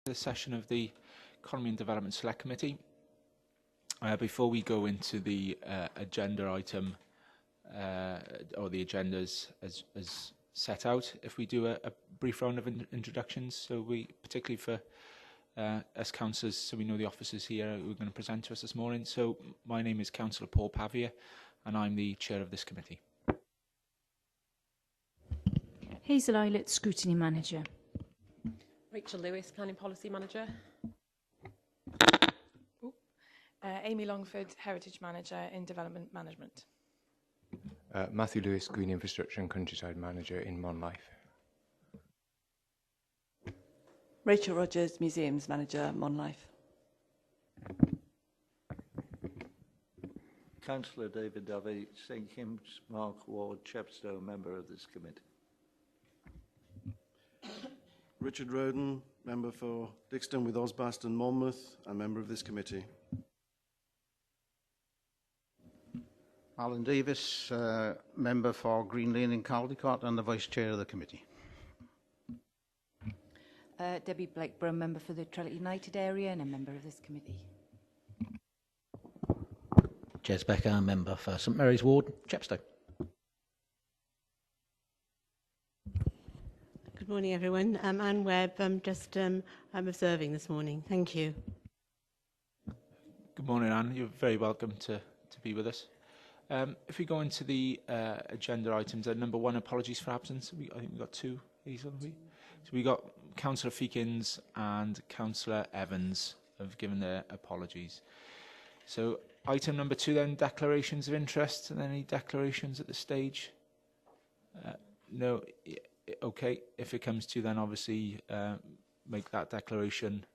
The session of the Economy and Development Select Committee. Before we go into the agenda item or the agendas as set out, if we do a brief round of introductions, so we, particularly for us councillors, so we know the officers here who are going to present to us this morning. So my name is Councillor Paul Pavia and I'm the chair of this committee. Hazel Eilert, Scrutiny Manager. Rachel Lewis, Planning Policy Manager. Amy Longford, Heritage Manager in Development Management. Matthew Lewis, Green Infrastructure and Countryside Manager in Monlife. Rachel Rogers, Museums Manager, Monlife. Councillor David Davey, St Kim's, Mark Ward, Chepstow, member of this committee. Richard Roden, member for Dixton with Osbast and Monmouth, and member of this committee. Alan Davis, member for Green Lane and Caldecott and the vice chair of the committee. Debbie Blackburn, member for the Trellick United area and a member of this committee. Jez Becker, member for St Mary's Ward, Chepstow. Good morning, everyone. Anne Webb, I'm observing this morning. Thank you. Good morning, Anne. You're very welcome to be with us. If we go into the agenda items, number one, apologies for absence. I think we've got two. So we got Councillor Feakins and Councillor Evans have given their apologies. So item number two then, declarations of interest. And any declarations at this stage? No. Okay. If it comes to then obviously make that declaration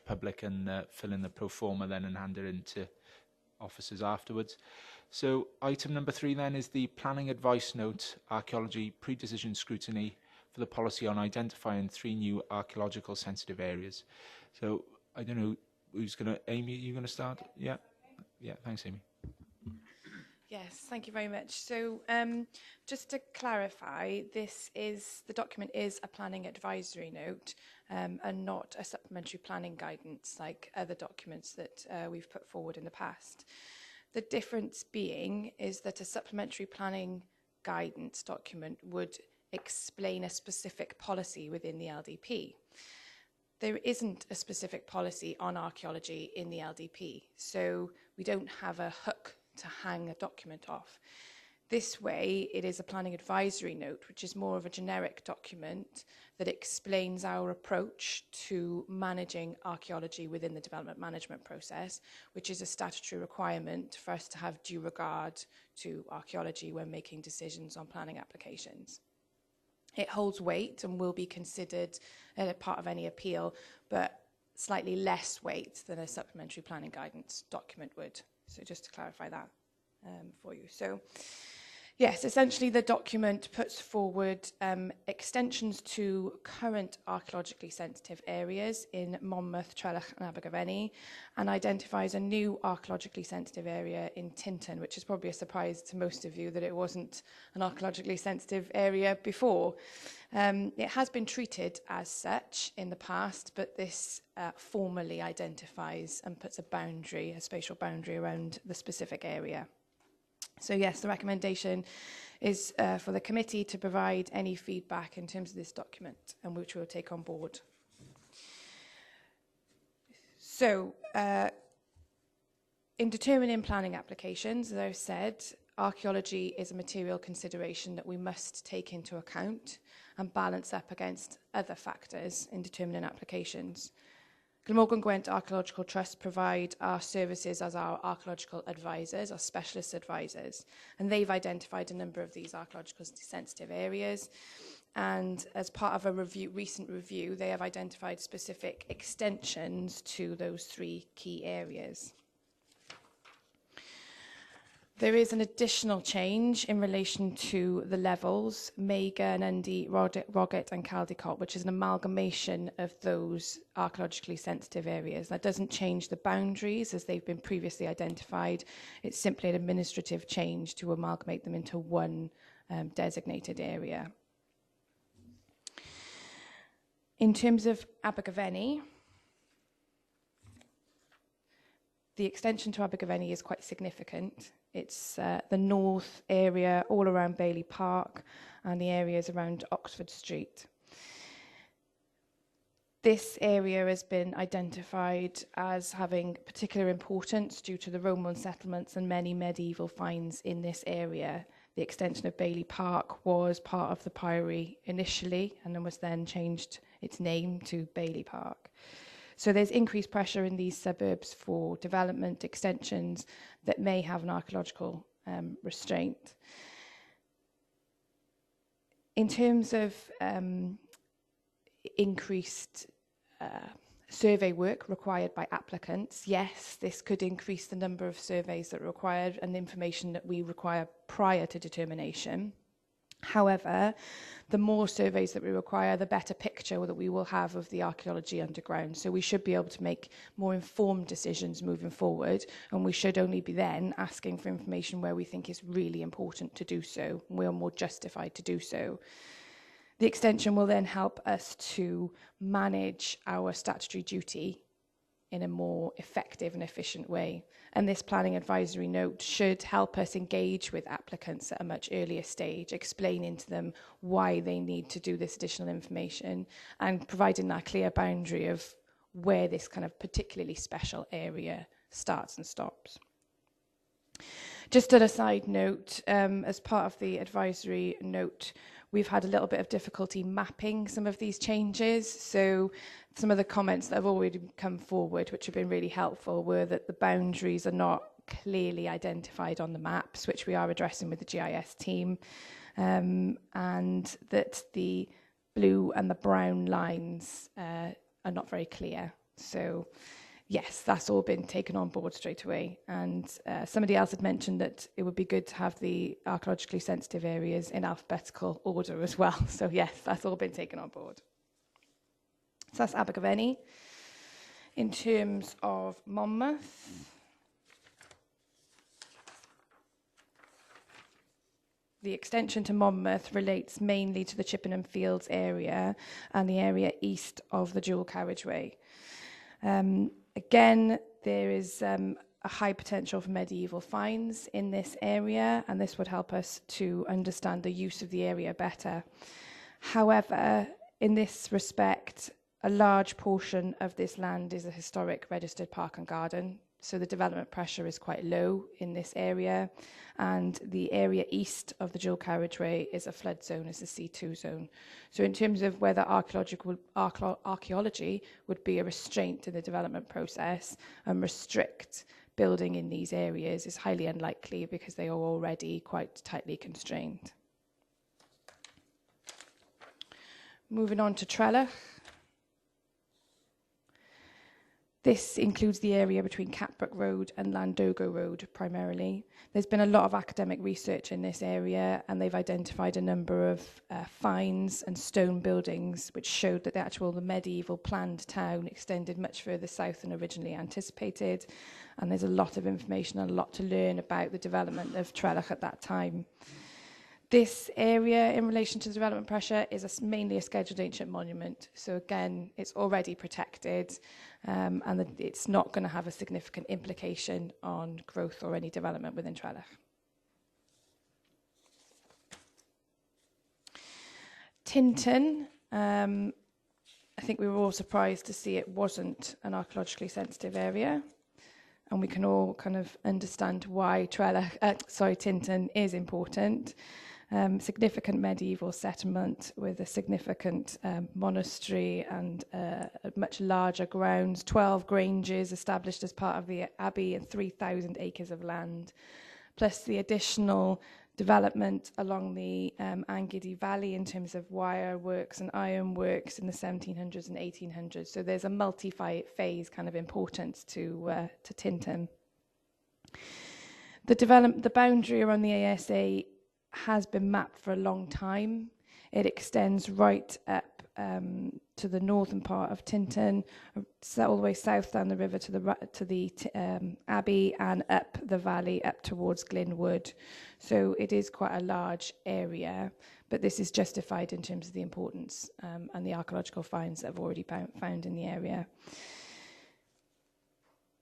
public and fill in the pro forma then and hand it in to officers afterwards. So item number three then is the planning advice note, archaeology pre-decision scrutiny for the policy on identifying 3 new archaeological sensitive areas. So I don't know who's going to, Amy, you going to start? Yeah. Yeah, thanks, Amy. Yes, thank you very much. So just to clarify, the document is a planning advisory note and not a supplementary planning guidance like other documents that we've put forward in the past. The difference being is that a supplementary planning guidance document would explain a specific policy within the LDP. There isn't a specific policy on archaeology in the LDP, so we don't have a hook to hang a document off. This way, it is a planning advisory note, which is more of a generic document that explains our approach to managing archaeology within the development management process, which is a statutory requirement for us to have due regard to archaeology when making decisions on planning applications. It holds weight and will be considered part of any appeal, but slightly less weight than a supplementary planning guidance document would. So just to clarify that for you. So yes, essentially the document puts forward extensions to current archaeologically sensitive areas in Monmouth, Trellick and Abergavenny, and identifies a new archaeologically sensitive area in Tintern, which is probably a surprise to most of you that it wasn't an archaeologically sensitive area before. It has been treated as such in the past, but this formally identifies and puts a spatial boundary around the specific area. So yes, the recommendation is for the committee to provide any feedback in terms of this document, and which we'll take on board. So in determining planning applications, as I've said, archaeology is a material consideration that we must take into account and balance up against other factors in determining applications. Glamorgan Gwent Archaeological Trust provide our services as our archaeological advisors, our specialist advisors, and they've identified a number of these archaeological sensitive areas. And as part of a recent review, they have identified specific extensions to those 3 key areas. There is an additional change in relation to the levels, Mega, Nundy, Roggett and Caldecott, which is an amalgamation of those archaeologically sensitive areas. That doesn't change the boundaries as they've been previously identified. It's simply an administrative change to amalgamate them into one designated area. In terms of Abergavenny, the extension to Abergavenny is quite significant. It's the north area all around Bailey Park and the areas around Oxford Street. This area has been identified as having particular importance due to the Roman settlements and many medieval finds in this area. The extension of Bailey Park was part of the Priory initially and then was then changed its name to Bailey Park. So there's increased pressure in these suburbs for development extensions that may have an archaeological restraint. In terms of increased survey work required by applicants, yes, this could increase the number of surveys that are required and the information that we require prior to determination. However, the more surveys that we require, the better picture that we will have of the archaeology underground. So we should be able to make more informed decisions moving forward, and we should only be then asking for information where we think is really important to do so, and we are more justified to do so. The extension will then help us to manage our statutory duty in a more effective and efficient way. And this planning advisory note should help us engage with applicants at a much earlier stage, explaining to them why they need to do this additional information and providing that clear boundary of where this kind of particularly special area starts and stops. Just on a side note, as part of the advisory note, we've had a little bit of difficulty mapping some of these changes. So some of the comments that have already come forward, which have been really helpful, were that the boundaries are not clearly identified on the maps, which we are addressing with the GIS team, and that the blue and the brown lines are not very clear. So yes, that's all been taken on board straight away. And somebody else had mentioned that it would be good to have the archaeologically sensitive areas in alphabetical order as well. So yes, that's all been taken on board. So that's Abergavenny. In terms of Monmouth, the extension to Monmouth relates mainly to the Chippenham Fields area and the area east of the dual carriageway. Again, there is a high potential for medieval finds in this area, and this would help us to understand the use of the area better. However, in this respect, a large portion of this land is a historic registered park and garden, so the development pressure is quite low in this area, and the area east of the dual carriageway is a flood zone, is a C2 zone. So in terms of whether archaeology would be a restraint in the development process and restrict building in these areas is highly unlikely because they are already quite tightly constrained. Moving on to Trelech. This includes the area between Catbrook Road and Landogo Road primarily. There's been a lot of academic research in this area, and they've identified a number of finds and stone buildings which showed that the medieval planned town extended much further south than originally anticipated. And there's a lot of information and a lot to learn about the development of Trelech at that time. This area, in relation to the development pressure, is mainly a scheduled ancient monument. So again, it's already protected, and it's not going to have a significant implication on growth or any development within Trelech. Tintern, I think we were all surprised to see it wasn't an archaeologically sensitive area. And we can all kind of understand why Tintern is important. Significant medieval settlement with a significant monastery and much larger grounds, 12 granges established as part of the abbey and 3,000 acres of land, plus the additional development along the Angidi Valley in terms of wire works and iron works in the 1700s and 1800s. So there's a multi-phase kind of importance to Tintern. The boundary around the ASA has been mapped for a long time. It extends right up to the northern part of Tintern, all the way south down the river to the Abbey and up the valley up towards Glynwood. So it is quite a large area, but this is justified in terms of the importance and the archaeological finds that have already found in the area.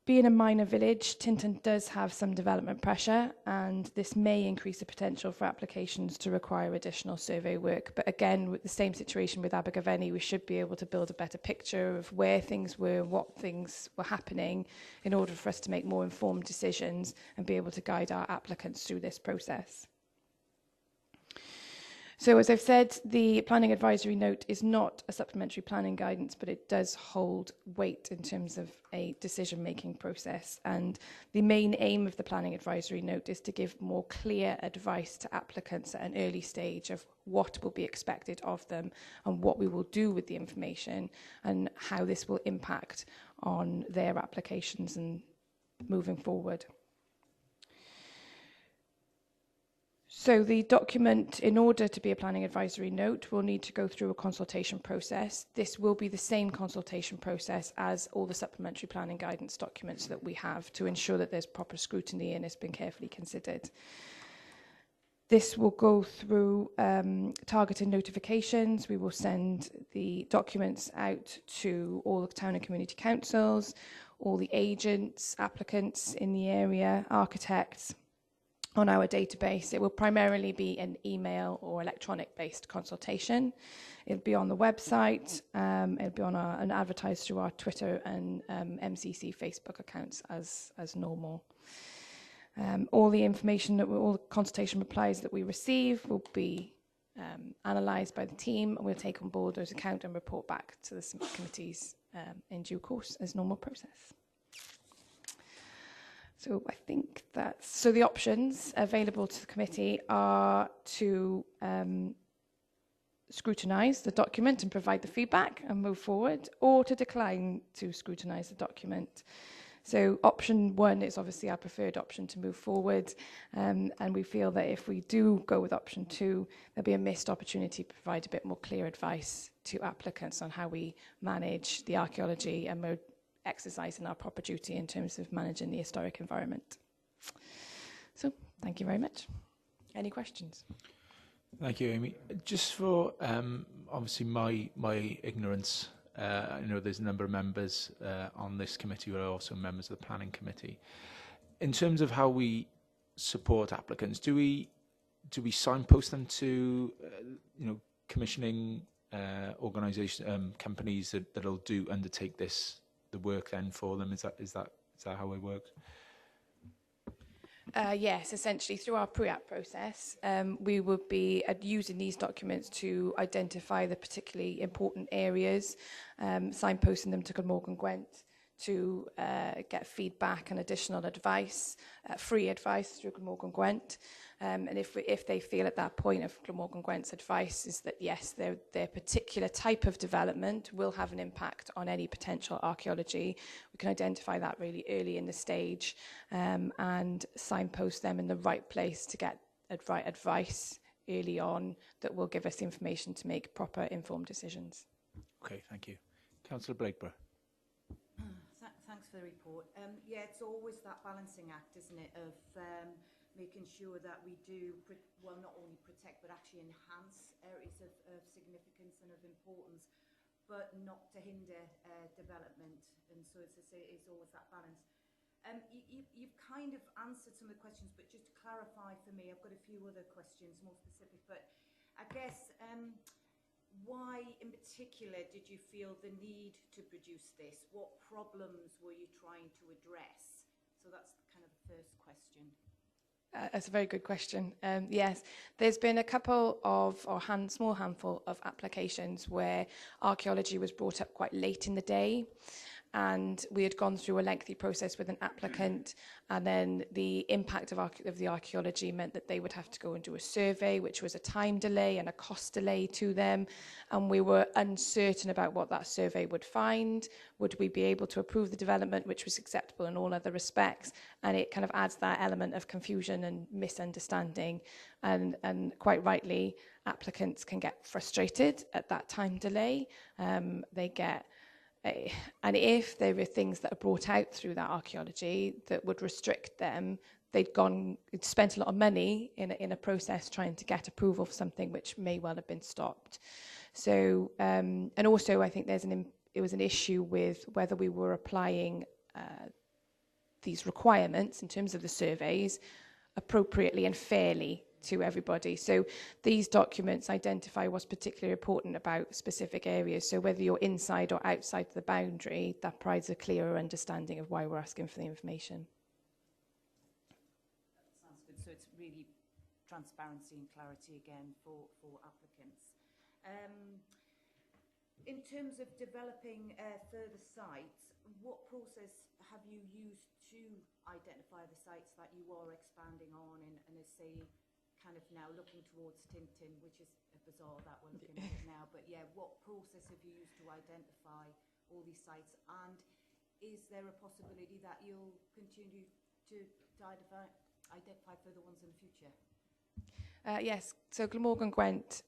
Being a minor village, Tintern does have some development pressure, and this may increase the potential for applications to require additional survey work. But again, with the same situation with Abergavenny, we should be able to build a better picture of where things were, what things were happening, in order for us to make more informed decisions and be able to guide our applicants through this process. So as I've said, the planning advisory note is not a supplementary planning guidance, but it does hold weight in terms of a decision-making process. And the main aim of the planning advisory note is to give more clear advice to applicants at an early stage of what will be expected of them and what we will do with the information and how this will impact on their applications and moving forward. So the document, in order to be a planning advisory note, will need to go through a consultation process. This will be the same consultation process as all the supplementary planning guidance documents that we have to ensure that there's proper scrutiny and it's been carefully considered. This will go through targeted notifications. We will send the documents out to all the town and community councils, all the agents, applicants in the area, architects, on our database. It will primarily be an email or electronic-based consultation. It'll be on the website. It'll be on and advertised through our Twitter and MCC Facebook accounts as normal. All the information, all the consultation replies that we receive will be analysed by the team, and we'll take on board those accounts and report back to the committees in due course as normal process. So I think that's, so the options available to the committee are to scrutinise the document and provide the feedback and move forward, or to decline to scrutinise the document. So option one is obviously our preferred option to move forward, and we feel that if we do go with option two, there'll be a missed opportunity to provide a bit more clear advice to applicants on how we manage the archaeology and we're exercising our proper duty in terms of managing the historic environment. So thank you very much. Any questions? Thank you, Amy. Just for obviously my ignorance, I know there's a number of members on this committee who are also members of the planning committee. In terms of how we support applicants, do we signpost them to commissioning organisations, companies that'll undertake the work then for them? Is that how it works? Yes, essentially through our pre-app process, we would be using these documents to identify the particularly important areas, signposting them to Glamorgan Gwent to get feedback and additional advice, free advice through Glamorgan Gwent. And if they feel at that point of Glamorgan Gwent's advice is that yes, their particular type of development will have an impact on any potential archaeology, we can identify that really early in the stage and signpost them in the right place to get right advice early on that will give us the information to make proper informed decisions. Okay, thank you. Councillor Blakeborough. Thanks for the report. Yeah, it's always that balancing act, isn't it, of making sure that we do, well, not only protect, but actually enhance areas of significance and of importance, but not to hinder development. And so it's always that balance. You've kind of answered some of the questions, but just to clarify for me, I've got a few other questions, more specific, but I guess why in particular did you feel the need to produce this? What problems were you trying to address? So that's kind of the first question. That's a very good question. Yes, there's been a couple of, small handful of applications where archaeology was brought up quite late in the day, and we had gone through a lengthy process with an applicant, and then the impact of the archaeology meant that they would have to go and do a survey, which was a time delay and a cost delay to them, and we were uncertain about what that survey would find. Would we be able to approve the development, which was acceptable in all other respects? And it kind of adds that element of confusion and misunderstanding, and quite rightly, applicants can get frustrated at that time delay. And if there were things that are brought out through that archaeology that would restrict them, they'd spent a lot of money in a process trying to get approval for something which may well have been stopped. So, and also I think it was an issue with whether we were applying these requirements in terms of the surveys appropriately and fairly to everybody. So these documents identify what's particularly important about specific areas. So whether you're inside or outside the boundary, that provides a clearer understanding of why we're asking for the information. Sounds good. So it's really transparency and clarity again for applicants. In terms of developing further sites, what process have you used to identify the sites that you are expanding on and as say, kind of now looking towards Tintin, which is bizarre that we're looking at it now, but yeah, what process have you used to identify all these sites, and is there a possibility that you'll continue to identify further ones in the future? Yes, so Glamorgan Gwent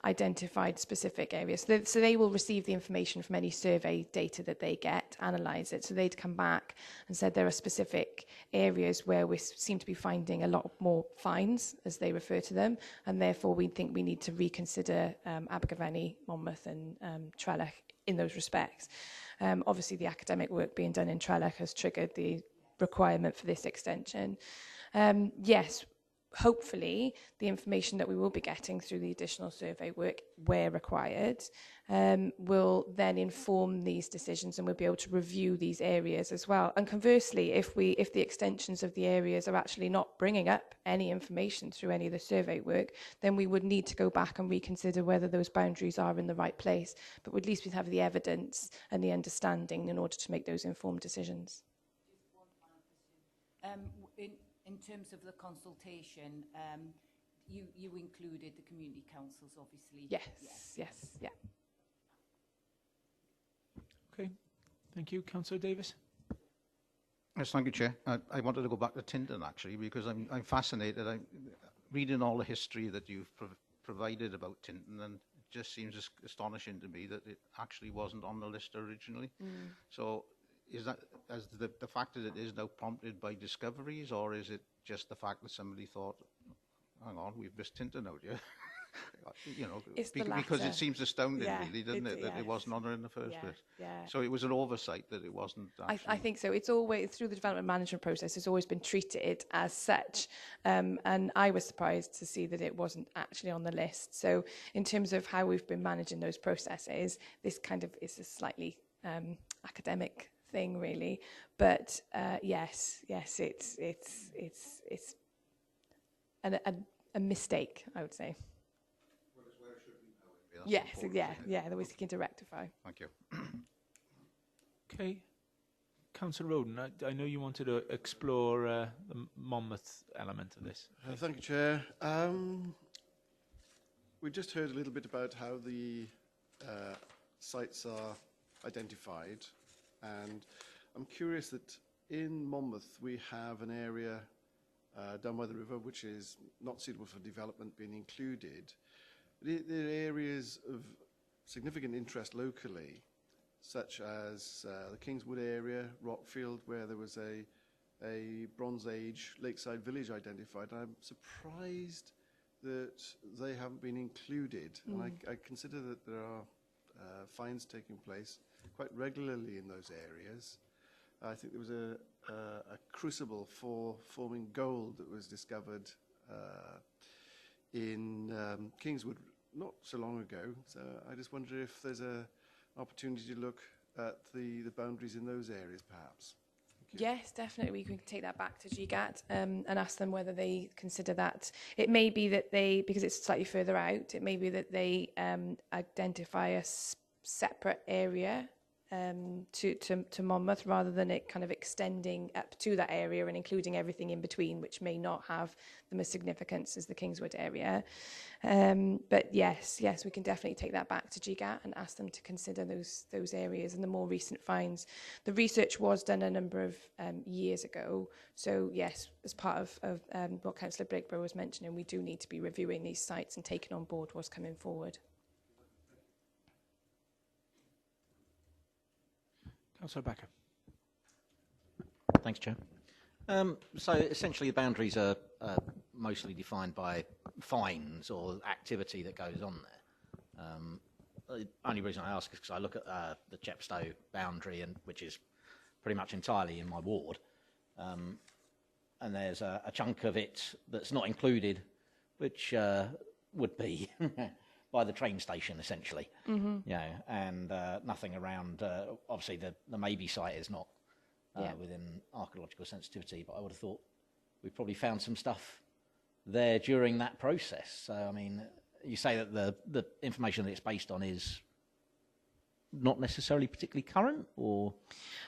identified specific areas. So they will receive the information from any survey data that they get, analyse it. So they'd come back and said there are specific areas where we seem to be finding a lot more fines, as they refer to them, and therefore we think we need to reconsider Abergavenny, Monmouth and Trelech in those respects. Obviously, the academic work being done in Trelech has triggered the requirement for this extension. Yes, hopefully the information that we will be getting through the additional survey work where required will then inform these decisions, and we'll be able to review these areas as well. And conversely, if the extensions of the areas are actually not bringing up any information through any of the survey work, then we would need to go back and reconsider whether those boundaries are in the right place. But at least we'd have the evidence and the understanding in order to make those informed decisions. In terms of the consultation, you included the community councils, obviously. Yes, yeah. Okay, thank you. Councillor Davis. Yes, thank you, Chair. I wanted to go back to Tintin, actually, because I'm fascinated. I'm reading all the history that you've provided about Tintin, and it just seems astonishing to me that it actually wasn't on the list originally. So is that as the fact that it is now prompted by discoveries, or is it just the fact that somebody thought, hang on, we've missed Tintin out here? You know, because it seems astounding, really, doesn't it, that it wasn't on there in the first place. Yeah. So it was an oversight that it wasn't actually... I think so. It's always, through the development management process, it's always been treated as such. And I was surprised to see that it wasn't actually on the list. So in terms of how we've been managing those processes, this kind of is a slightly academic thing, really. But yes, it's a mistake, I would say. Yes, that we're seeking to rectify. Thank you. Okay. Councillor Roden, I know you wanted to explore the Monmouth element of this. Thank you, Chair. We just heard a little bit about how the sites are identified, and I'm curious that in Monmouth we have an area down by the river which is not suitable for development being included. There are areas of significant interest locally, such as the Kingswood area, Rockfield, where there was a Bronze Age lakeside village identified. I'm surprised that they haven't been included. And I consider that there are fines taking place quite regularly in those areas. I think there was a crucible for forming gold that was discovered in Kingswood not so long ago. So I just wonder if there's an opportunity to look at the boundaries in those areas, perhaps. Yes, definitely. We can take that back to GGAT and ask them whether they consider that. It may be that they, because it's slightly further out, it may be that they identify a separate area to Monmouth, rather than it kind of extending up to that area and including everything in between, which may not have the most significance as the Kingswood area. But yes, we can definitely take that back to GGAT and ask them to consider those areas and the more recent finds. The research was done a number of years ago, so yes, as part of what Councillor Breakborough was mentioning, we do need to be reviewing these sites and taking on board what's coming forward. Councillor Becker. Thanks, Chair. So essentially the boundaries are mostly defined by fines or activity that goes on there. The only reason I ask is because I look at the Chepstow boundary, which is pretty much entirely in my ward, And there's a chunk of it that's not included, which would be by the train station, essentially. Mm-hmm. You know, and nothing around. Obviously, the maybe site is not within archaeological sensitivity, but I would have thought we probably found some stuff there during that process. So, I mean, you say that the information that it's based on is not necessarily particularly current, or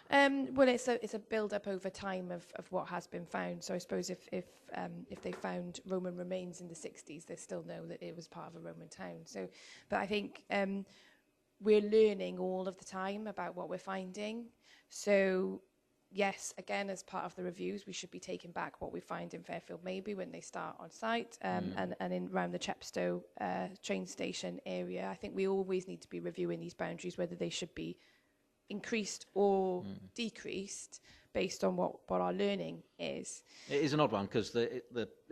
well, it's a build up over time of what has been found. So I suppose if they found Roman remains in the 60s, they still know that it was part of a Roman town. So, but I think we're learning all of the time about what we're finding. So yes, again, as part of the reviews, we should be taking back what we find in Fairfield maybe when they start on site, and in around the Chepstow train station area. I think we always need to be reviewing these boundaries, whether they should be increased or decreased based on what our learning is. it is an odd one because it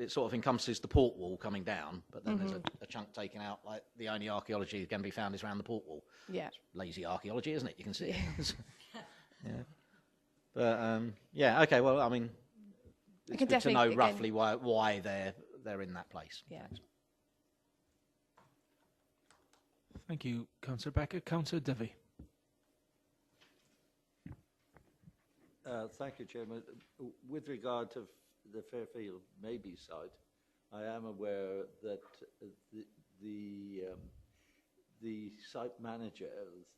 sort of encompasses the port wall coming down, but then there's a chunk taken out. Like the only archaeology that can be found is around the port wall. Yeah, it's lazy archaeology, isn't it? You can see it. Yeah. But yeah, okay. Well, I mean, it's good to know roughly why they're in that place. Yeah. Thank you, Councillor Becker. Councillor Divey. Thank you, Chairman. With regard to the Fairfield maybe site, I am aware that the site manager,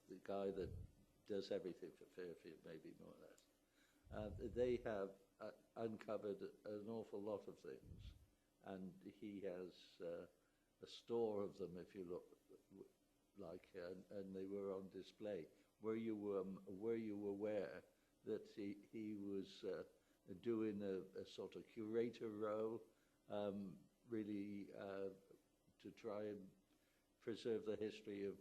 the guy that does everything for Fairfield, maybe more or less, they have uncovered an awful lot of things, and he has a store of them, if you look, and they were on display. Were you aware that he was doing a sort of curator role, really to try and preserve the history of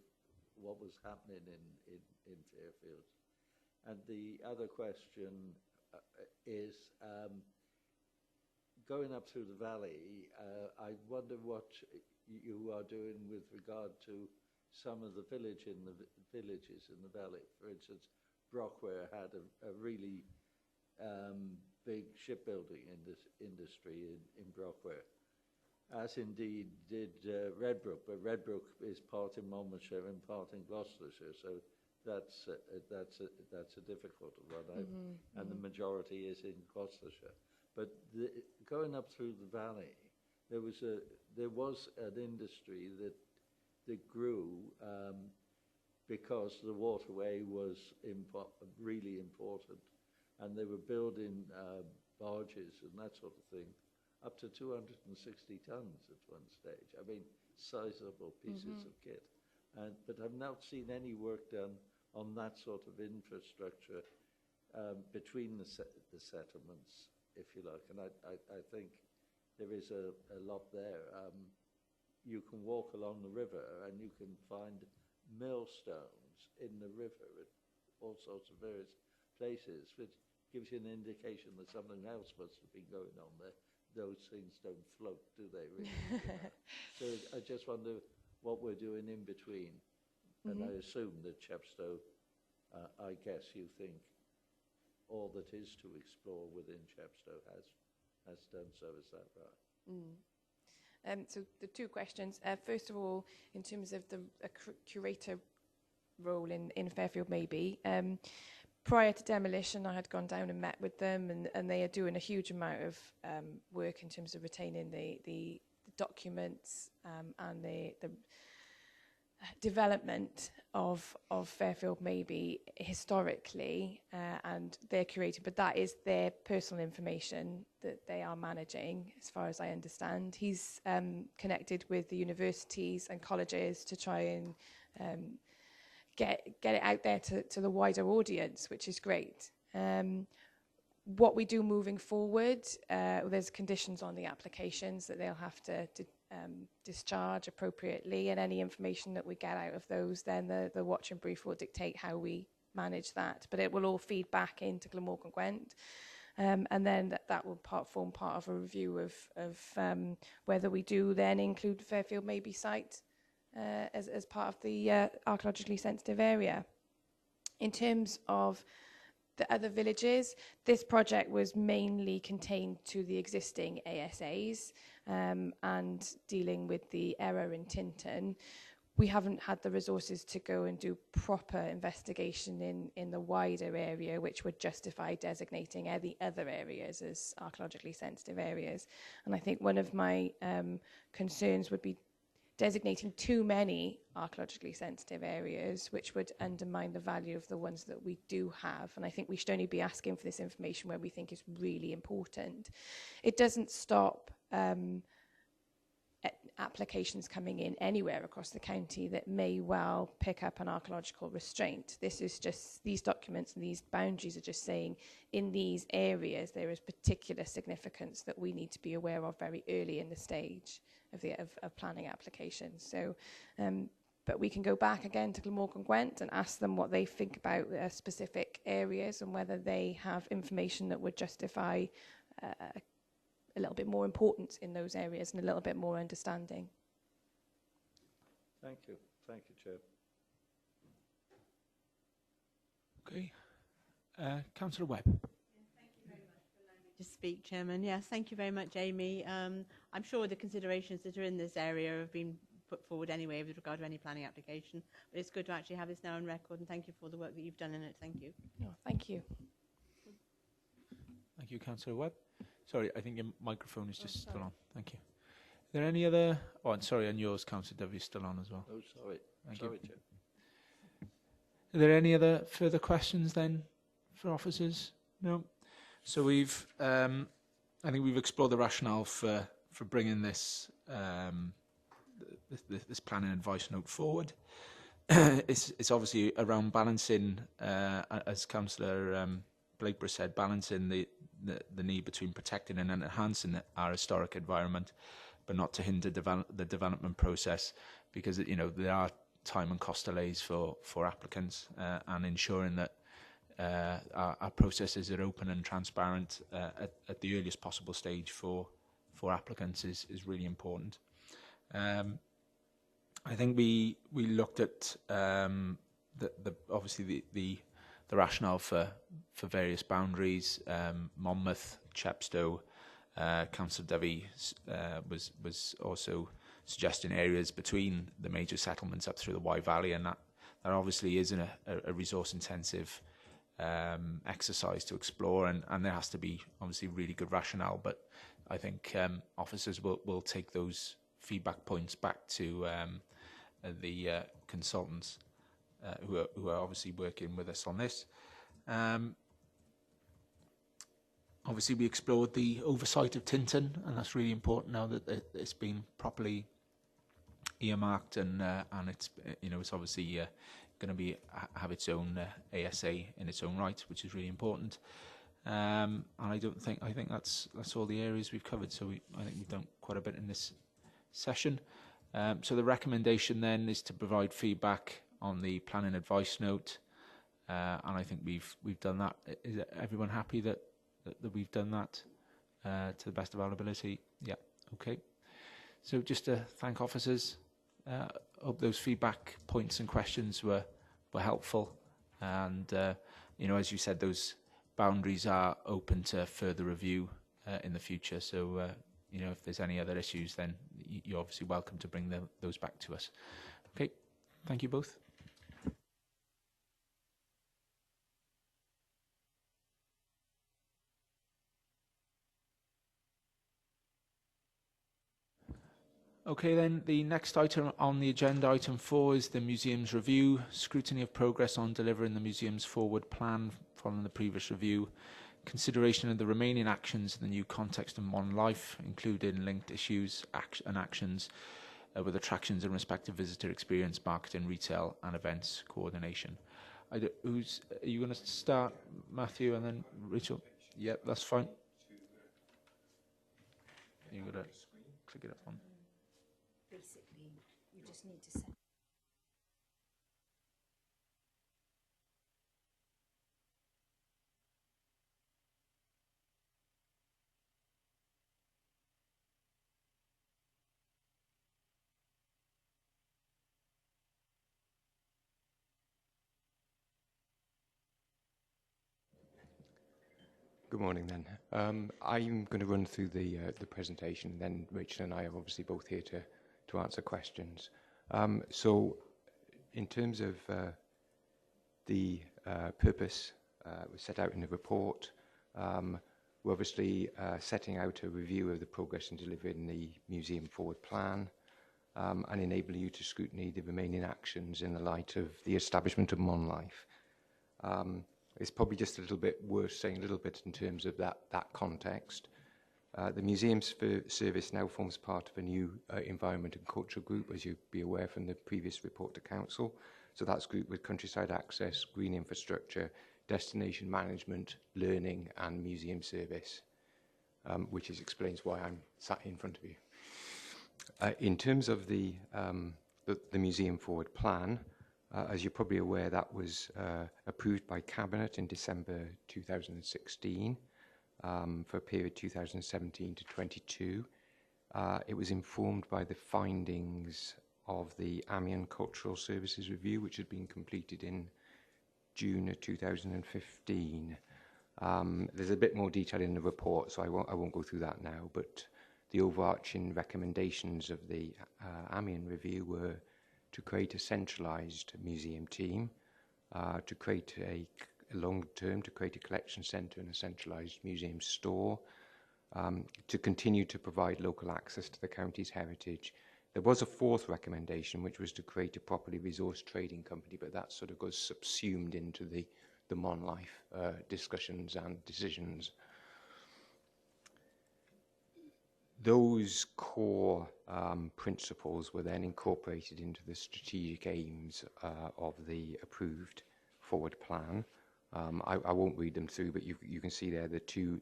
what was happening in Fairfield? And the other question is, going up through the valley, I wonder what you are doing with regard to some of the villages in the valley. For instance, Brockware had a really big shipbuilding industry in Brockware, as indeed did Redbrook. But Redbrook is part in Monmouthshire and part in Gloucestershire, so that's a difficult one, and the majority is in Gloucestershire. But going up through the valley, there was an industry that grew because the waterway was really important, and they were building barges and that sort of thing, up to 260 tons at one stage. I mean, sizable pieces of kit. But I've not seen any work done on that sort of infrastructure between the settlements, if you like. And I think there is a lot there. You can walk along the river and you can find millstones in the river at all sorts of various places, which gives you an indication that something else must have been going on there. Those things don't float, do they, really? So I just wonder what we're doing in between. And I assume that Chepstow, I guess you think all that is to explore within Chepstow has done so. Is that right? So the two questions. First of all, in terms of the curator role in Fairfield maybe, prior to demolition, I had gone down and met with them, and they are doing a huge amount of work in terms of retaining the documents and the development of Fairfield maybe historically, and they're curating, but that is their personal information that they are managing, as far as I understand. He's connected with the universities and colleges to try and get it out there to the wider audience, which is great. What we do moving forward, there's conditions on the applications that they'll have to discharge appropriately, and any information that we get out of those, then the watch and brief will dictate how we manage that. But it will all feed back into Glamorgan Gwent, and then that will form part of a review of whether we do then include Fairfield maybe site as part of the archaeologically sensitive area. In terms of the other villages. This project was mainly contained to the existing ASAs and dealing with the error in Tinton. We haven't had the resources to go and do proper investigation in the wider area, which would justify designating the other areas as archaeologically sensitive areas. And I think one of my concerns would be designating too many archaeologically sensitive areas, which would undermine the value of the ones that we do have. And I think we should only be asking for this information where we think it's really important. It doesn't stop applications coming in anywhere across the county that may well pick up an archaeological restraint. This is just, these documents and these boundaries are just saying in these areas there is particular significance that we need to be aware of very early in the stage of planning applications. So, but we can go back again to Glamorgan Gwent and ask them what they think about specific areas and whether they have information that would justify a little bit more importance in those areas and a little bit more understanding. Thank you. Thank you, Chair. Okay. Councillor Webb. To speak, Chairman. Yes, thank you very much, Amy. I'm sure the considerations that are in this area have been put forward anyway with regard to any planning application, but it's good to actually have this now on record, and thank you for the work that you've done in it. Thank you. Oh, thank you. Thank you, Councillor Webb. Sorry, I think your microphone is just still on. Thank you. Are there any other... Oh, and sorry, and yours, Councillor W, is still on as well. Oh, sorry. Thank sorry, you. Chair. Are there any other further questions then for officers? No? So we've... I think we've explored the rationale for bringing this this planning advice note forward. It's obviously around balancing, as Councillor Blakeborough said, balancing the need between protecting and enhancing our historic environment, but not to hinder the development process, because there are time and cost delays for applicants, and ensuring that our processes are open and transparent at the earliest possible stage for applicants is really important. I think we looked at obviously the rationale for various boundaries. Monmouth, Chepstow, Councillor Dovey was also suggesting areas between the major settlements up through the Wye Valley, and that obviously is a resource intensive exercise to explore, and there has to be obviously really good rationale. But I think officers will take those feedback points back to the consultants who are obviously working with us on this. Obviously, we explored the oversight of Tinton, and that's really important now that it's been properly earmarked, and it's it's obviously going to have its own ASA in its own right, which is really important. And I think that's all the areas we've covered. So I think we've done quite a bit in this session. So the recommendation then is to provide feedback on the planning advice note, and I think we've done that. Is everyone happy that we've done that to the best of our ability? Yeah. Okay. So just to thank officers. Hope those feedback points and questions were helpful, and as you said, those boundaries are open to further review in the future. So if there's any other issues, then you're obviously welcome to bring those back to us. Okay, thank you both. Okay, then the next item on the agenda, item 4, is the museum's review, scrutiny of progress on delivering the museum's forward plan following the previous review, consideration of the remaining actions in the new context of modern life, including linked issues and actions with attractions and respective visitor experience, marketing, retail and events coordination. Are you going to start, Matthew, and then Rachel? Yep, that's fine. You've got to click it up on. Basically, you just need to set. Good morning then. I'm going to run through the presentation, then Rachel and I are obviously both here to answer questions. So in terms of the purpose was set out in the report, we're obviously setting out a review of the progress in delivering the Museum Forward Plan and enabling you to scrutiny the remaining actions in the light of the establishment of Monlife. It's probably just a little bit worth saying a little bit in terms of that context. The Museums Service now forms part of a new Environment and Culture group, as you'll be aware from the previous report to Council. So that's grouped with countryside access, green infrastructure, destination management, learning and museum service, which explains why I'm sat in front of you. In terms of the Museum Forward Plan, as you're probably aware, that was approved by Cabinet in December 2016 for a period 2017 to 22. It was informed by the findings of the Amiens Cultural Services Review, which had been completed in June of 2015. There's a bit more detail in the report, so I won't go through that now, but the overarching recommendations of the Amiens Review were to create a centralised museum team, to create a long term, to create a collection centre and a centralised museum store, to continue to provide local access to the county's heritage. There was a fourth recommendation, which was to create a properly resourced trading company, but that sort of goes subsumed into the Monlife discussions and decisions. Those core principles were then incorporated into the strategic aims of the approved forward plan. I won't read them through, but you can see there the two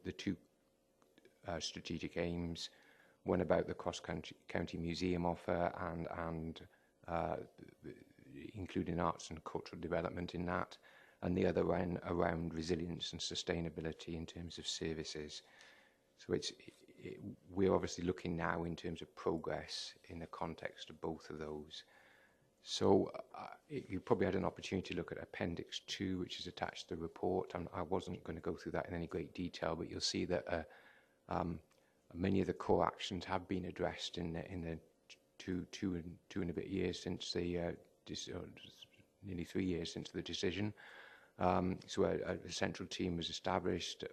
strategic aims. One about the cross-county museum offer and including arts and cultural development in that, and the other one around resilience and sustainability in terms of services. So we're obviously looking now in terms of progress in the context of both of those. So you probably had an opportunity to look at Appendix 2, which is attached to the report. I wasn't going to go through that in any great detail, but you'll see that many of the core actions have been addressed in the two and a bit years since the nearly 3 years since the decision. So a central team was established,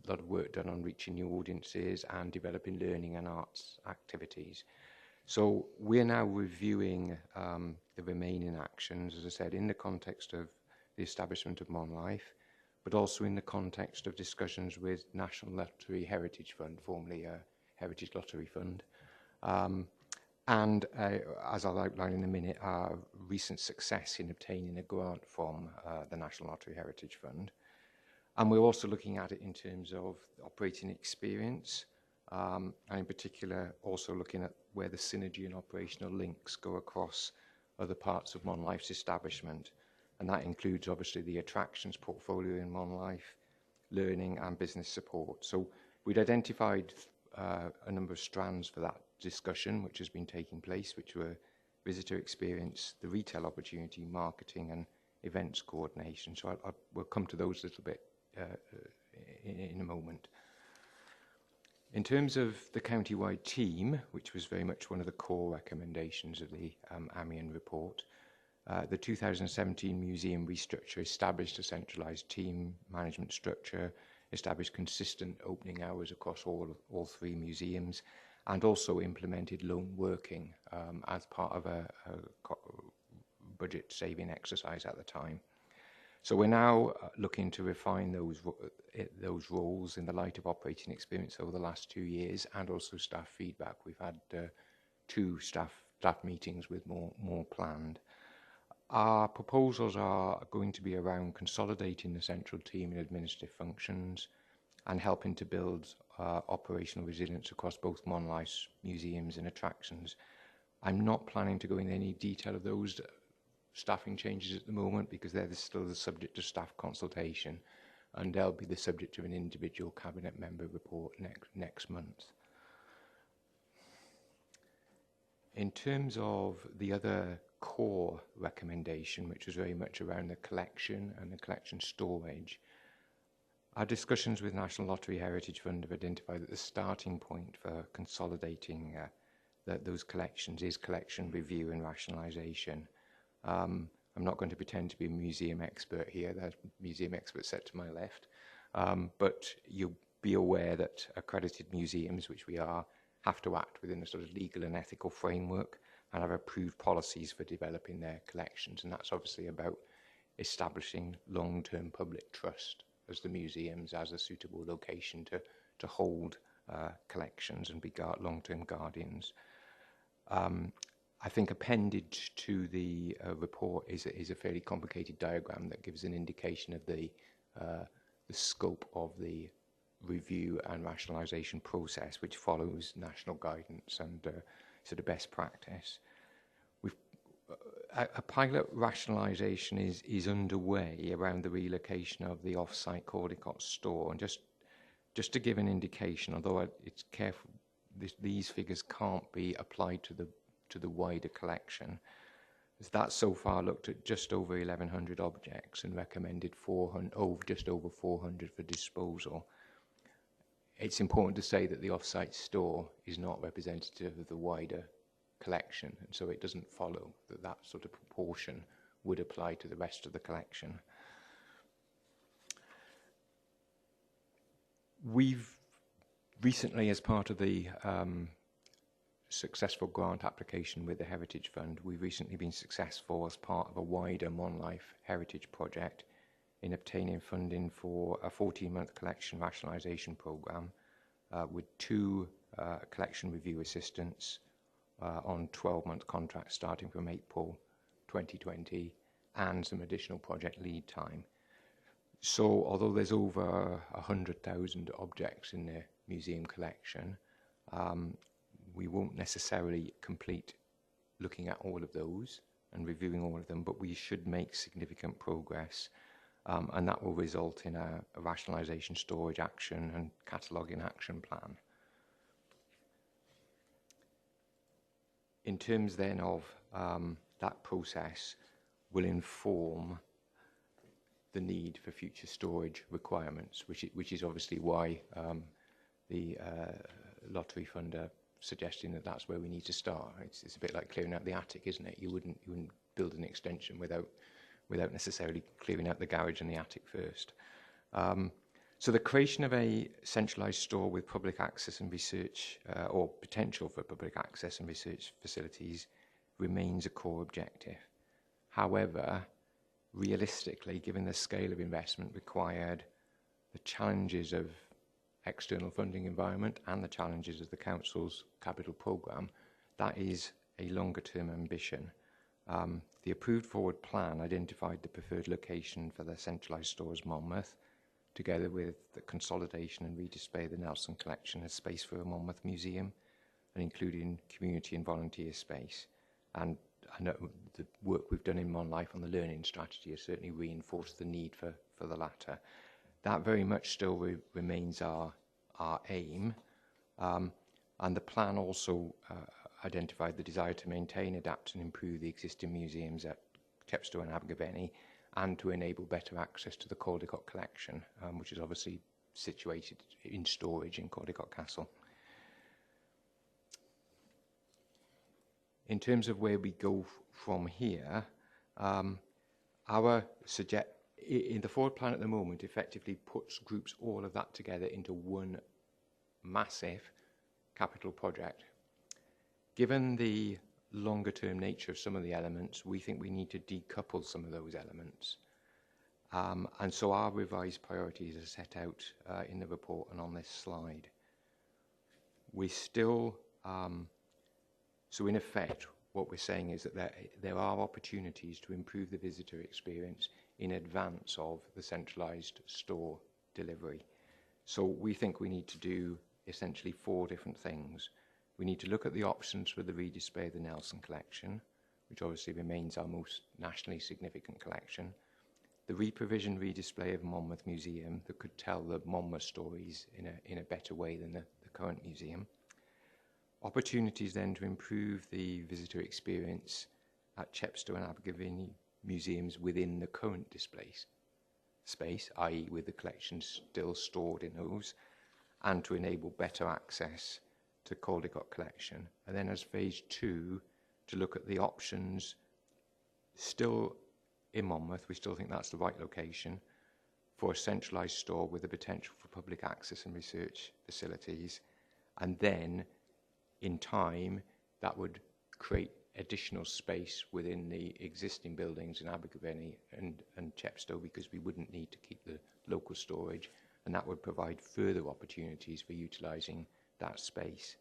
a lot of work done on reaching new audiences and developing learning and arts activities. So we're now reviewing the remaining actions, as I said, in the context of the establishment of Monlife, but also in the context of discussions with National Lottery Heritage Fund, formerly Heritage Lottery Fund, and as I'll outline in a minute, our recent success in obtaining a grant from the National Lottery Heritage Fund. And we're also looking at it in terms of operating experience, and in particular also looking at where the synergy and operational links go across other parts of Monlife's establishment. And that includes obviously the attractions portfolio in Monlife, learning and business support. So we'd identified a number of strands for that discussion, which has been taking place, which were visitor experience, the retail opportunity, marketing and events coordination. So we'll come to those a little bit in a moment. In terms of the county-wide team, which was very much one of the core recommendations of the Amiens report, the 2017 museum restructure established a centralised team management structure, established consistent opening hours across all three museums, and also implemented lone working as part of a budget saving exercise at the time. So we're now looking to refine those roles in the light of operating experience over the last 2 years and also staff feedback. We've had 2 staff meetings with more planned. Our proposals are going to be around consolidating the central team and administrative functions and helping to build operational resilience across both Monlife's museums and attractions. I'm not planning to go into any detail of those staffing changes at the moment because they're still the subject of staff consultation, and they'll be the subject of an individual cabinet member report next month. In terms of the other core recommendation, which was very much around the collection and the collection storage, Our discussions with National Lottery Heritage Fund have identified that the starting point for consolidating those collections is collection review and rationalisation. I'm not going to pretend to be a museum expert here. There's museum experts set to my left. But you'll be aware that accredited museums, which we are, have to act within a sort of legal and ethical framework and have approved policies for developing their collections. And that's obviously about establishing long-term public trust as the museums as a suitable location to hold collections and be long-term guardians. I think appended to the report is a fairly complicated diagram that gives an indication of the scope of the review and rationalisation process, which follows national guidance and sort of best practice. A pilot rationalisation is underway around the relocation of the off-site Caldecott store, and just to give an indication, although it's careful, these figures can't be applied to the wider collection. That so far looked at just over 1,100 objects and recommended just over 400 for disposal. It's important to say that the off-site store is not representative of the wider collection, and so it doesn't follow that sort of proportion would apply to the rest of the collection. We've recently, as part of the successful grant application with the Heritage Fund, we've recently been successful as part of a wider Monlife Heritage project in obtaining funding for a 14-month collection rationalisation programme with 2 collection review assistants on 12-month contracts starting from April 2020 and some additional project lead time. So although there's over 100,000 objects in the museum collection, we won't necessarily complete looking at all of those and reviewing all of them, but we should make significant progress, and that will result in a rationalisation, storage action and cataloguing action plan. In terms then of that process will inform the need for future storage requirements, which is obviously why the Lottery Fund are suggesting that that's where we need to start. It's a bit like clearing out the attic, isn't it? You wouldn't build an extension without necessarily clearing out the garage and the attic first. So the creation of a centralised store with public access and research, or potential for public access and research facilities, remains a core objective. However, realistically, given the scale of investment required, the challenges of external funding environment and the challenges of the Council's capital programme, that is a longer-term ambition. The approved forward plan identified the preferred location for the centralised store as Monmouth, together with the consolidation and redisplay of the Nelson collection as space for a Monmouth museum, and including community and volunteer space. And I know the work we've done in Monlife on the learning strategy has certainly reinforced the need for the latter. That very much still remains our aim. And the plan also identified the desire to maintain, adapt and improve the existing museums at Chepstow and Abergavenny, and to enable better access to the Caldecott collection, which is obviously situated in storage in Caldecott Castle. In terms of where we go from here, in the forward plan at the moment effectively groups all of that together into one massive capital project. Given the longer term nature of some of the elements, we think we need to decouple some of those elements. And so our revised priorities are set out in the report and on this slide. We still, so in effect, what we're saying is that there are opportunities to improve the visitor experience in advance of the centralised store delivery. So we think we need to do essentially 4 different things. We need to look at the options for the redisplay of the Nelson collection, which obviously remains our most nationally significant collection. The reprovision redisplay of Monmouth Museum that could tell the Monmouth stories in a better way than the current museum. Opportunities then to improve the visitor experience at Chepstow and Abergavenny museums within the current displays. space, i.e. with the collections still stored in those, and to enable better access to Caldecott collection. And then as phase 2, to look at the options still in Monmouth, we still think that's the right location for a centralised store with the potential for public access and research facilities. And then, in time, that would create additional space within the existing buildings in Abergavenny and Chepstow, because we wouldn't need to keep the local storage, and that would provide further opportunities for utilising that space.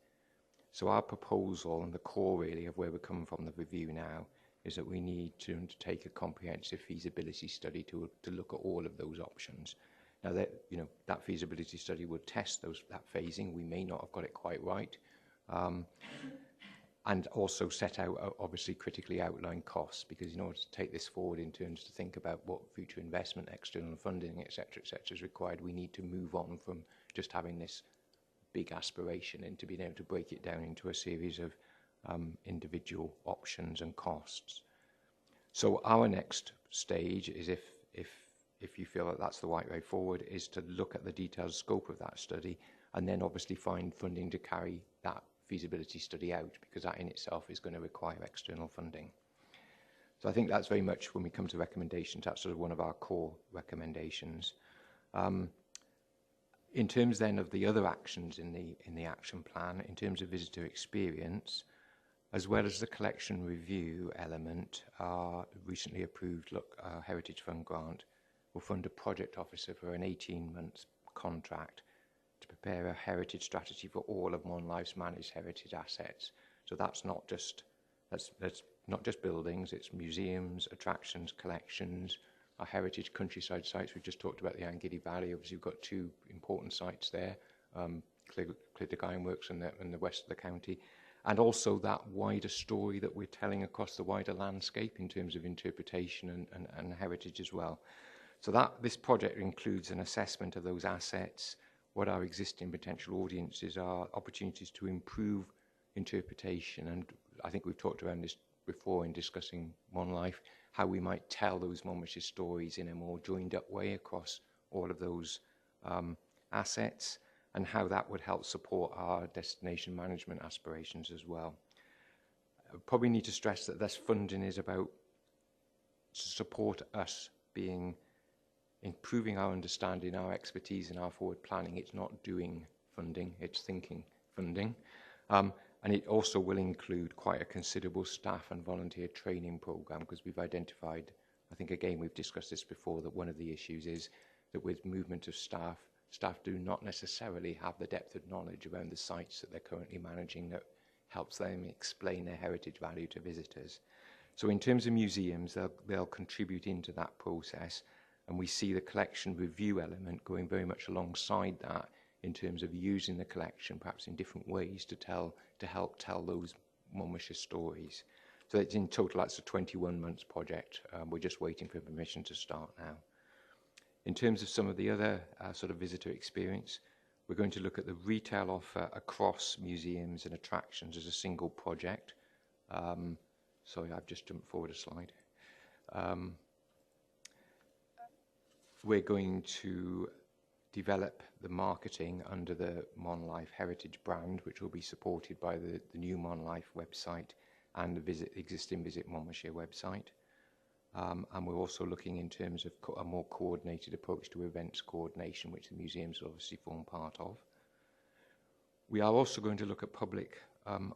So our proposal, and the core really of where we're coming from the review now, is that we need to undertake a comprehensive feasibility study to look at all of those options. Now, that feasibility study will test that phasing. We may not have got it quite right. And also set out, obviously, critically outlined costs, because in order to take this forward in terms to think about what future investment, external funding, et cetera, is required, we need to move on from just having this big aspiration into being able to break it down into a series of individual options and costs. So our next stage is, if you feel that that's the right way forward, is to look at the detailed scope of that study, and then obviously find funding to carry that feasibility study out, because that in itself is going to require external funding. So I think that's very much, when we come to recommendations, that's sort of one of our core recommendations. In terms then of the other actions in the action plan, in terms of visitor experience, as well as the collection review element, our recently approved Heritage Fund grant will fund a project officer for an 18-month contract to prepare a heritage strategy for all of Monlife's managed heritage assets. So that's not just buildings, it's museums, attractions, collections, our heritage countryside sites. We've just talked about the Angiddy Valley. Obviously, we've got 2 important sites there, Clydach Ironworks and the west of the county, and also that wider story that we're telling across the wider landscape in terms of interpretation and heritage as well. So this project includes an assessment of those assets, what our existing potential audiences are, opportunities to improve interpretation, and I think we've talked around this before in discussing Monlife, how we might tell those Monmouthshire stories in a more joined up way across all of those assets, and how that would help support our destination management aspirations as well. I probably need to stress that this funding is about to support us improving our understanding, our expertise and our forward planning. It's not doing funding, it's thinking funding. And it also will include quite a considerable staff and volunteer training programme, because we've identified, I think again we've discussed this before, that one of the issues is that with movement of staff do not necessarily have the depth of knowledge around the sites that they're currently managing that helps them explain their heritage value to visitors. So in terms of museums, they'll contribute into that process, and we see the collection review element going very much alongside that in terms of using the collection perhaps in different ways to help tell those Monmouthshire stories. So it's in total, that's a 21 months project. We're just waiting for permission to start now. In terms of some of the other sort of visitor experience, we're going to look at the retail offer across museums and attractions as a single project. Sorry, I've just jumped forward a slide. We're going to develop the marketing under the Monlife Heritage brand, which will be supported by the new Monlife website and the existing Visit Monmouthshire website. And we're also looking in terms of a more coordinated approach to events coordination, which the museums obviously form part of. We are also going to look at public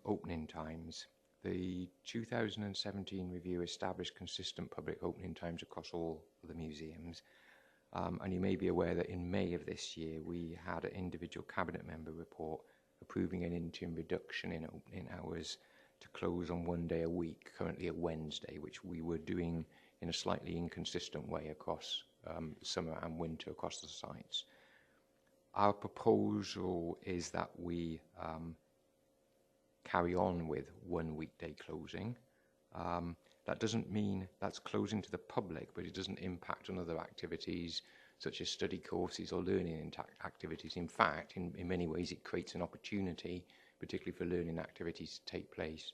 opening times. The 2017 review established consistent public opening times across all of the museums. And you may be aware that in May of this year, we had an individual cabinet member report approving an interim reduction in opening hours to close on one day a week, currently a Wednesday, which we were doing in a slightly inconsistent way across summer and winter across the sites. Our proposal is that we carry on with one weekday closing. That doesn't mean that's closing to the public, but it doesn't impact on other activities such as study courses or learning activities. In fact, in many ways, it creates an opportunity, particularly for learning activities to take place.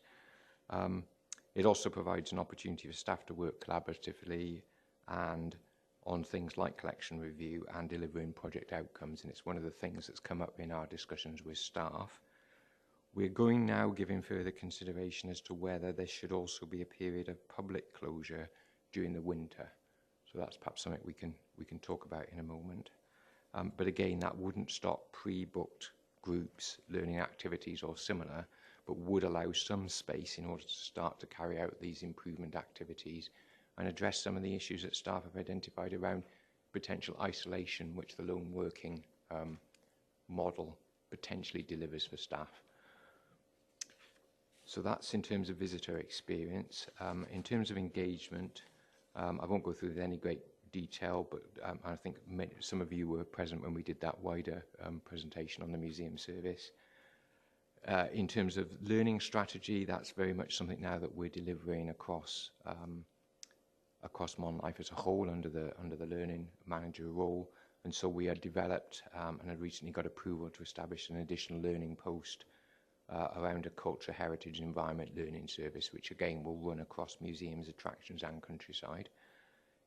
It also provides an opportunity for staff to work collaboratively and on things like collection review and delivering project outcomes, and it's one of the things that's come up in our discussions with staff. We're going now giving further consideration as to whether there should also be a period of public closure during the winter. So that's perhaps something we can talk about in a moment. But again, that wouldn't stop pre-booked groups, learning activities or similar, but would allow some space in order to start to carry out these improvement activities and address some of the issues that staff have identified around potential isolation, which the lone working model potentially delivers for staff. So that's in terms of visitor experience. In terms of engagement, I won't go through any great detail, but I think some of you were present when we did that wider presentation on the museum service. In terms of learning strategy, that's very much something now that we're delivering across Monlife as a whole under the learning manager role. And so we had developed and had recently got approval to establish an additional learning post around a culture, heritage and environment learning service, which again will run across museums, attractions and countryside.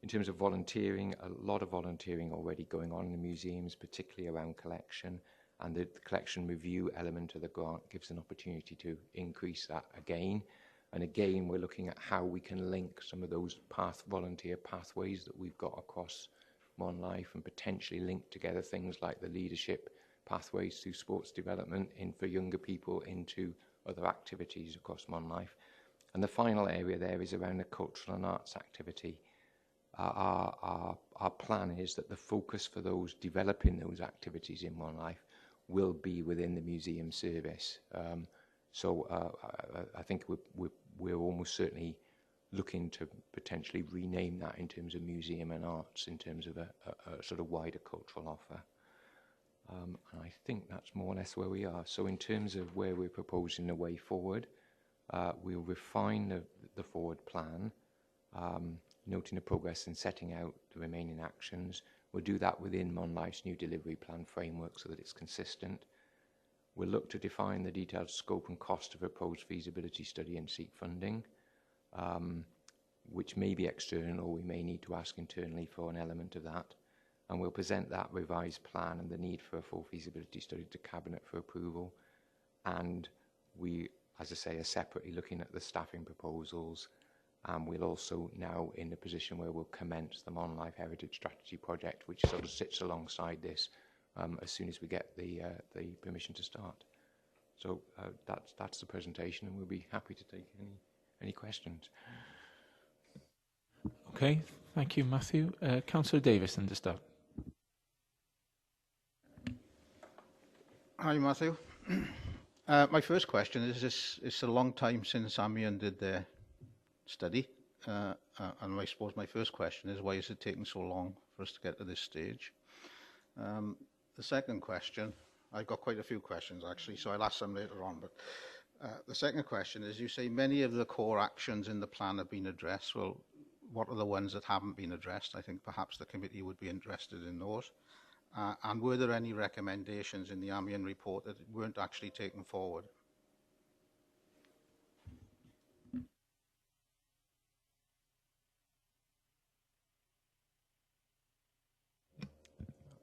In terms of volunteering, a lot of volunteering already going on in the museums, particularly around collection, and the collection review element of the grant gives an opportunity to increase that again. And again, we're looking at how we can link some of those volunteer pathways that we've got across Monlife and potentially link together things like the leadership pathways through sports development for younger people into other activities across Monlife. And the final area there is around the cultural and arts activity. Our plan is that the focus for those developing those activities in Monlife will be within the museum service. I think we're almost certainly looking to potentially rename that in terms of museum and arts, in terms of a sort of wider cultural offer. And I think that's more or less where we are. So in terms of where we're proposing the way forward, we'll refine the forward plan, noting the progress and setting out the remaining actions. We'll do that within Monlife's new delivery plan framework so that it's consistent. We'll look to define the detailed scope and cost of a proposed feasibility study and seek funding, which may be external, or we may need to ask internally for an element of that. And we'll present that revised plan and the need for a full feasibility study to Cabinet for approval. And we, as I say, are separately looking at the staffing proposals. And we'll also now in the position where we'll commence the Monlife Heritage Strategy project, which sort of sits alongside this as soon as we get the permission to start. So that's the presentation, and we'll be happy to take any questions. Okay, thank you, Matthew. Councillor Davison to start. Hi, Matthew. My first question is, it's a long time since Amiens did their study, and I suppose my first question is, why is it taking so long for us to get to this stage? The second question, I've got quite a few questions actually, so I'll ask them later on, but the second question is, you say many of the core actions in the plan have been addressed. Well, what are the ones that haven't been addressed? I think perhaps the committee would be interested in those. And were there any recommendations in the Amiens report that weren't actually taken forward?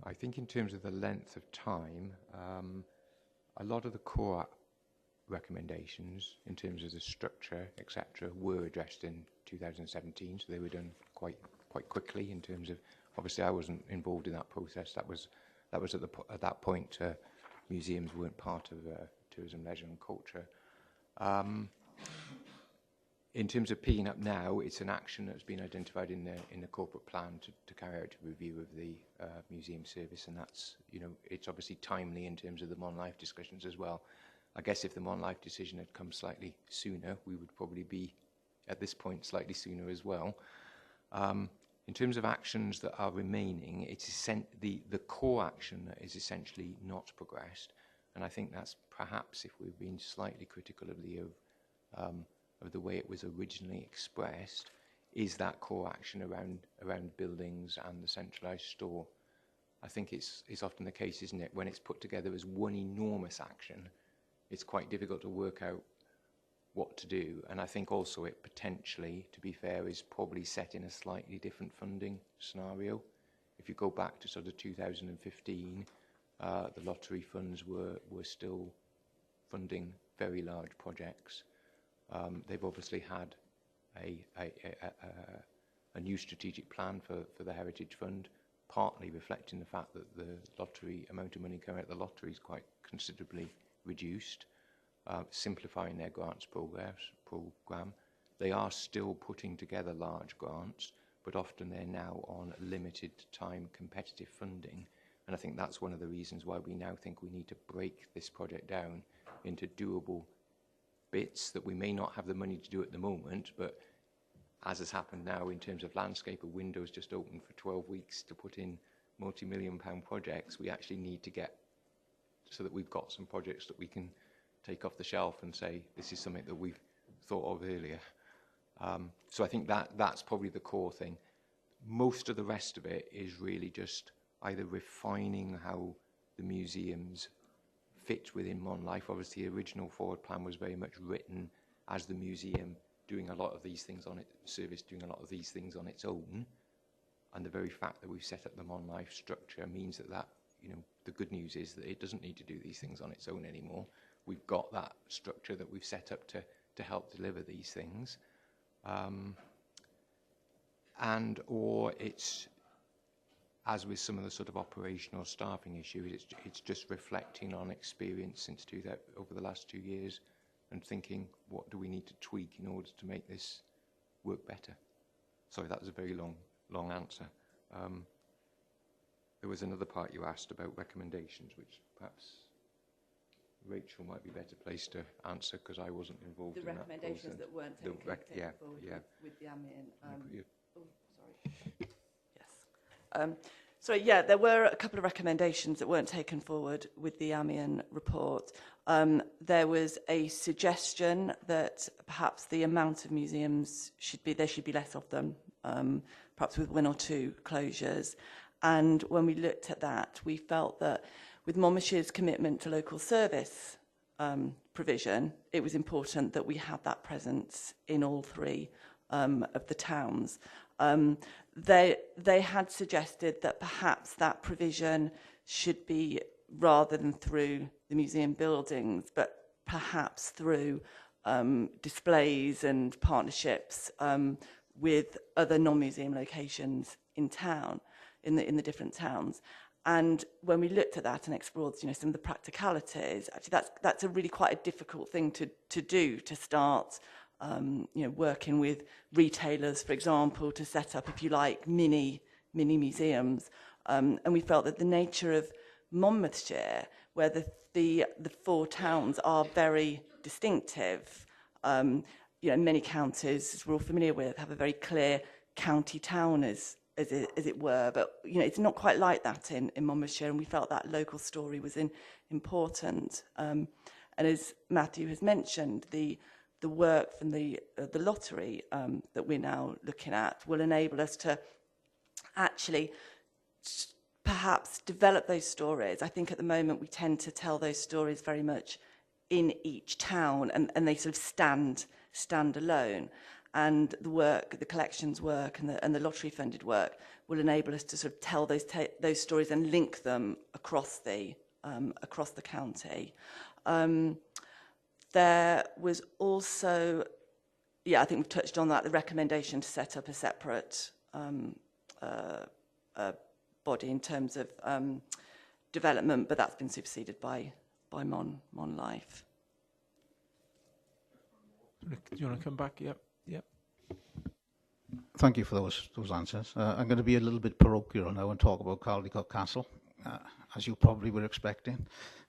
I think in terms of the length of time, a lot of the core recommendations in terms of the structure, etc., were addressed in 2017, so they were done quite quickly in terms of, obviously I wasn't involved in that process. That was at that point museums weren't part of tourism, leisure and culture. In terms of picking up now, it's an action that's been identified in the corporate plan to carry out a review of the museum service, and that's, it's obviously timely in terms of the Monlife discussions as well. I guess if the Monlife decision had come slightly sooner, we would probably be at this point slightly sooner as well. In terms of actions that are remaining, it's the core action that is essentially not progressed, and I think that's perhaps, if we've been slightly critical of the way it was originally expressed, is that core action around buildings and the centralised store. I think it's often the case, isn't it, when it's put together as one enormous action, it's quite difficult to work out what to do. And I think also it potentially, to be fair, is probably set in a slightly different funding scenario. If you go back to sort of 2015, the lottery funds were still funding very large projects. They've obviously had a new strategic plan for the Heritage Fund, partly reflecting the fact that the lottery amount of money coming out of the lottery is quite considerably reduced, simplifying their grants program. They are still putting together large grants, but often they're now on limited time competitive funding. And I think that's one of the reasons why we now think we need to break this project down into doable bits that we may not have the money to do at the moment, but as has happened now in terms of landscape, a window's just opened for 12 weeks to put in multi-million-pound projects. We actually need to get so that we've got some projects that we can take off the shelf and say, this is something that we've thought of earlier. So I think that's probably the core thing. Most of the rest of it is really just either refining how the museums fit within Mon Life. Obviously, the original forward plan was very much written as the museum doing a lot of these things on its service, doing a lot of these things on its own. And the very fact that we've set up the Mon Life structure means that, you know, the good news is that it doesn't need to do these things on its own anymore. We've got that structure that we've set up to help deliver these things. Or it's, as with some of the sort of operational staffing issues, it's just reflecting on experience over the last 2 years and thinking, what do we need to tweak in order to make this work better? Sorry, that was a very long answer. There was another part you asked about recommendations, which perhaps Rachel might be better placed to answer because I wasn't involved in that process. The recommendations that weren't taken forward with the Amiens. Yes. There were a couple of recommendations that weren't taken forward with the Amiens report. There was a suggestion that perhaps the amount of museums there should be less of them, perhaps with 1 or 2 closures. And when we looked at that, we felt that with Monmouthshire's commitment to local service provision, it was important that we had that presence in all 3 of the towns. They had suggested that perhaps that provision should be, rather than through the museum buildings, but perhaps through displays and partnerships with other non-museum locations in town, in the different towns. And when we looked at that and explored, you know, some of the practicalities, actually that's a really quite a difficult thing to do, to start working with retailers, for example, to set up, if you like, mini museums. And we felt that the nature of Monmouthshire, where the 4 towns are very distinctive, many counties, as we're all familiar with, have a very clear county town as it were, but it's not quite like that in Monmouthshire, and we felt that local story was important. And as Matthew has mentioned, the work from the lottery that we're now looking at will enable us to actually perhaps develop those stories. I think at the moment we tend to tell those stories very much in each town, and they sort of stand alone. And the collections work, and the lottery-funded work will enable us to sort of tell those stories and link them across the county. There was also, I think we've touched on that, the recommendation to set up a separate body in terms of development, but that's been superseded by Mon Life. Do you want to come back? Yep. Thank you for those answers. I'm going to be a little bit parochial now and talk about Caldecott Castle, as you probably were expecting.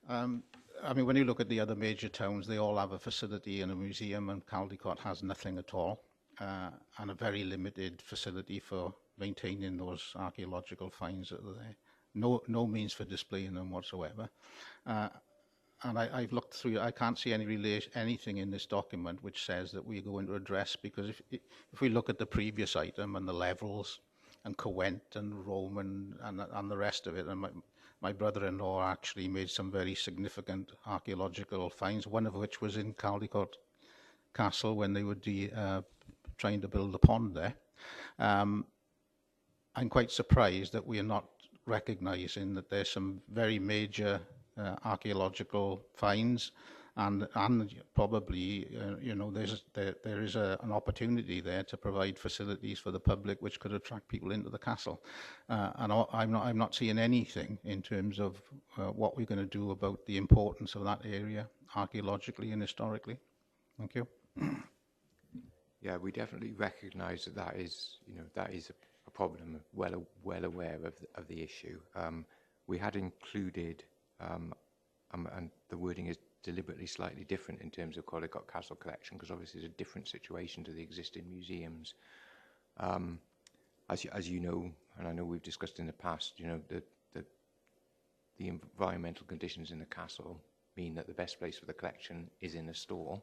When you look at the other major towns, they all have a facility and a museum, and Caldecott has nothing at all, and a very limited facility for maintaining those archaeological finds that are there. No means for displaying them whatsoever. And I've looked through, I can't see anything in this document which says that we're going to address, because if we look at the previous item and the levels and Cowent and Roman and the rest of it, and my brother-in-law actually made some very significant archaeological finds, one of which was in Caldecott castle when they were trying to build a pond there. I'm quite surprised that we are not recognising that there's some very major archaeological finds, and probably there is an opportunity there to provide facilities for the public which could attract people into the castle. And I'm not seeing anything in terms of what we're going to do about the importance of that area archaeologically and historically. Thank you. Yeah, we definitely recognise that is a problem. Well aware of the issue. We had included, and the wording is deliberately slightly different in terms of Caldicot Castle collection, because obviously it's a different situation to the existing museums. As you know, and I know we've discussed in the past, the environmental conditions in the castle mean that the best place for the collection is in a store.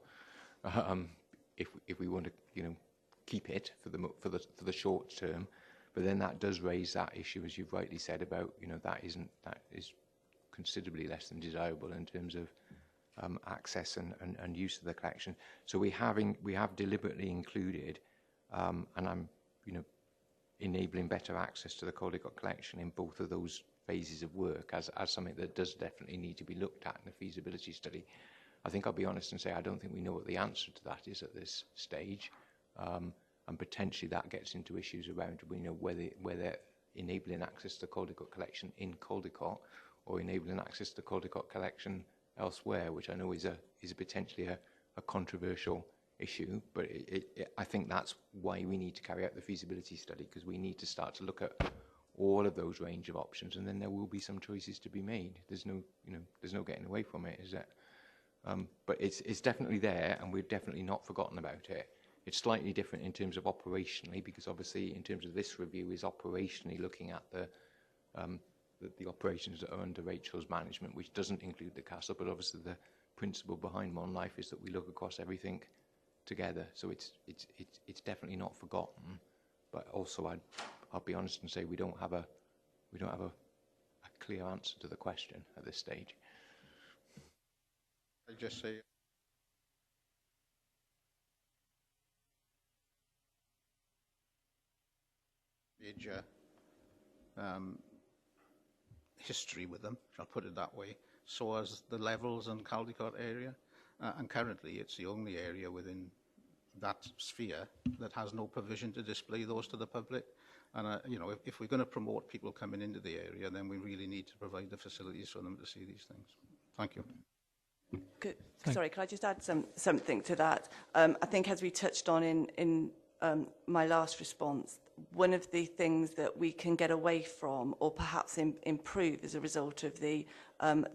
If we want to, keep it for the short term, but then that does raise that issue, as you've rightly said, about that is considerably less than desirable in terms of access and use of the collection. So we have deliberately included, and I'm enabling better access to the Caldicot collection in both of those phases of work as something that does definitely need to be looked at in the feasibility study. I think I'll be honest and say I don't think we know what the answer to that is at this stage, and potentially that gets into issues around whether enabling access to the Caldicot collection in Caldicot or enabling access to the Caldicot collection elsewhere, which I know is potentially a controversial issue, but I think that's why we need to carry out the feasibility study, because we need to start to look at all of those range of options, and then there will be some choices to be made. There's no getting away from it, is there? But it's definitely there, and we've definitely not forgotten about it. It's slightly different in terms of operationally, because obviously in terms of this review is operationally looking at the operations that are under Rachel's management, which doesn't include the castle, but obviously the principle behind Mon Life is that we look across everything together. So it's definitely not forgotten, but also I'll be honest and say we don't have a clear answer to the question at this stage. I just say major history with them, I'll put it that way, so as the levels and Caldicot area, and currently it's the only area within that sphere that has no provision to display those to the public. And if we're going to promote people coming into the area, then we really need to provide the facilities for them to see these things. Thank you. Good. Sorry, can I just add something to that? I think, as we touched on in my last response, one of the things that we can get away from, or perhaps improve as a result of the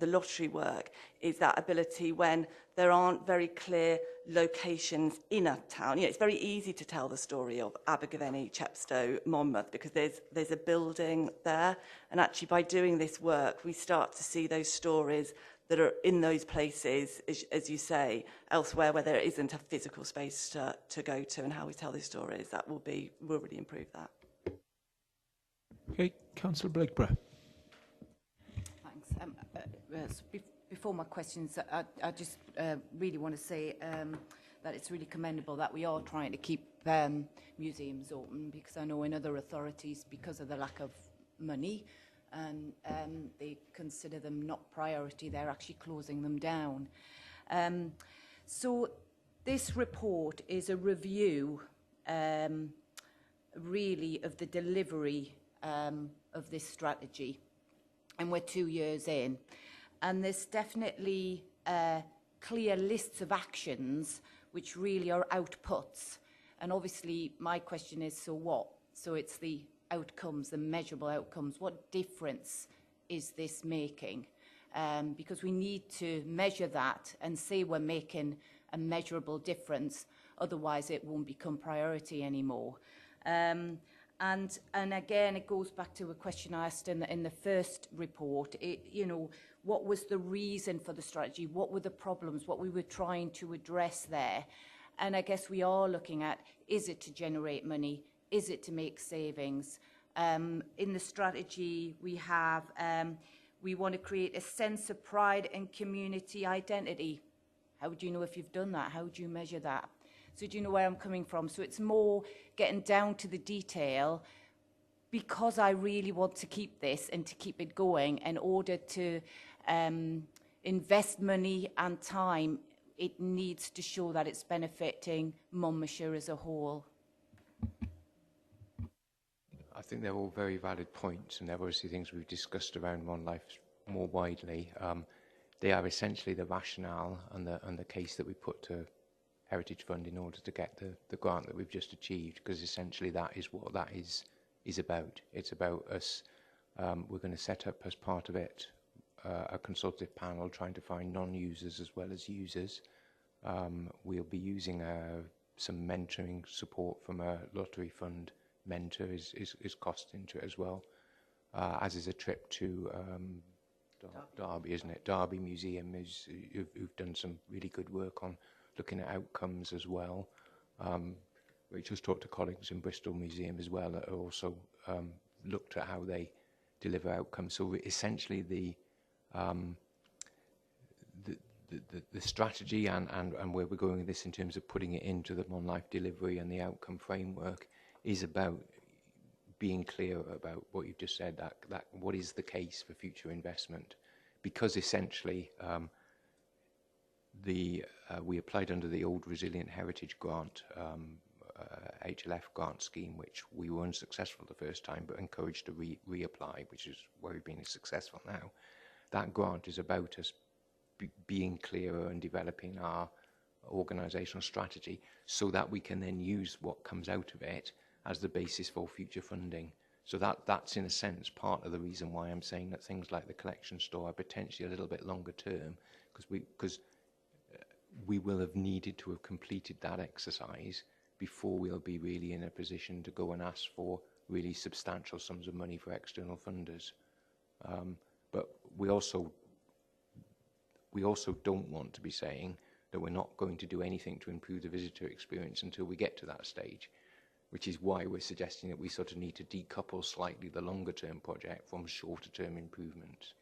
lottery work, is that ability when there aren't very clear locations in a town. It's very easy to tell the story of Abergavenny, Chepstow, Monmouth, because there's a building there, and actually by doing this work, we start to see those stories that are in those places, as you say, elsewhere where there isn't a physical space to go to, and how we tell these stories. That will really improve that. Okay, Councillor Blakeborough. Thanks. Before my questions, I just really want to say that it's really commendable that we are trying to keep museums open, because I know in other authorities, because of the lack of money, and they consider them not priority, they're actually closing them down. So this report is a review really of the delivery of this strategy, and we're 2 years in, and there's definitely clear lists of actions which really are outputs, and obviously my question is, so what? So it's the outcomes, the measurable outcomes. What difference is this making? Because we need to measure that and say we're making a measurable difference, otherwise it won't become priority anymore. And again, it goes back to a question I asked in the first report. What was the reason for the strategy? What were the problems? What we were trying to address there? And I guess we are looking at, is it to generate money? Is it to make savings? In the strategy we have, we want to create a sense of pride and community identity. How do you know if you've done that? How do you measure that? So do you know where I'm coming from? So it's more getting down to the detail, because I really want to keep this and to keep it going. In order to invest money and time, it needs to show that it's benefiting Monmouthshire as a whole. I think they're all very valid points, and they're obviously things we've discussed around Mon Life more widely. They are essentially the rationale and the case that we put to Heritage Fund in order to get the grant that we've just achieved, because essentially that is what that is about. It's about us, we're going to set up as part of it a consultative panel trying to find non-users as well as users. We'll be using some mentoring support from a lottery fund mentor is cost into it as well, as is a trip to Derby, isn't it? Derby Museum who've done some really good work on looking at outcomes as well. We just talked to colleagues in Bristol Museum as well that also looked at how they deliver outcomes. So essentially the strategy and where we're going with this in terms of putting it into the Mon Life delivery and the outcome framework is about being clear about what you've just said, that what is the case for future investment. Because essentially we applied under the old Resilient Heritage Grant, HLF grant scheme, which we were unsuccessful the first time, but encouraged to reapply, which is where we've been successful now. That grant is about us being clearer and developing our organisational strategy so that we can then use what comes out of it as the basis for future funding. So that's in a sense part of the reason why I'm saying that things like the collection store are potentially a little bit longer term, because we will have needed to have completed that exercise before we'll be really in a position to go and ask for really substantial sums of money for external funders. But we also don't want to be saying that we're not going to do anything to improve the visitor experience until we get to that stage, which is why we're suggesting that we sort of need to decouple slightly the longer term project from shorter term improvements.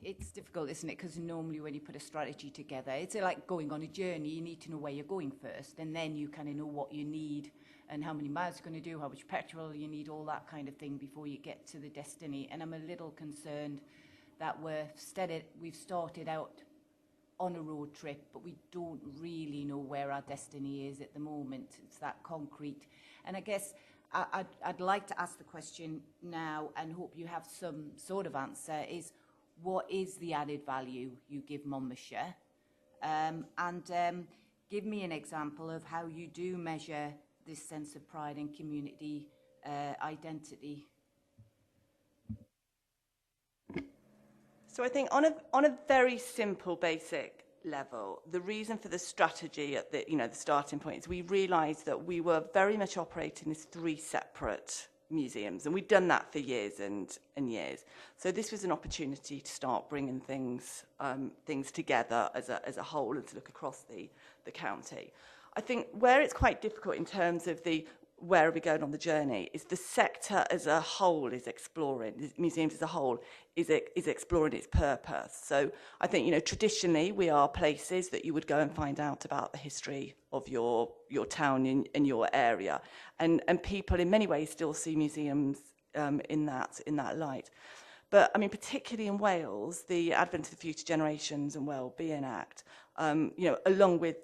It's difficult, isn't it? Because normally when you put a strategy together, it's like going on a journey. You need to know where you're going first, and then you kind of know what you need and how many miles you're going to do, how much petrol you need, all that kind of thing before you get to the destiny. And I'm a little concerned that we've started out on a road trip, but we don't really know where our destiny is at the moment. It's that concrete. And I guess I'd like to ask the question now and hope you have some sort of answer is, what is the added value you give Monmouthshire? And give me an example of how you do measure this sense of pride and community identity. So I think on a very simple, basic level, the reason for the strategy at the starting point is we realised that we were very much operating as three separate museums, and we'd done that for years and years. So this was an opportunity to start bringing things together as a whole and to look across the county. I think where it's quite difficult in terms of where are we going on the journey is the sector as a whole is exploring, the museums as a whole is exploring its purpose. So I think, traditionally we are places that you would go and find out about the history of your town in your area. And people in many ways still see museums in that light. But I mean, particularly in Wales, the Advent of the Future Generations and Wellbeing Act, along with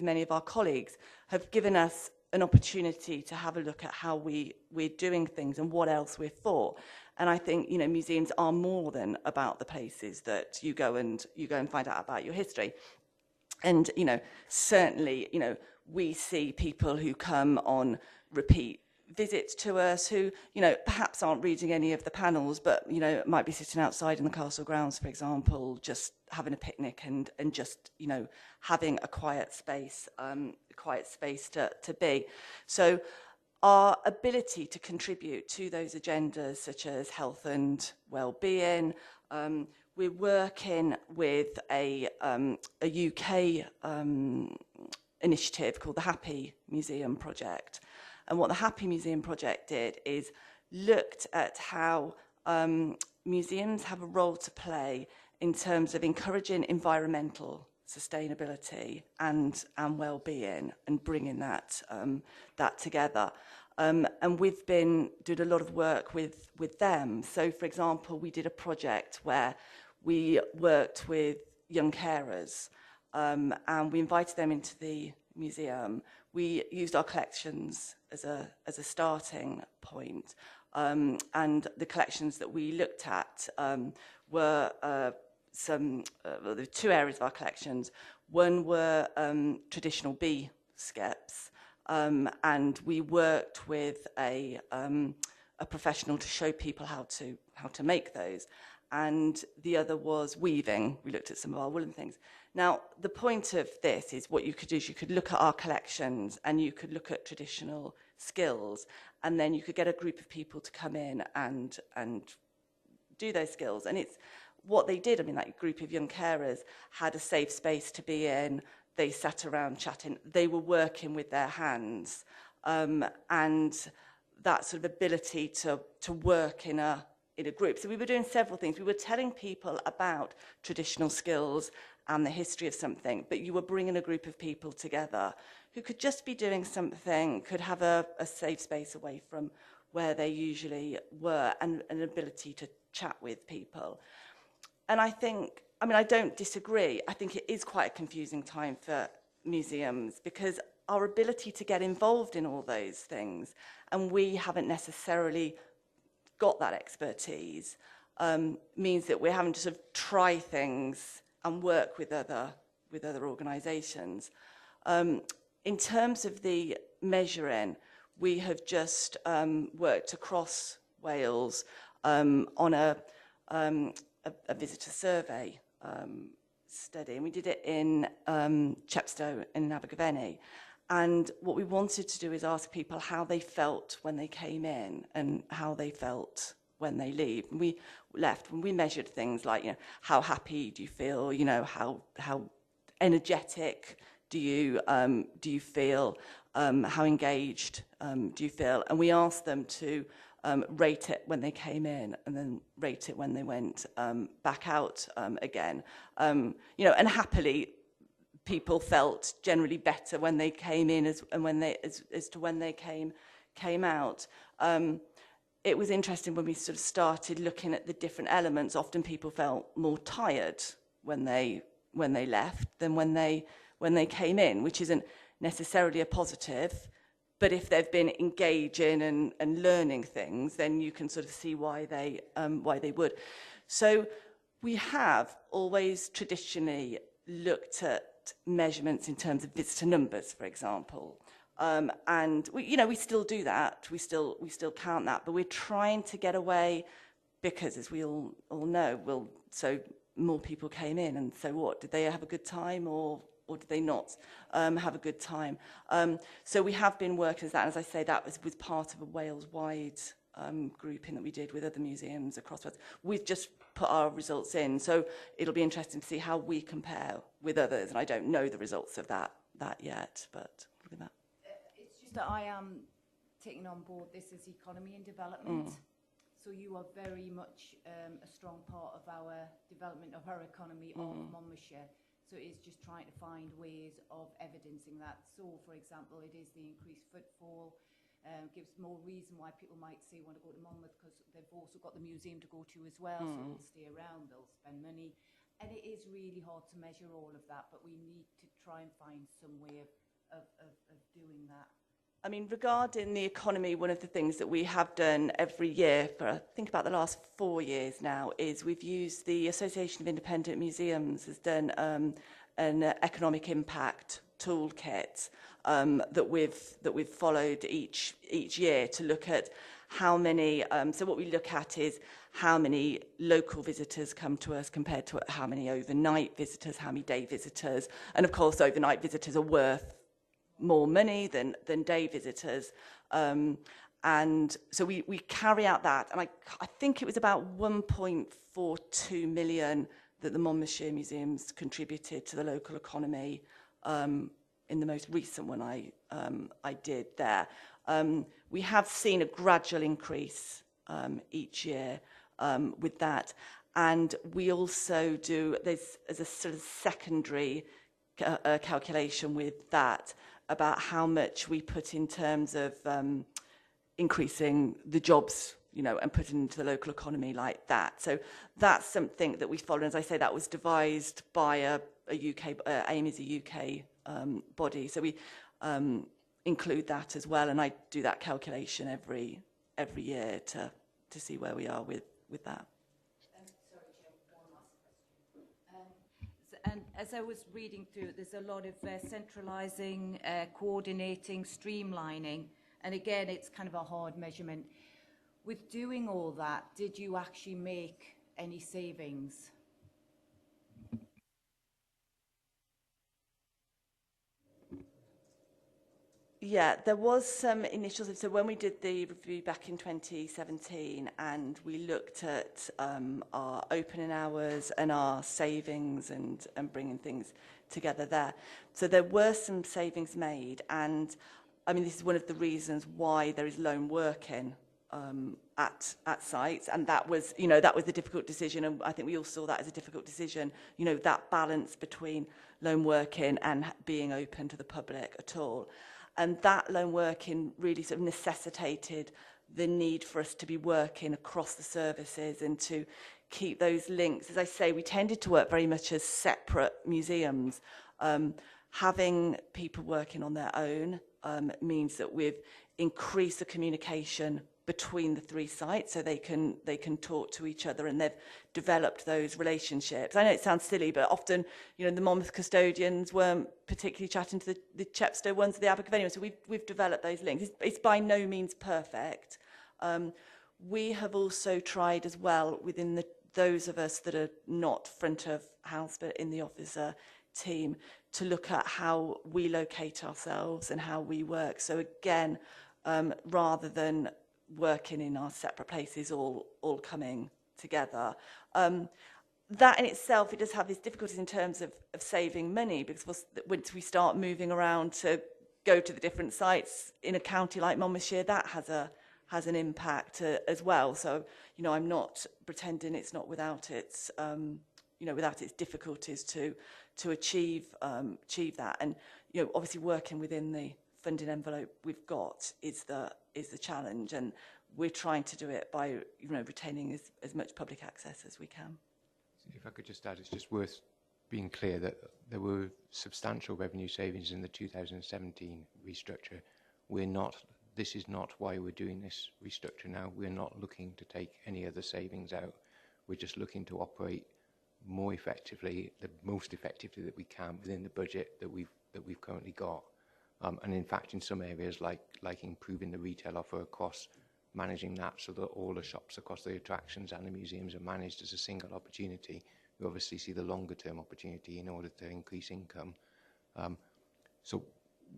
many of our colleagues, have given us an opportunity to have a look at how we're doing things and what else we're for. And I think, museums are more than about the places that you go and find out about your history. And, certainly, we see people who come on repeat visits to us who, perhaps aren't reading any of the panels, but, might be sitting outside in the castle grounds, for example, just having a picnic and just, having a quiet space to be. So our ability to contribute to those agendas such as health and well-being, we're working with a UK initiative called the Happy Museum Project. And what the Happy Museum Project did is looked at how museums have a role to play in terms of encouraging environmental sustainability and well-being, and bringing that together. And we've been doing a lot of work with them. So, for example, we did a project where we worked with young carers, and we invited them into the museum. We used our collections as a starting point, and the collections that we looked at were there were two areas of our collections. One were traditional bee skips, and we worked with a professional to show people how to make those. And the other was weaving. We looked at some of our woolen things. Now, the point of this is what you could do is you could look at our collections and you could look at traditional skills, and then you could get a group of people to come in and do those skills. And it's what they did. I mean, that group of young carers had a safe space to be in. They sat around chatting. They were working with their hands. And that sort of ability to work in a group. So we were doing several things. We were telling people about traditional skills and the history of something, but you were bringing a group of people together who could just be doing something, could have a safe space away from where they usually were, and an ability to chat with people. And I don't disagree. I think it is quite a confusing time for museums, because our ability to get involved in all those things, and we haven't necessarily got that expertise, means that we're having to sort of try things and work with other organisations. In terms of the measuring, we have just worked across Wales on a visitor survey study, and we did it in Chepstow in Abergavenny. And what we wanted to do is ask people how they felt when they came in and how they felt when they leave. And we left, and we measured things like, how happy do you feel? How energetic do you feel? How engaged do you feel? And we asked them to rate it when they came in, and then rate it when they went back out again. And happily, people felt generally better when they came in as to when they came out. It was interesting when we sort of started looking at the different elements. Often people felt more tired when they left than when they came in, which isn't necessarily a positive. But if they've been engaging and learning things, then you can sort of see why they would. So we have always traditionally looked at measurements in terms of visitor numbers, for example, and we still do that. We still count that, but we're trying to get away, because as we all know, so more people came in, and so what? Did they have a good time, or did they not have a good time? So we have been working as that. As I say, that was part of a Wales-wide grouping that we did with other museums across Wales. We've just put our results in, so it'll be interesting to see how we compare with others. And I don't know the results of that yet, but look at that. It's just that I am taking on board this as economy and development. So you are very much a strong part of our development of our economy of Monmouthshire. So it is just trying to find ways of evidencing that. So, for example, it is the increased footfall, gives more reason why people might say want to go to Monmouth, because they've also got the museum to go to as well, so they'll stay around, they'll spend money. And it is really hard to measure all of that, but we need to try and find some way of doing that. I mean, regarding the economy, one of the things that we have done every year for, I think, about the last 4 years now, is we've used the Association of Independent Museums has done an economic impact toolkit that we've followed each year to look at how many. So what we look at is how many local visitors come to us compared to how many overnight visitors, how many day visitors, and of course overnight visitors are worth more money than day visitors, and so we carry out that, and I think it was about 1.42 million that the Monmouthshire Museums contributed to the local economy in the most recent one I did there. We have seen a gradual increase each year with that, And we also do, there's a sort of secondary calculation with that about how much we put in terms of increasing the jobs, you know, and putting into the local economy like that. So that's something that we follow. As I say, that was devised by a UK, AIM is a UK body. So we include that as well. And I do that calculation every year to see where we are with that. Sorry, Chair, one last question. And as I was reading through it, there's a lot of centralising, coordinating, streamlining. And again, it's kind of a hard measurement. With doing all that, did you actually make any savings? Yeah, there was some initial. So when we did the review back in 2017, and we looked at our opening hours and our savings and bringing things together there. So there were some savings made, and I mean, this is one of the reasons why there is lone working at sites, and that was, you know, that was the difficult decision, and I think we all saw that as a difficult decision. You know, that balance between lone working and being open to the public at all. And that lone working really sort of necessitated the need for us to be working across the services and to keep those links. As I say, we tended to work very much as separate museums. Having people working on their own means that we've increased the communication between the three sites, so they can talk to each other, and they've developed those relationships. I know it sounds silly, but often, you know, the Monmouth custodians weren't particularly chatting to the Chepstow ones at the Abergavenny, so we've developed those links. It's by no means perfect. We have also tried as well within those of us that are not front of house but in the officer team to look at how we locate ourselves and how we work. So again, rather than working in our separate places, all coming together. That in itself, it does have these difficulties in terms of saving money, because once we start moving around to go to the different sites in a county like Monmouthshire, that has an impact as well. So, you know, I'm not pretending it's not without its without its difficulties to achieve that. And, you know, obviously working within the funding envelope we've got is the challenge, and we're trying to do it by, you know, retaining as much public access as we can. If I could just add, it's just worth being clear that there were substantial revenue savings in the 2017 restructure. This is not why we're doing this restructure now. We're not looking to take any other savings out. We're just looking to operate more effectively, the most effectively that we can within the budget that we've currently got. And in fact, in some areas, like improving the retail offer across, managing that so that all the shops across the attractions and the museums are managed as a single opportunity. We obviously see the longer term opportunity in order to increase income. So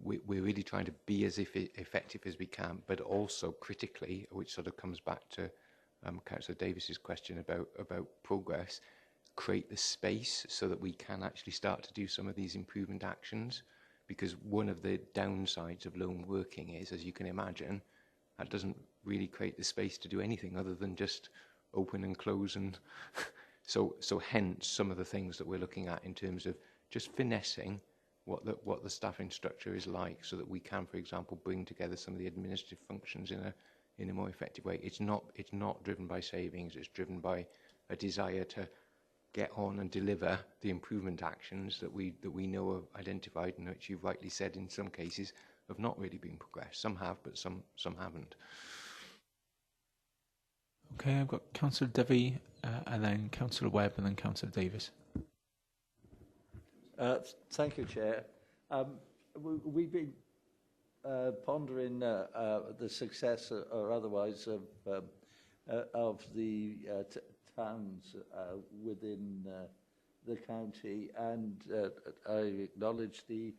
we're really trying to be as effective as we can, but also critically, which sort of comes back to Councillor Davis's question about progress, create the space so that we can actually start to do some of these improvement actions. Because one of the downsides of lone working is, as you can imagine, that doesn't really create the space to do anything other than just open and close. And so hence some of the things that we're looking at in terms of just finessing what the staffing structure is like, so that we can, for example, bring together some of the administrative functions in a more effective way. It's not driven by savings. It's driven by a desire to get on and deliver the improvement actions that we know are identified, and which you've rightly said in some cases have not really been progressed. Some have, but some haven't. Okay, I've got Councillor Dovey, and then Councillor Webb, and then Councillor Davis. Thank you, Chair. We've been pondering the success or otherwise of the towns within the county, and I acknowledge the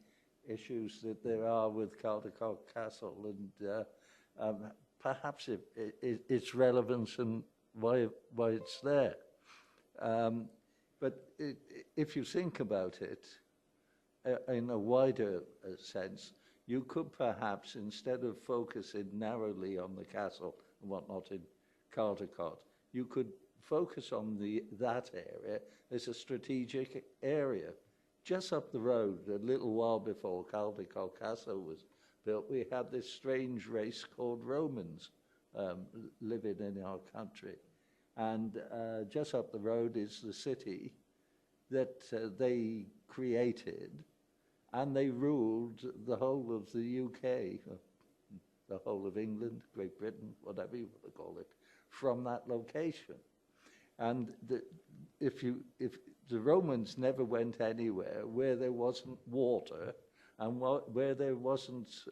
issues that there are with Caldecott Castle, and perhaps its relevance and why it's there. But if you think about it in a wider sense, you could perhaps, instead of focusing narrowly on the castle and whatnot in Caldecott, you could focus on that area as a strategic area. Just up the road, a little while before Caldecott Castle was built, we had this strange race called Romans living in our country. And just up the road is the city that they created, and they ruled the whole of the UK, the whole of England, Great Britain, whatever you want to call it, from that location. And if the Romans never went anywhere where there wasn't water and where there wasn't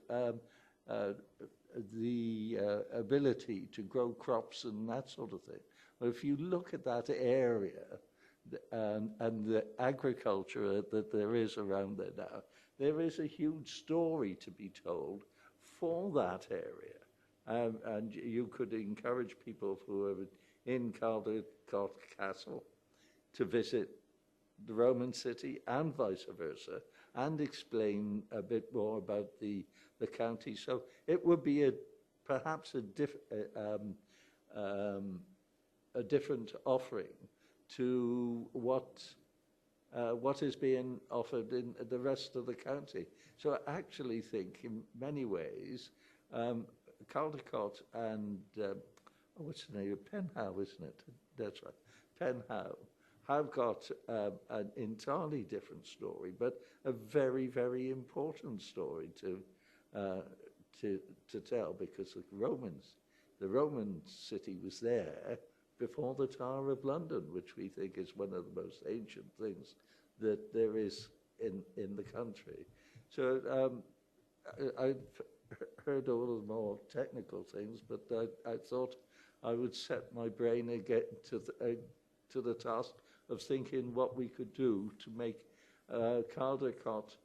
the ability to grow crops and that sort of thing. Well, if you look at that area and the agriculture that there is around there now, there is a huge story to be told for that area. And you could encourage people who are in Caldecott Castle to visit the Roman city and vice versa, and explain a bit more about the county. So it would be perhaps a different offering to what is being offered in the rest of the county. So I actually think, in many ways, Caldecott and what's the name? Penhow, isn't it? That's right. Penhow have got an entirely different story, but a very, very important story to tell, because the Roman city was there before the Tower of London, which we think is one of the most ancient things that there is in the country. So I've heard all of the more technical things, but I thought I would set my brain again to the task of thinking what we could do to make Caldecott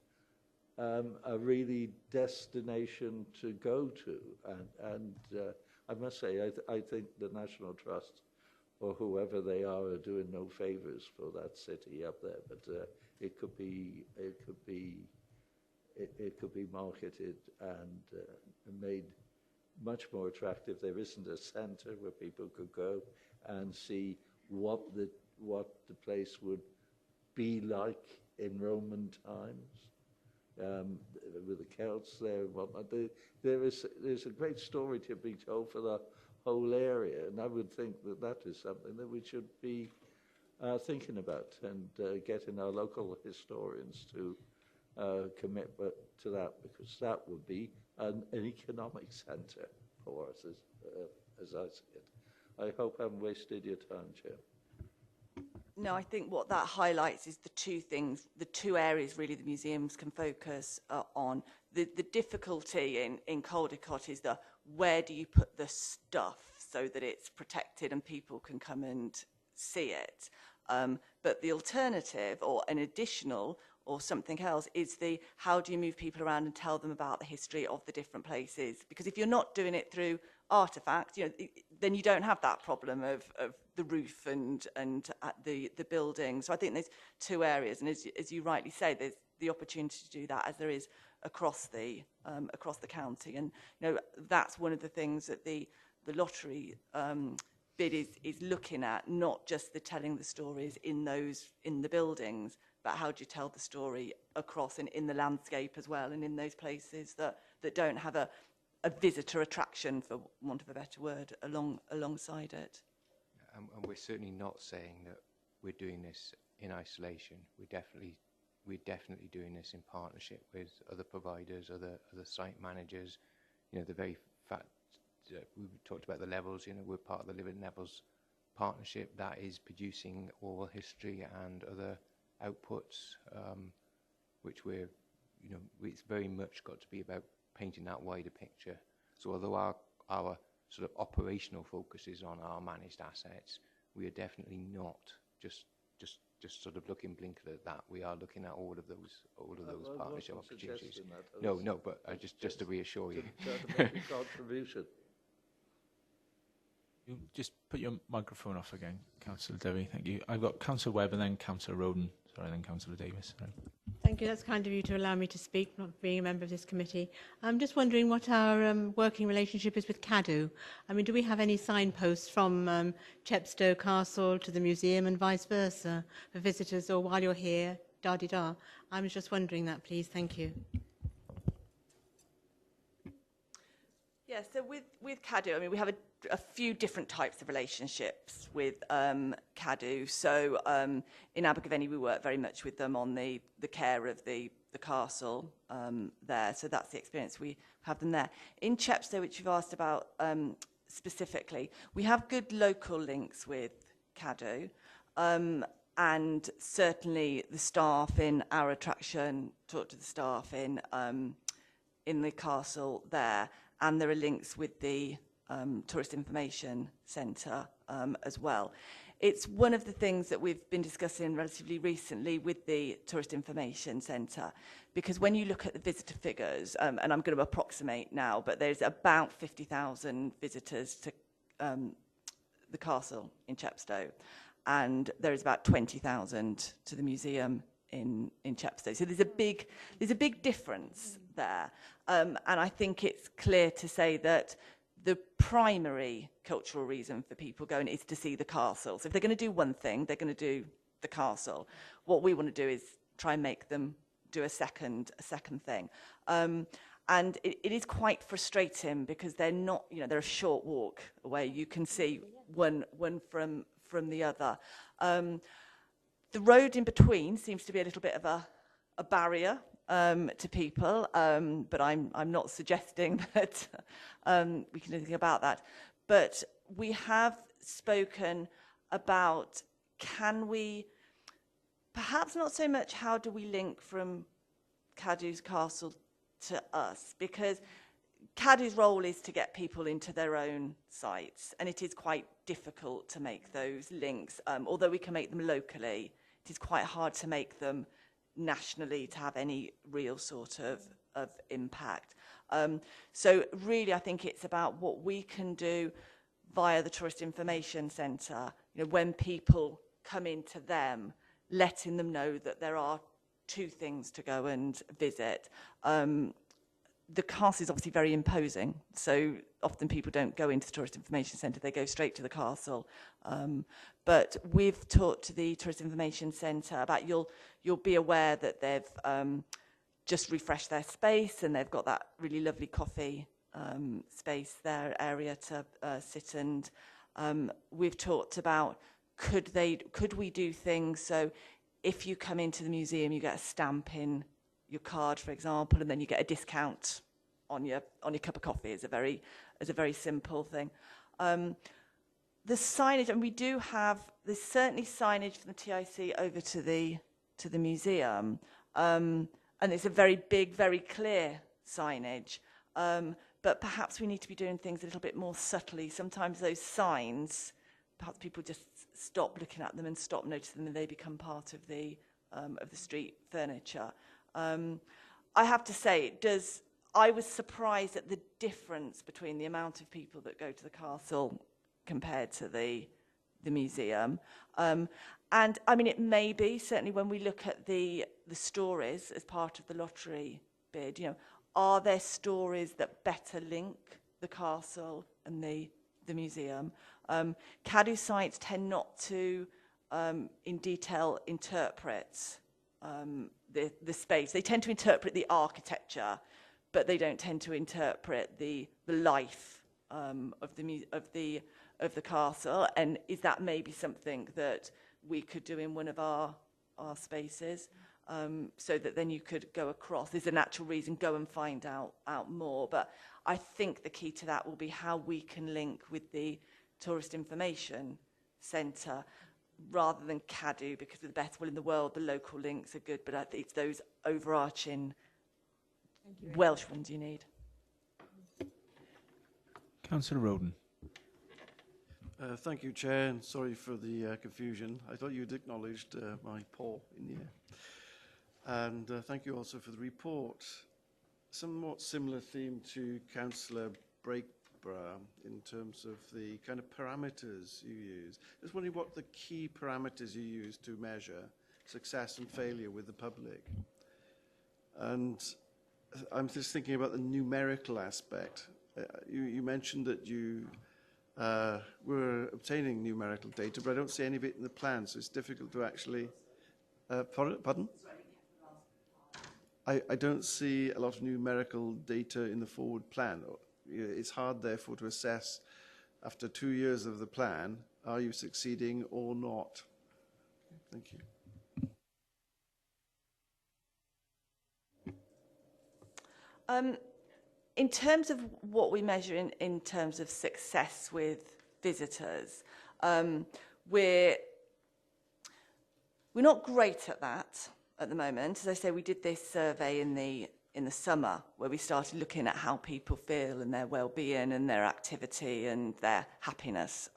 a really destination to go to. And I must say, I think the National Trust, or whoever they are doing no favours for that city up there. But it could be marketed and made much more attractive. There isn't a centre where people could go and see what the place would be like in Roman times, with the Celts there and whatnot. There's a great story to be told for the whole area, and I would think that is something that we should be thinking about, and getting our local historians to commit to that, because that would be an economic centre for us, as I see it. I hope I haven't wasted your time, Chair. No, I think what that highlights is the two areas really the museums can focus on. The difficulty in Caldecott is where do you put the stuff so that it's protected and people can come and see it. But the alternative, or an additional, or something else, is how do you move people around and tell them about the history of the different places? Because if you're not doing it through artifacts, then you don't have that problem of the roof and the building. So I think there's two areas, and as you rightly say, there's the opportunity to do that, as there is across the county. And that's one of the things that the lottery bid is looking at, not just the telling the stories in the buildings, but how do you tell the story across and in the landscape as well, and in those places that don't have a visitor attraction, for want of a better word, alongside it. And we're certainly not saying that we're doing this in isolation. We're definitely doing this in partnership with other providers, other site managers. The very fact that we talked about the levels. We're part of the Living Levels partnership that is producing oral history and other outputs, which it's very much got to be about painting that wider picture. So although our sort of operational focus is on our managed assets, we are definitely not just sort of looking blinkered at that. We are looking at all of those partnership opportunities. No, but just to reassure you. To make a contribution. You just put your microphone off again, Councillor Devi. Thank you. I've got Councillor Webb and then Councillor Roden. Sorry, then Councillor Davis. Sorry. Thank you. That's kind of you to allow me to speak, not being a member of this committee. I'm just wondering what our working relationship is with CADU. I mean, do we have any signposts from Chepstow Castle to the museum and vice versa for visitors, or while you're here, da-di-da? I was just wondering that, please. Thank you. Yeah, so with CADU, I mean, we have a few different types of relationships with CADU. So in Abergavenny, we work very much with them on the care of the castle there. So that's the experience we have them there. In Chepstow, which you've asked about specifically, we have good local links with CADU. And certainly the staff in our attraction talk to the staff in the castle there. And there are links with the Tourist Information Centre as well. It's one of the things that we've been discussing relatively recently with the Tourist Information Centre, because when you look at the visitor figures, and I'm going to approximate now, but there's about 50,000 visitors to the castle in Chepstow, and there's about 20,000 to the museum in Chepstow. So there's a big difference there. And I think it's clear to say that the primary cultural reason for people going is to see the castle. So if they're going to do one thing, they're going to do the castle. What we want to do is try and make them do a second thing. And it is quite frustrating because they're not, they're a short walk away. You can see one from the other. The road in between seems to be a little bit of a barrier to people, but I'm not suggesting that we can do anything about that. But we have spoken about, can we, perhaps not so much how do we link from CADU's castle to us, because CADU's role is to get people into their own sites, and it is quite difficult to make those links. Although we can make them locally, it is quite hard to make them nationally to have any real sort of impact. So really, I think it's about what we can do via the Tourist Information Centre. When people come into them, letting them know that there are two things to go and visit. The castle is obviously very imposing, so often people don't go into the Tourist Information Centre, they go straight to the castle. But we've talked to the Tourist Information Centre about, you'll be aware that they've just refreshed their space, and they've got that really lovely coffee space there, area to sit. And we've talked about, could we do things so if you come into the museum, you get a stamp in your card, for example, and then you get a discount on your cup of coffee. Is a very simple thing. The signage, and we do have, there's certainly signage from the TIC over to the museum, and it's a very big, very clear signage. But perhaps we need to be doing things a little bit more subtly. Sometimes those signs, perhaps people just stop looking at them and stop noticing them, and they become part of the street furniture. I have to say, I was surprised at the difference between the amount of people that go to the castle compared to the museum. And I mean, it may be, certainly when we look at the stories as part of the lottery bid, are there stories that better link the castle and the museum? CADU sites tend not to, in detail, interpret the space. They tend to interpret the architecture, but they don't tend to interpret the life of the castle. And is that maybe something that we could do in one of our spaces, so that then you could go across? There's a natural reason, go and find out more. But I think the key to that will be how we can link with the Tourist Information Centre rather than CADU, because with the best will in the world, the local links are good, but I think it's those overarching Welsh ones you need. Councillor Roden. Thank you, Chair, and sorry for the confusion. I thought you'd acknowledged my paw in the air. And thank you also for the report. Somewhat similar theme to Councillor Breakborough in terms of the kind of parameters you use. Just wondering what the key parameters you use to measure success and failure with the public. And I'm just thinking about the numerical aspect. You mentioned that you were obtaining numerical data, but I don't see any of it in the plan, so it's difficult to actually... pardon? I don't see a lot of numerical data in the forward plan. It's hard, therefore, to assess, after 2 years of the plan, are you succeeding or not? Thank you. In terms of what we measure in terms of success with visitors, we're not great at that at the moment. As I say, we did this survey in the summer where we started looking at how people feel and their well-being and their activity and their happiness.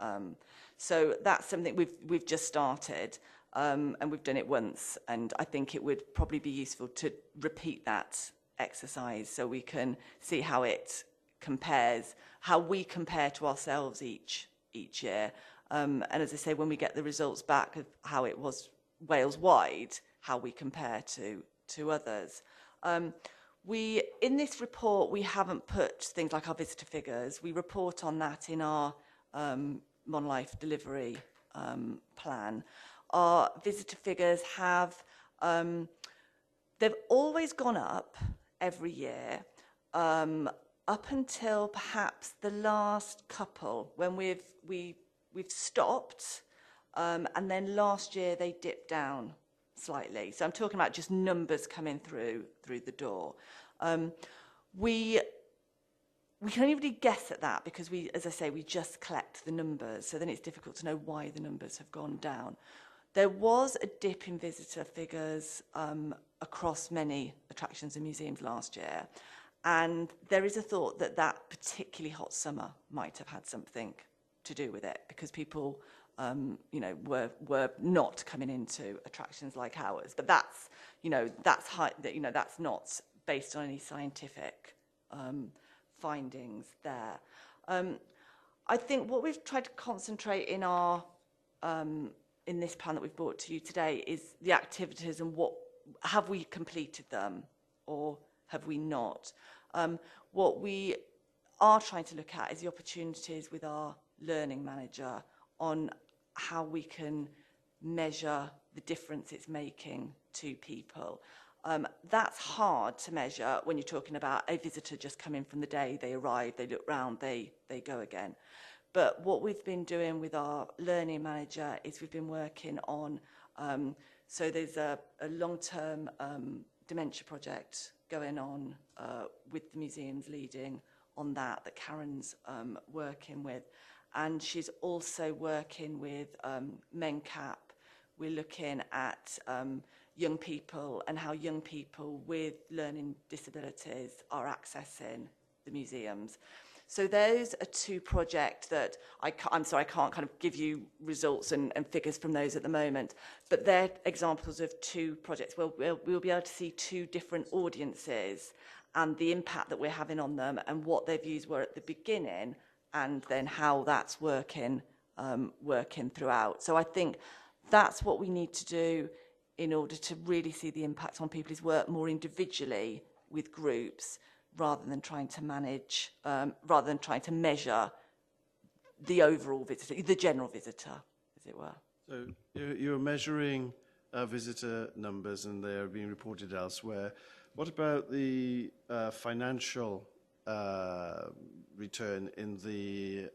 So that's something we've just started, and we've done it once. And I think it would probably be useful to repeat that exercise so we can see how it compares, how we compare to ourselves each year. And as I say, when we get the results back of how it was Wales-wide, how we compare to others. In this report, we haven't put things like our visitor figures. We report on that in our Mon-Life delivery plan. Our visitor figures have, they've always gone up every year, up until perhaps the last couple, when we've stopped, and then last year they dipped down slightly. So I'm talking about just numbers coming through the door. We can only really guess at that because as I say, we just collect the numbers. So then it's difficult to know why the numbers have gone down. There was a dip in visitor figures across many attractions and museums last year. And there is a thought that that particularly hot summer might have had something to do with it because people were not coming into attractions like ours. But that's not based on any scientific findings there. I think what we've tried to concentrate in our in this plan that we've brought to you today is the activities and what have we completed them or have we not. What we are trying to look at is the opportunities with our learning manager on how we can measure the difference it's making to people. That's hard to measure when you're talking about a visitor just coming from the day they arrive, they look round, they go again. But what we've been doing with our learning manager is we've been working on, so there's a long-term dementia project going on with the museums leading on that Karen's working with. And she's also working with MenCap. We're looking at young people and how young people with learning disabilities are accessing the museums. So those are two projects that I'm sorry, I can't kind of give you results and figures from those at the moment, but they're examples of two projects where we'll be able to see two different audiences and the impact that we're having on them and what their views were at the beginning and then how that's working throughout. So I think that's what we need to do in order to really see the impact on people who work more individually with groups rather than trying to manage, rather than trying to measure the overall visitor, the general visitor, as it were. So you're measuring visitor numbers and they're being reported elsewhere. What about the financial return in the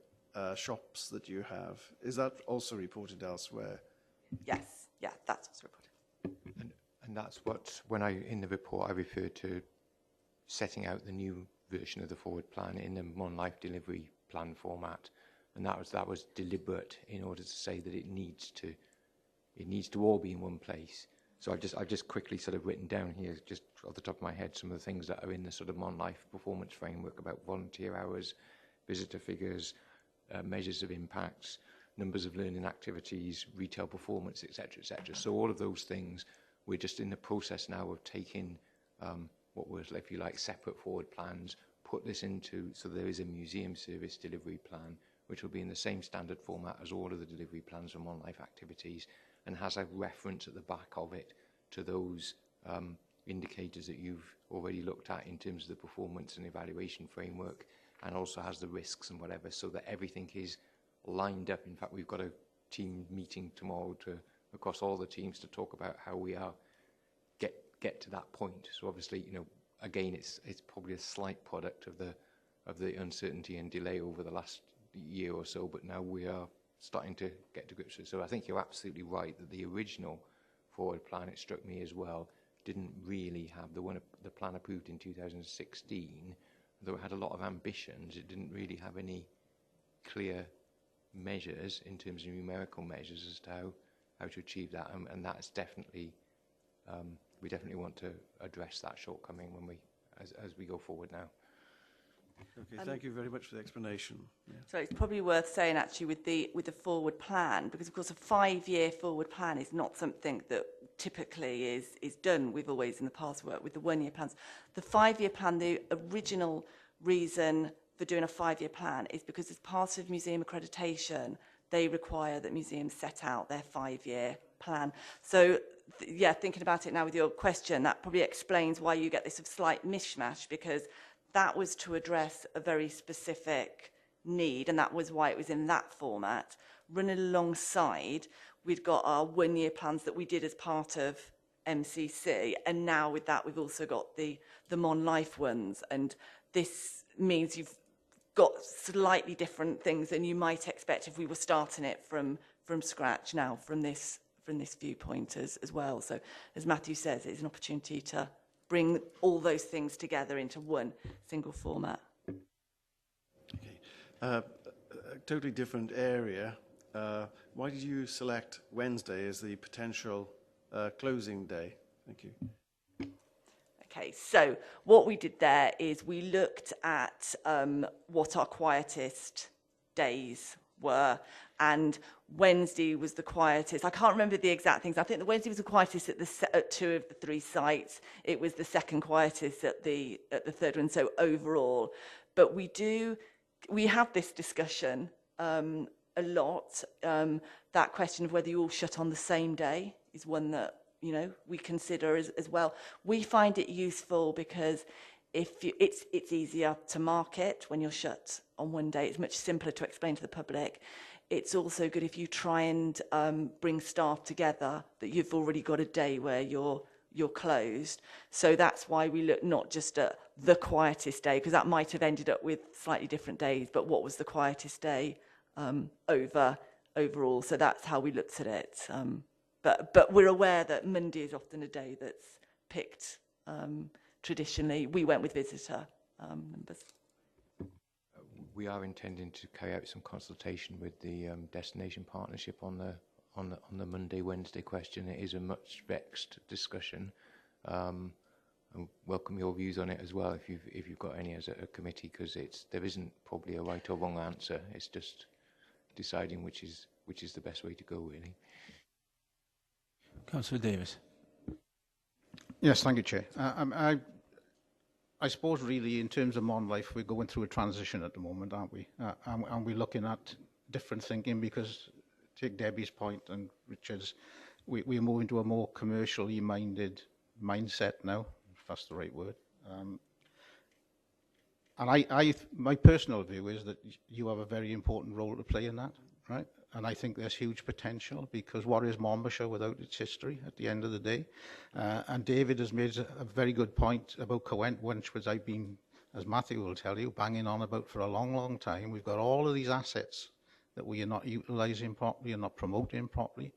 shops that you have? Is that also reported elsewhere? Yes, yeah, that's also reported. And that's what, in the report, I referred to setting out the new version of the forward plan in the Mon-Life delivery plan format, and that was deliberate in order to say that it needs to all be in one place. So I've just quickly sort of written down here, just off the top of my head, some of the things that are in the sort of Mon-Life performance framework about volunteer hours, visitor figures, measures of impacts, numbers of learning activities, retail performance, etc., etc. So all of those things, we're just in the process now of taking what was, if you like, separate forward plans, put this into, so there is a museum service delivery plan, which will be in the same standard format as all of the delivery plans from Mon-Life activities, and has a reference at the back of it to those indicators that you've already looked at in terms of the performance and evaluation framework, and also has the risks and whatever, so that everything is lined up. In fact, we've got a team meeting tomorrow across all the teams to talk about how we are get to that point. So obviously, you know, again, it's probably a slight product of the uncertainty and delay over the last year or so, but now we are starting to get to grips with it. So I think you're absolutely right that the original forward plan, it struck me as well, didn't really have the plan approved in 2016, though it had a lot of ambitions. It didn't really have any clear measures in terms of numerical measures as to how to achieve that, and that's definitely we definitely want to address that shortcoming as we go forward now. Okay, thank you very much for the explanation. Yeah. So it's probably worth saying actually with the forward plan, because of course a 5-year forward plan is not something that typically is done. We've always in the past worked with the 1-year plans. The 5-year plan, the original reason for doing a 5-year plan is because as part of museum accreditation, they require that museums set out their 5-year plan. So yeah, thinking about it now with your question, that probably explains why you get this slight mishmash, because that was to address a very specific need, and that was why it was in that format. Running alongside, we'd got our 1-year plans that we did as part of MCC, and now with that we've also got the Mon Life ones, and this means you've got slightly different things than you might expect if we were starting it from scratch now, from this viewpoint as well. So as Matthew says, it's an opportunity to bring all those things together into one single format. Okay. A totally different area. Why did you select Wednesday as the potential closing day? Thank you. Okay, so what we did there is we looked at what our quietest days were, and Wednesday was the quietest. I can't remember the exact things. I think the Wednesday was the quietest at 2 of the 3 sites. It was the second quietest at the third one. So overall, but we have this discussion a lot. That question of whether you all shut on the same day is one that we consider as well. We find it useful because it's easier to market when you're shut on one day. It's much simpler to explain to the public. It's also good if you try and bring staff together that you've already got a day where you're closed. So that's why we look not just at the quietest day, because that might have ended up with slightly different days, but what was the quietest day overall. So that's how we looked at it. But we're aware that Monday is often a day that's picked traditionally. We went with visitor numbers. We are intending to carry out some consultation with the destination partnership on the Monday-Wednesday question. It is a much vexed discussion. And welcome your views on it as well if you've got any as a committee, because there isn't probably a right or wrong answer. It's just deciding which is the best way to go, really. Councillor Davis. Yes, thank you, Chair. I suppose really in terms of Mon Life, we're going through a transition at the moment, aren't we? And we're looking at different thinking, because take Debbie's point and Richard's, we're moving to a more commercially minded mindset now, if that's the right word. And my personal view is that you have a very important role to play in that, right? And I think there's huge potential, because what is Monmouthshire without its history at the end of the day? And David has made a very good point about Cowent, which I've been, as Matthew will tell you, banging on about for a long, long time. We've got all of these assets that we are not utilising properly and not promoting properly.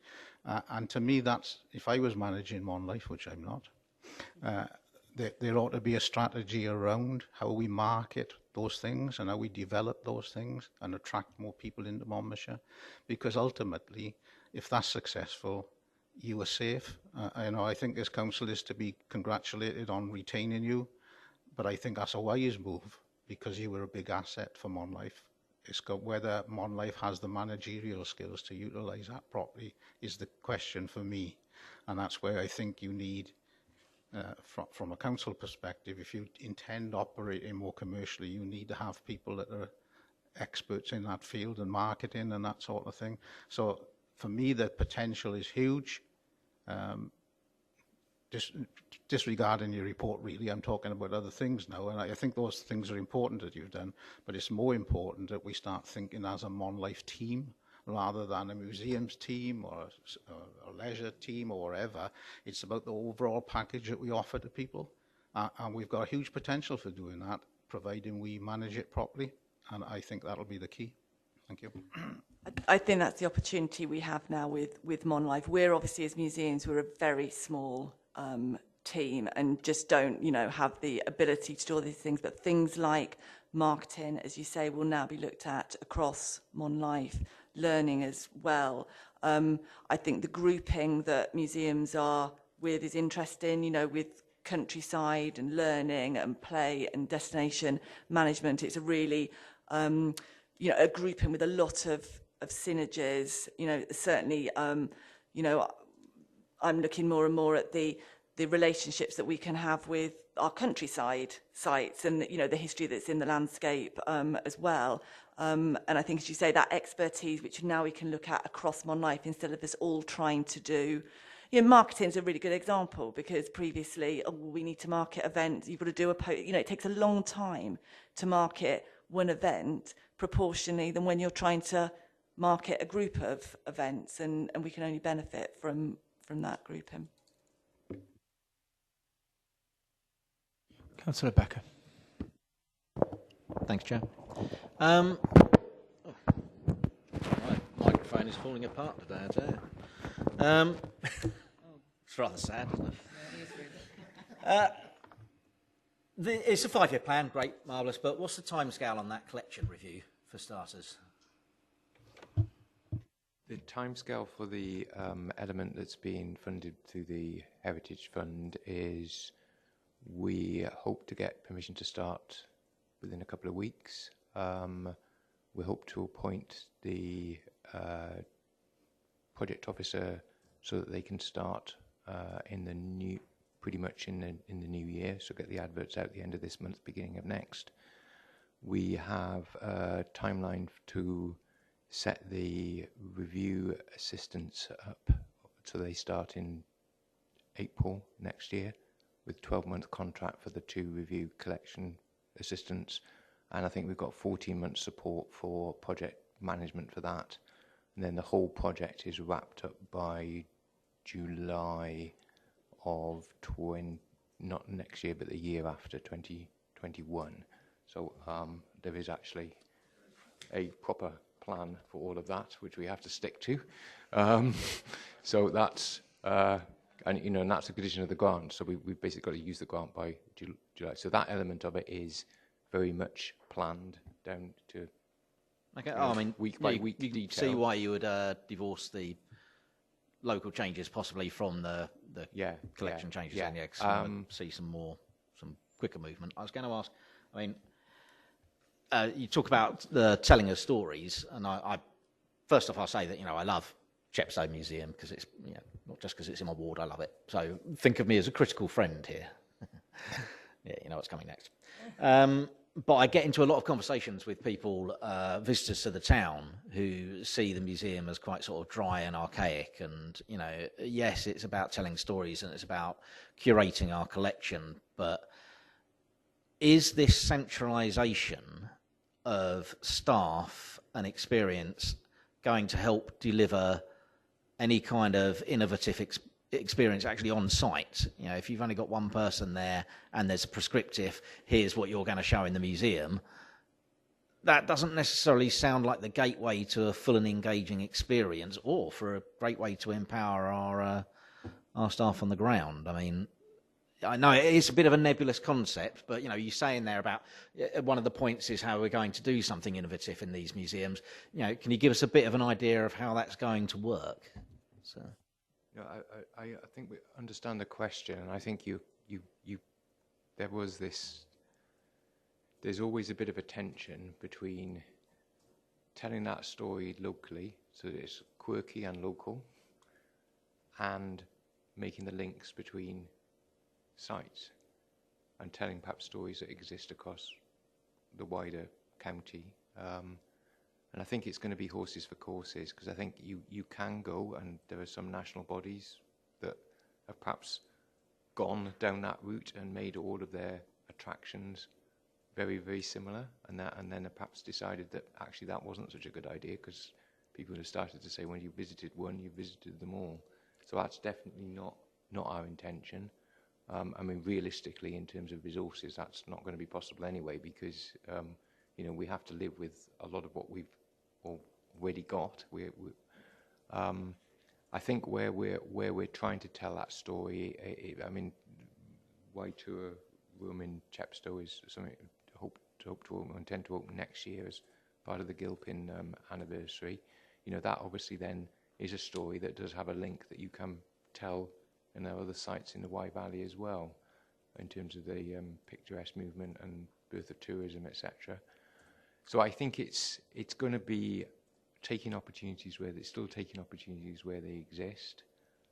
And to me, that's, if I was managing Mon Life, which I'm not, there ought to be a strategy around how we market those things and how we develop those things and attract more people into Monmouthshire, because ultimately, if that's successful, you are safe. I think this council is to be congratulated on retaining you, but I think that's a wise move, because you were a big asset for Mon Life. It's got whether Mon Life has the managerial skills to utilise that properly is the question for me, and that's where I think you need. From a council perspective, if you intend operating more commercially, you need to have people that are experts in that field and marketing and that sort of thing. So for me, the potential is huge. disregarding your report, really. I'm talking about other things now, and I think those things are important that you've done, but it's more important that we start thinking as a Monlife team rather than a museums team or a leisure team or whatever. It's about the overall package that we offer to people, and we've got a huge potential for doing that, providing we manage it properly, and I think that'll be the key. Thank you. I think that's the opportunity we have now with Monlife. We're obviously, as museums, we're a very small team and just don't, have the ability to do all these things. But things like marketing, as you say, will now be looked at across Monlife, learning as well. I think the grouping that museums are with is interesting, with countryside and learning and play and destination management. It's a really, a grouping with a lot of synergies. Certainly, I'm looking more and more at the relationships that we can have with our countryside sites and, the history that's in the landscape as well. And I think, as you say, that expertise, which now we can look at across Monlife instead of us all trying to do. Marketing is a really good example, because previously, we need to market events. You've got to do it takes a long time to market one event proportionally than when you're trying to market a group of events, and we can only benefit from that grouping. Councillor Becker. Thanks, Chair. My microphone is falling apart today, I tell you. It's rather sad, isn't it? It's a 5-year plan, great, marvellous, but what's the timescale on that collection review, for starters? The timescale for the element that's being funded through the Heritage Fund is we hope to get permission to start within a couple of weeks. We hope to appoint the project officer so that they can start pretty much in the new year, so get the adverts out at the end of this month, beginning of next. We have a timeline to set the review assistants up, so they start in April next year, with 12-month contract for the 2 review collection assistants, and I think we've got 14 months support for project management for that, and then the whole project is wrapped up by July of not next year, but the year after, 2021. So there is actually a proper plan for all of that, which we have to stick to. So that's and that's a condition of the grant. So we've basically got to use the grant by July. So that element of it is very much planned down to week by week you detail. See why you would divorce the local changes possibly from the collection changes. Yeah. Because you would see some quicker movement. I was going to ask, you talk about the telling of stories, and I first off I'll say that I love Chepstow Museum because it's not just because it's in my ward, I love it. So think of me as a critical friend here. Yeah, you know what's coming next. But I get into a lot of conversations with people, visitors to the town, who see the museum as quite sort of dry and archaic. And, yes, it's about telling stories and it's about curating our collection. But is this centralisation of staff and experience going to help deliver any kind of innovative experience actually on site? If you've only got one person there and there's a prescriptive, here's what you're going to show in the museum, that doesn't necessarily sound like the gateway to a full and engaging experience, or for a great way to empower our staff on the ground. I know it's a bit of a nebulous concept, but you're saying there about one of the points is how we're going to do something innovative in these museums. Can you give us a bit of an idea of how that's going to work? So. I think we understand the question, and I think there's always a bit of a tension between telling that story locally, so that it's quirky and local, and making the links between sites and telling perhaps stories that exist across the wider county. And I think it's going to be horses for courses, because I think you can go, and there are some national bodies that have perhaps gone down that route and made all of their attractions very, very similar, and then perhaps decided that actually that wasn't such a good idea, because people have started to say, when you visited one, you visited them all. So that's definitely not our intention. I mean, realistically, in terms of resources, that's not going to be possible anyway, because we have to live with a lot of what we've already got. I think where we're trying to tell that story, I mean, Y-Tour room in Chepstow is something intend to open next year as part of the Gilpin anniversary. That obviously then is a story that does have a link that you can tell in the other sites in the Wye Valley as well, in terms of the picturesque movement and birth of tourism, etc. So I think it's going to be taking opportunities where they exist,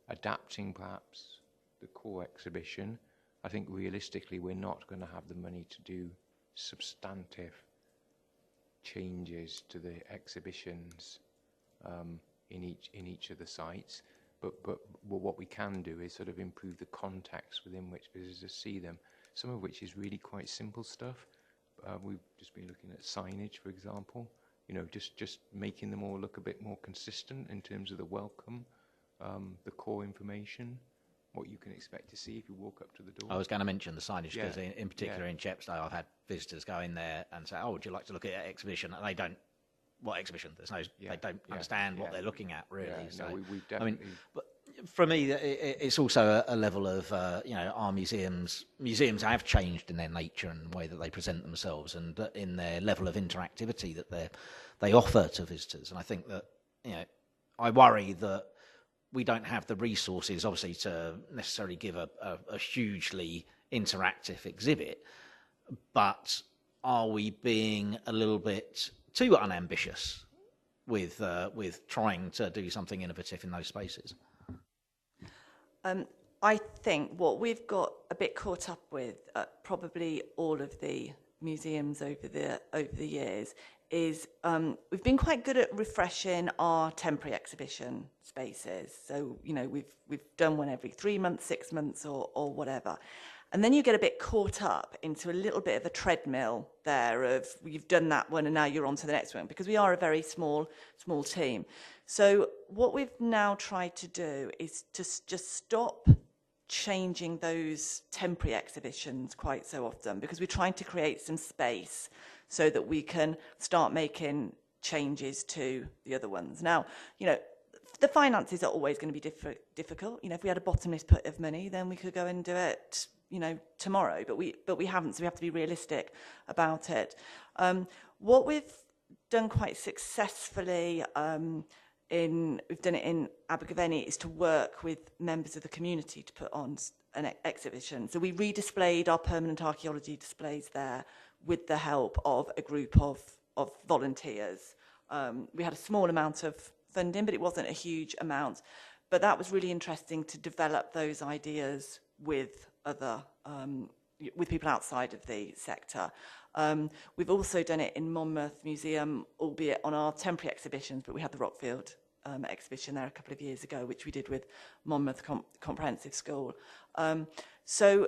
adapting perhaps the core exhibition. I think realistically we're not going to have the money to do substantive changes to the exhibitions in each of the sites, but what we can do is sort of improve the context within which visitors see them, some of which is really quite simple stuff. We've just been looking at signage, for example, just making them all look a bit more consistent in terms of the welcome, the core information, what you can expect to see if you walk up to the door. I was going to mention the signage, because in particular yeah. in Chepstow, I've had visitors go in there and say, "Oh, would you like to look at an exhibition?" And they don't. What exhibition? They don't understand what they're looking at, really. Yeah, so, no, we definitely. I mean, but for me, it's also a level of our museums. Museums have changed in their nature and the way that they present themselves, and in their level of interactivity that they offer to visitors. And I think that I worry that we don't have the resources, obviously, to necessarily give a hugely interactive exhibit. But are we being a little bit too unambitious with trying to do something innovative in those spaces? I think what we've got a bit caught up with, probably all of the museums over the years, is we've been quite good at refreshing our temporary exhibition spaces. So we've done one every 3 months, 6 months, or whatever. And then you get a bit caught up into a little bit of a treadmill there of, you've done that one and now you're on to the next one, because we are a very small team. So what we've now tried to do is to just stop changing those temporary exhibitions quite so often, because we're trying to create some space so that we can start making changes to the other ones. Now, the finances are always going to be difficult. If we had a bottomless pit of money, then we could go and do it tomorrow, but we haven't, so we have to be realistic about it. What we've done quite successfully we've done it in Abergavenny, is to work with members of the community to put on an exhibition. So we redisplayed our permanent archaeology displays there with the help of a group of volunteers. We had a small amount of funding, but it wasn't a huge amount. But that was really interesting to develop those ideas with with people outside of the sector. We've also done it in Monmouth Museum, albeit on our temporary exhibitions, but we had the Rockfield exhibition there a couple of years ago, which we did with Monmouth Comprehensive School. So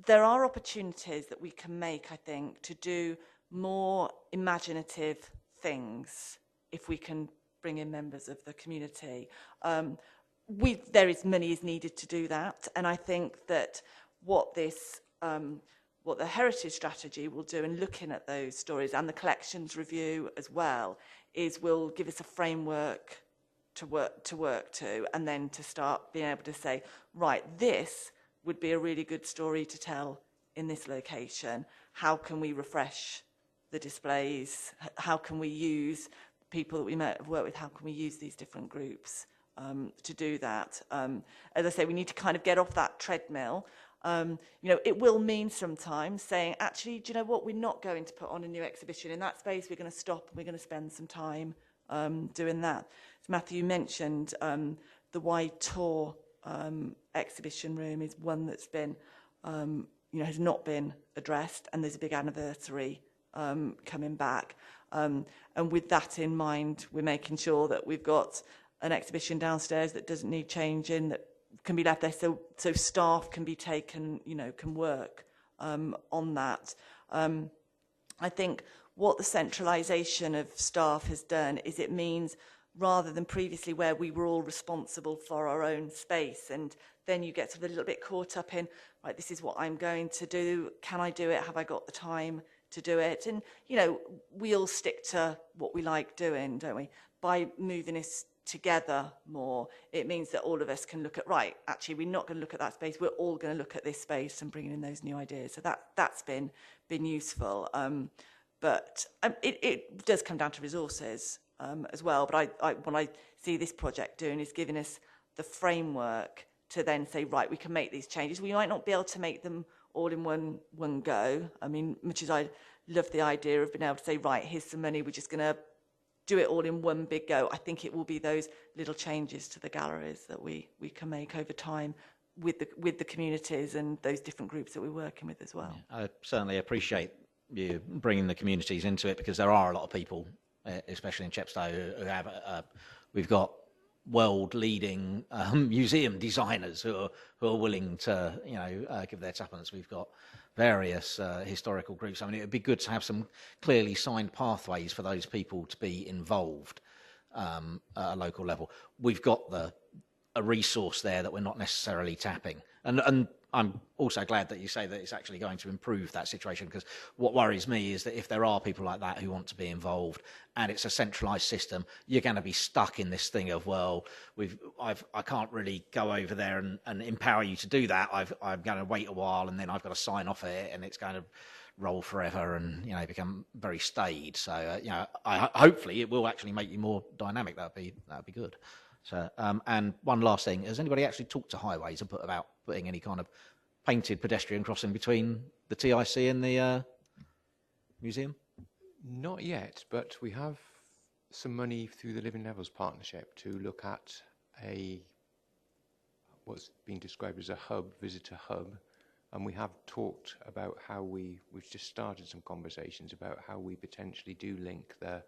there are opportunities that we can make, I think, to do more imaginative things if we can bring in members of the community. Money is needed to do that, and I think that what the heritage strategy will do in looking at those stories, and the collections review as well, is will give us a framework to work to, and then to start being able to say, right, this would be a really good story to tell in this location. How can we refresh the displays? How can we use people that we might have worked with? How can we use these different groups to do that? As I say, we need to kind of get off that treadmill. It will mean sometimes saying, actually, do you know what? We're not going to put on a new exhibition in that space. We're going to stop and we're going to spend some time doing that. As Matthew mentioned, the Wide Tour exhibition room is one that's been, has not been addressed, and there's a big anniversary coming back. And with that in mind, we're making sure that we've got an exhibition downstairs that doesn't need changing, that can be left there, so staff can be taken, can work on that. I think what the centralisation of staff has done is it means, rather than previously where we were all responsible for our own space, and then you get sort of a little bit caught up in, right, this is what I'm going to do, can I do it, have I got the time to do it? And, we all stick to what we like doing, don't we? By moving this together more, it means that all of us can look at, right, actually we're not going to look at that space, we're all going to look at this space and bringing in those new ideas. So that's been useful. But it does come down to resources as well. But what I see this project doing is giving us the framework to then say, right, we can make these changes. We might not be able to make them all in one go. I mean, much as I love the idea of being able to say, right, here's some money, we're just going to do it all in one big go. I think it will be those little changes to the galleries that we can make over time with the communities and those different groups that we're working with as well. Yeah, I certainly appreciate you bringing the communities into it, because there are a lot of people, especially in Chepstow, who have we've got world-leading museum designers who are willing to give their tuppence. We've got various historical groups. I mean, it would be good to have some clearly signed pathways for those people to be involved at a local level. We've got a resource there that we're not necessarily tapping, and I'm also glad that you say that it's actually going to improve that situation, because what worries me is that if there are people like that who want to be involved and it's a centralised system, you're going to be stuck in this thing of, well, I can't really go over there and empower you to do that. I'm going to wait a while and then I've got to sign off it, and it's going to roll forever and become very staid. So hopefully it will actually make you more dynamic. That'd be good. So and one last thing: has anybody actually talked to Highways and about putting any kind of painted pedestrian crossing between the TIC and the museum? Not yet, but we have some money through the Living Levels Partnership to look at what's being described as a visitor hub, and we have talked about how we've just started some conversations about how we potentially do link the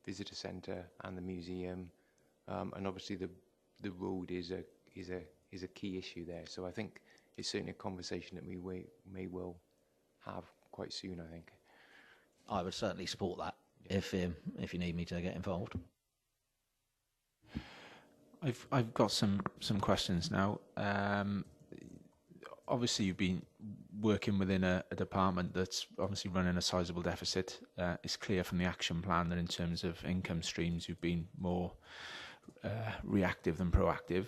visitor centre and the museum, and obviously the road is a key issue there. So I think it's certainly a conversation that we may well have quite soon, I think. I would certainly support that if you need me to get involved. I've got some questions now. Obviously, you've been working within a department that's obviously running a sizable deficit. It's clear from the action plan that in terms of income streams, you've been more reactive than proactive.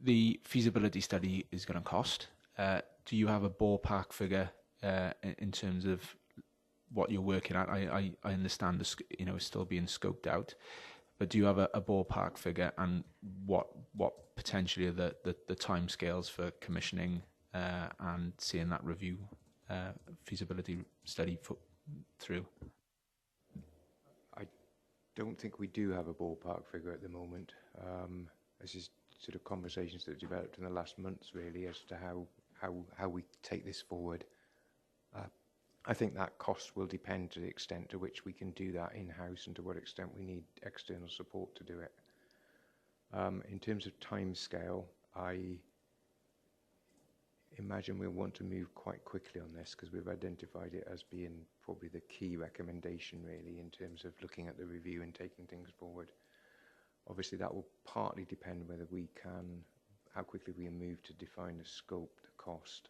The feasibility study is going to cost. Do you have a ballpark figure in terms of what you're working at? I understand it's still being scoped out, but do you have a ballpark figure, and what potentially are the timescales for commissioning and seeing that review feasibility study through? I don't think we do have a ballpark figure at the moment. This is sort of conversations that have developed in the last months, really, as to how we take this forward. I think that cost will depend to the extent to which we can do that in-house and to what extent we need external support to do it. In terms of timescale, I imagine we'll want to move quite quickly on this, because we've identified it as being probably the key recommendation, really, in terms of looking at the review and taking things forward. Obviously, that will partly depend whether how quickly we move to define the scope, the cost,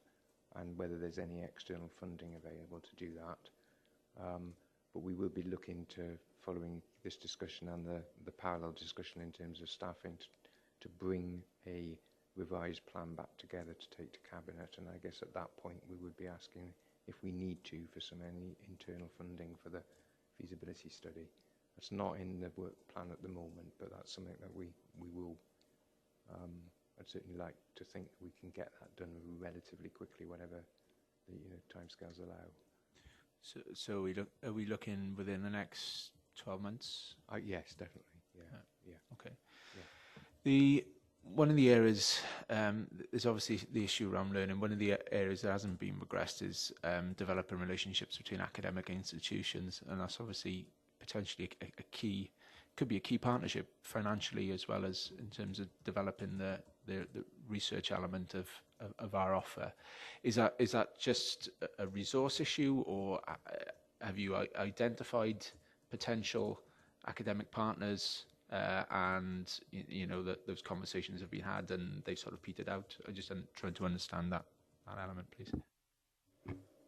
and whether there's any external funding available to do that. But we will be looking to, following this discussion and the parallel discussion in terms of staffing, to bring a revised plan back together to take to Cabinet. And I guess at that point we would be asking if we need to for any internal funding for the feasibility study. That's not in the work plan at the moment, but that's something that we will. I'd certainly like to think that we can get that done relatively quickly, whatever the timescales allow. So are we looking within the next 12 months? Yes, definitely. Yeah. Okay. Yeah. One of the areas, there's obviously the issue around learning. One of the areas that hasn't been progressed is developing relationships between academic institutions, and that's obviously potentially a key could be a key partnership financially as well as in terms of developing the research element of our offer. Is that just a resource issue, or have you identified potential academic partners and that those conversations have been had and they've sort of petered out? I just am trying to understand that element, please.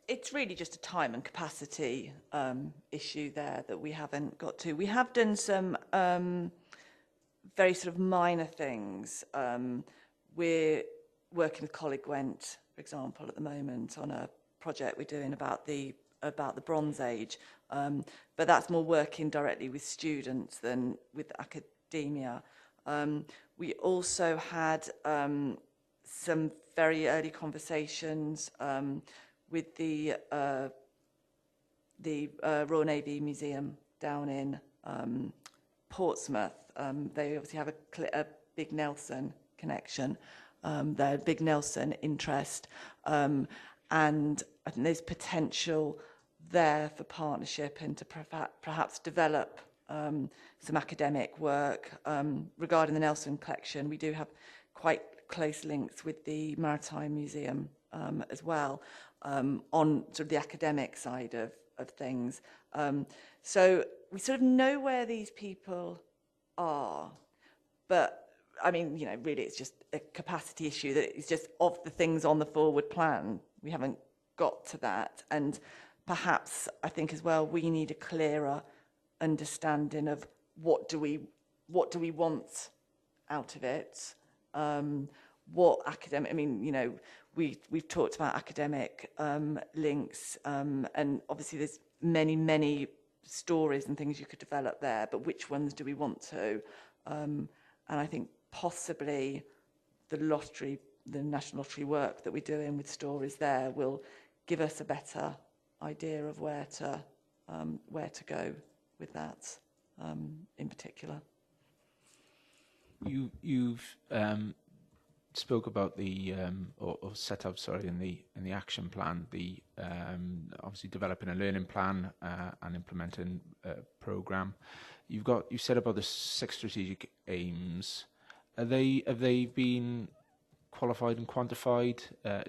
It's really just a time and capacity issue there that we haven't got to. We have done some very sort of minor things. We're working with Coleg Gwent, for example, at the moment on a project we're doing about the Bronze Age, but that's more working directly with students than with academia. We also had some very early conversations with the Royal Navy Museum down in Portsmouth. They obviously have a Big Nelson connection, their Big Nelson interest, and I think there's potential there for partnership and to perhaps develop some academic work regarding the Nelson collection. We do have quite close links with the Maritime Museum as well, on sort of the academic side of things. So we sort of know where these people are, but I mean, really it's just a capacity issue that it's just of the things on the forward plan. We haven't got to that. And perhaps I think as well, we need a clearer understanding of what do we want out of it. What academic, I mean, we've talked about academic links, and obviously there's many stories and things you could develop there, but which ones do we want to? And I think possibly the National Lottery work that we're doing with stories there will give us a better idea of where to go with that in particular. You've spoke about the or set out, sorry, in the action plan, the obviously developing a learning plan and implementing a program. You said about the 6 strategic aims. Have they been qualified and quantified? Are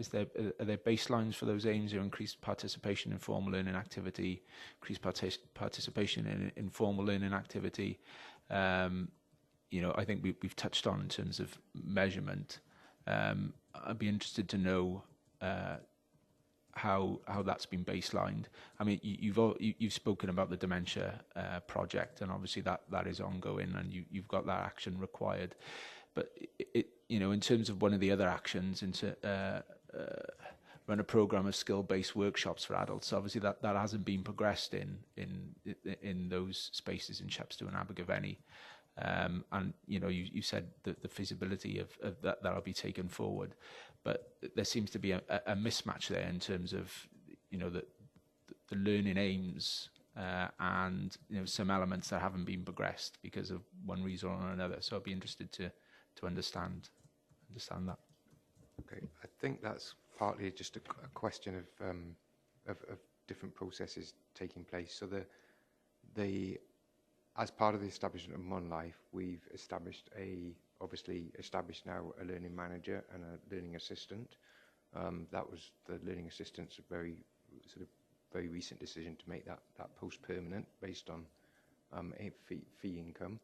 there baselines for those aims? Or increased participation in formal learning activity, increased participation in informal learning activity? I think we've touched on in terms of measurement. I'd be interested to know how that's been baselined. I mean, you've spoken about the dementia project, and obviously that is ongoing, and you've got that action required. But in terms of one of the other actions, run a program of skill-based workshops for adults. Obviously, that hasn't been progressed in those spaces in Chepstow and Abergavenny. And you said that the feasibility of that'll be taken forward, but there seems to be a mismatch there in terms of the learning aims and some elements that haven't been progressed because of one reason or another. So I'd be interested to understand that. Okay, I think that's partly just a question of different processes taking place. So as part of the establishment of MonLife, we've obviously established now a learning manager and a learning assistant. That was the learning assistant's very recent decision to make that post permanent based on a fee income.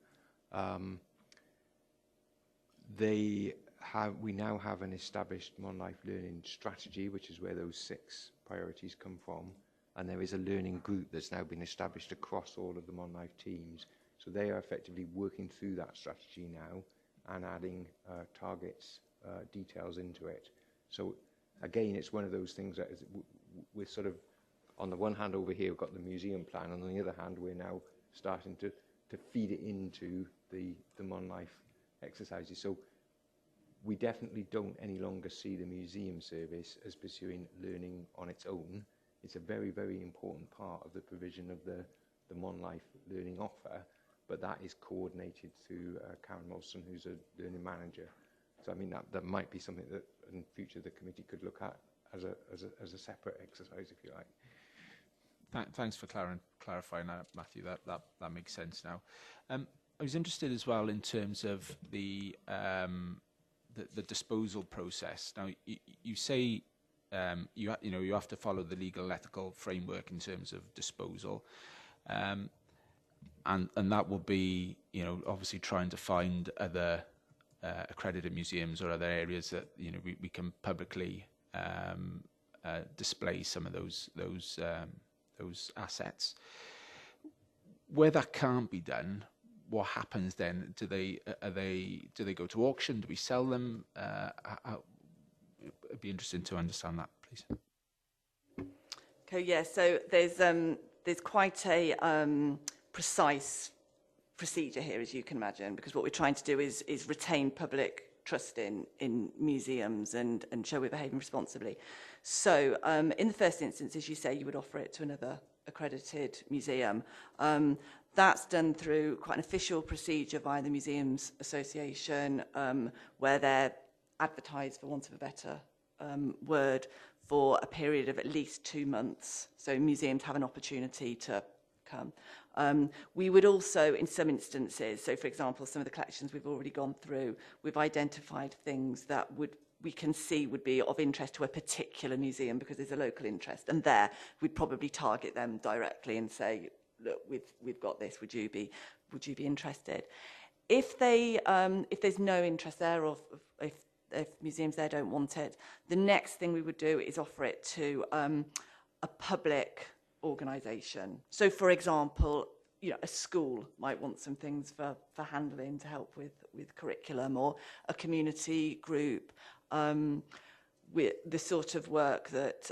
We now have an established MonLife learning strategy, which is where those 6 priorities come from. And there is a learning group that's now been established across all of the MonLife teams. So they are effectively working through that strategy now and adding targets, details into it. So again, it's one of those things that we're sort of, on the one hand over here, we've got the museum plan, and on the other hand, we're now starting to feed it into the MonLife exercises. So we definitely don't any longer see the museum service as pursuing learning on its own. It's a very, very important part of the provision of the MonLife learning offer, but that is coordinated through Karen Molson, who's a learning manager. So I mean, that might be something that in future the committee could look at as a separate exercise, if you like. Thanks for clarifying that, Matthew. That makes sense now. I was interested as well in terms of the disposal process. Now, you say you have to follow the legal and ethical framework in terms of disposal, and that will be obviously trying to find other accredited museums or other areas that we can publicly display some of those assets. Where that can't be done, what happens then? Do they go to auction? Do we sell them? It'd be interesting to understand that, please. Okay, yeah. So there's quite a precise procedure here, as you can imagine, because what we're trying to do is retain public trust in museums and show we're behaving responsibly. So in the first instance, as you say, you would offer it to another accredited museum. That's done through quite an official procedure via the Museums Association, where they're advertised, for want of a better word, for a period of at least 2 months. So museums have an opportunity to come. We would also, in some instances, so for example, some of the collections we've already gone through, we've identified things that we can see would be of interest to a particular museum because there's a local interest, and there we'd probably target them directly and say, look, we've got this, would you be interested? If there's no interest there, or if museums there don't want it, the next thing we would do is offer it to a public organisation. So, for example, a school might want some things for handling to help with curriculum, or a community group. With the sort of work that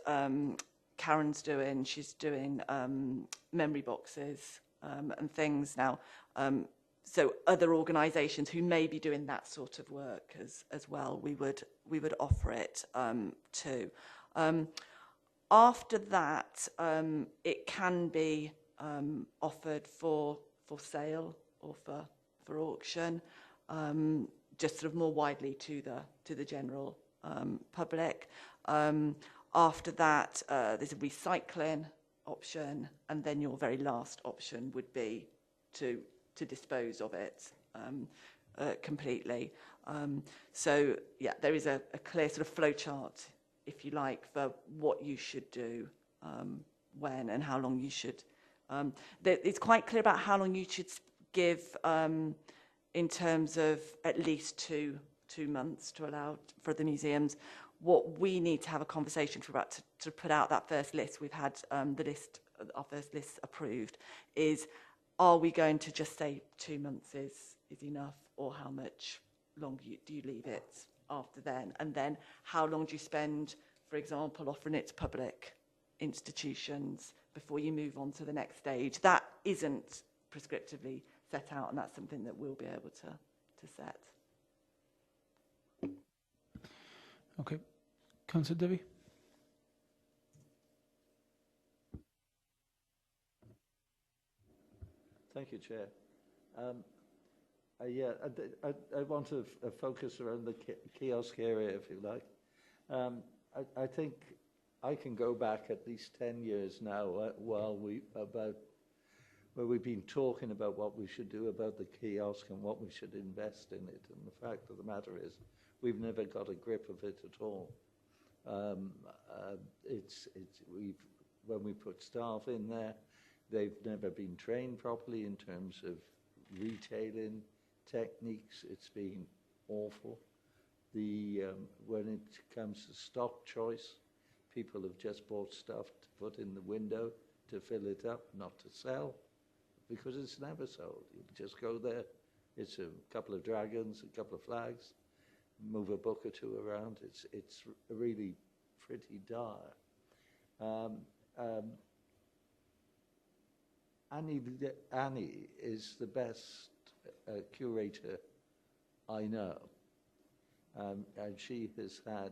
Karen's doing, she's doing memory boxes and things now. So other organisations who may be doing that sort of work as well, we would offer it to. After that, it can be offered for sale or for auction, just sort of more widely to the general public. After that, there's a recycling option, and then your very last option would be to dispose of it completely. So yeah, there is a clear sort of flow chart, if you like, for what you should do, when and how long you should. It's quite clear about how long you should give in terms of at least two months to allow for the museums. What we need to have a conversation about to put out that first list, we've had our first list approved, is are we going to just say 2 months is enough, or how much longer do you leave it after then? And then how long do you spend, for example, offering it to public institutions before you move on to the next stage? That isn't prescriptively set out, and that's something that we'll be able to set. Okay. Councillor Devi? Thank you, Chair. I want to focus around the kiosk area, if you like. I think I can go back at least 10 years now where we've been talking about what we should do about the kiosk and what we should invest in it. And the fact of the matter is, we've never got a grip of it at all. When we put staff in there, they've never been trained properly in terms of retailing techniques. It's been awful. When it comes to stock choice, people have just bought stuff to put in the window to fill it up, not to sell, because it's never sold. You just go there, it's a couple of dragons, a couple of flags, move a book or two around. It's really pretty dire. Annie is the best curator I know, and she has had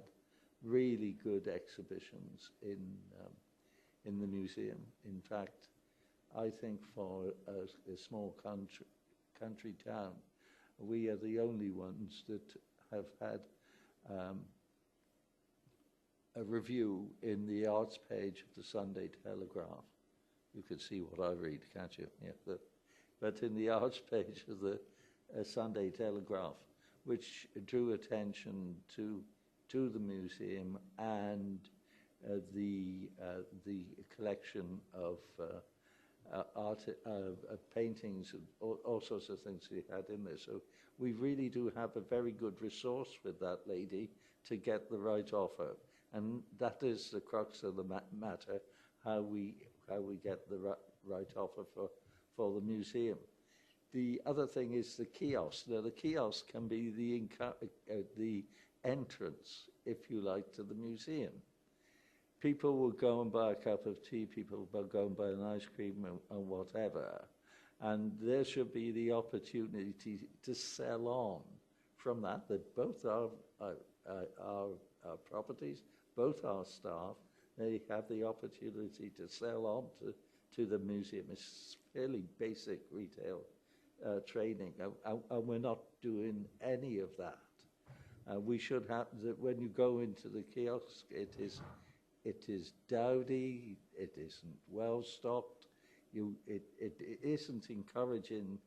really good exhibitions in the museum. In fact, I think for a small country town, we are the only ones that have had a review in the arts page of the Sunday Telegraph. You can see what I read, can't you? Yeah, but in the arts page of the Sunday Telegraph, which drew attention to the museum and the collection of paintings and all sorts of things he had in there. So we really do have a very good resource with that lady to get the right offer, and that is the crux of the matter: how we get the right offer for the museum. The other thing is the kiosk. Now, the kiosk can be the entrance, if you like, to the museum. People will go and buy a cup of tea, people will go and buy an ice cream and whatever, and there should be the opportunity to sell on from that both our properties, both our staff, they have the opportunity to sell on to the museum. It's fairly basic retail training, and we're not doing any of that. We should have that when you go into the kiosk. It is dowdy. It isn't well stocked. It isn't encouraging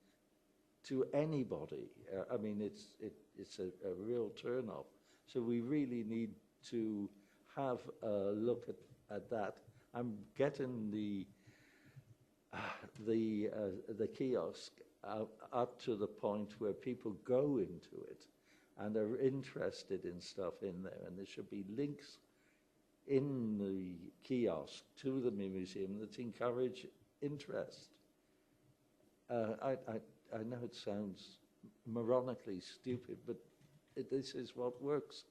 to anybody. I mean, it's a real turn off. So we really need to have a look at that. I'm getting the kiosk up to the point where people go into it and are interested in stuff in there, and there should be links in the kiosk to the museum that encourage interest. I know it sounds moronically stupid, but this is what works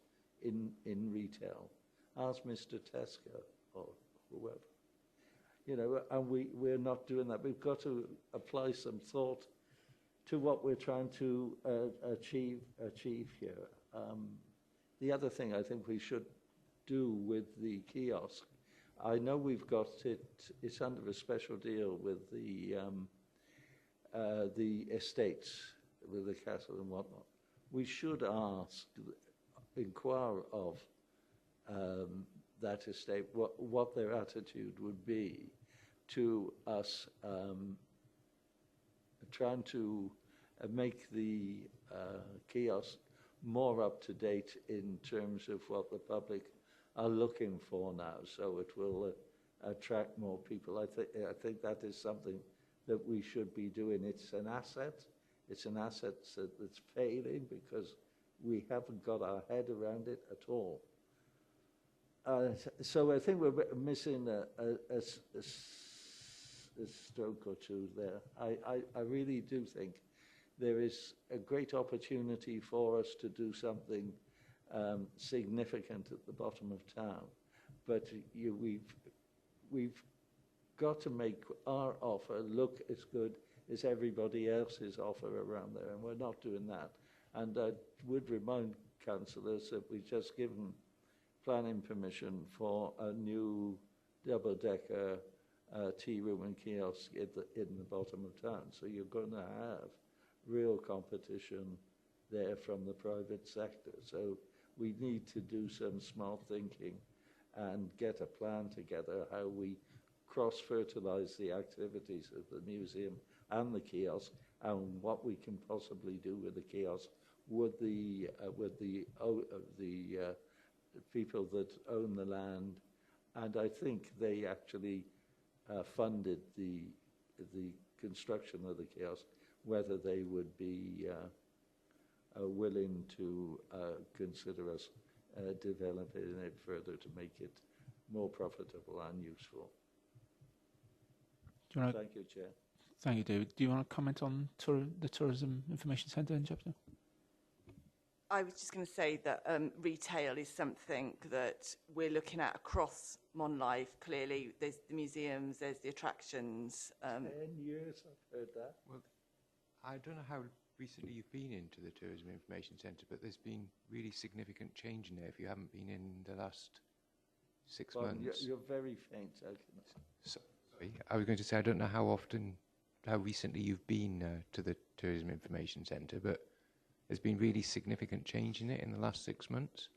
in retail. Ask Mr. Tesco or whoever. You know, and we're not doing that. We've got to apply some thought to what we're trying to achieve here. The other thing I think we should do with the kiosk, I know we've got it's under a special deal with the estates, with the castle and whatnot. We should inquire of that estate what their attitude would be to us trying to make the kiosk more up to date in terms of what the public are looking for now, so it will attract more people. I think that is something that we should be doing. It's an asset. It's an asset that's failing because we haven't got our head around it at all. So I think we're missing a stroke or two there. I really do think there is a great opportunity for us to do something significant at the bottom of town, but we've got to make our offer look as good as everybody else's offer around there, and we're not doing that. And I would remind councillors that we've just given planning permission for a new double-decker tea room and kiosk in the bottom of town. So you're going to have real competition there from the private sector. So we need to do some smart thinking and get a plan together how we cross-fertilize the activities of the museum and the kiosk, and what we can possibly do with the kiosk with the people that own the land. And I think they actually funded the construction of the kiosk, whether they would be willing to consider us developing it further to make it more profitable and useful. Thank you, Chair. Thank you, David. Do you want to comment on the Tourism Information Centre in Chepstow? I was just going to say that retail is something that we're looking at across Monlife. Clearly, there's the museums, there's the attractions. 10 years I've heard that. Well, I don't know how recently you've been into the Tourism Information Centre, but there's been really significant change in there if you haven't been in the last 6 months. You're very faint. Sorry, I was going to say I don't know how recently you've been to the Tourism Information Centre, but there's been really significant change in it in the last 6 months.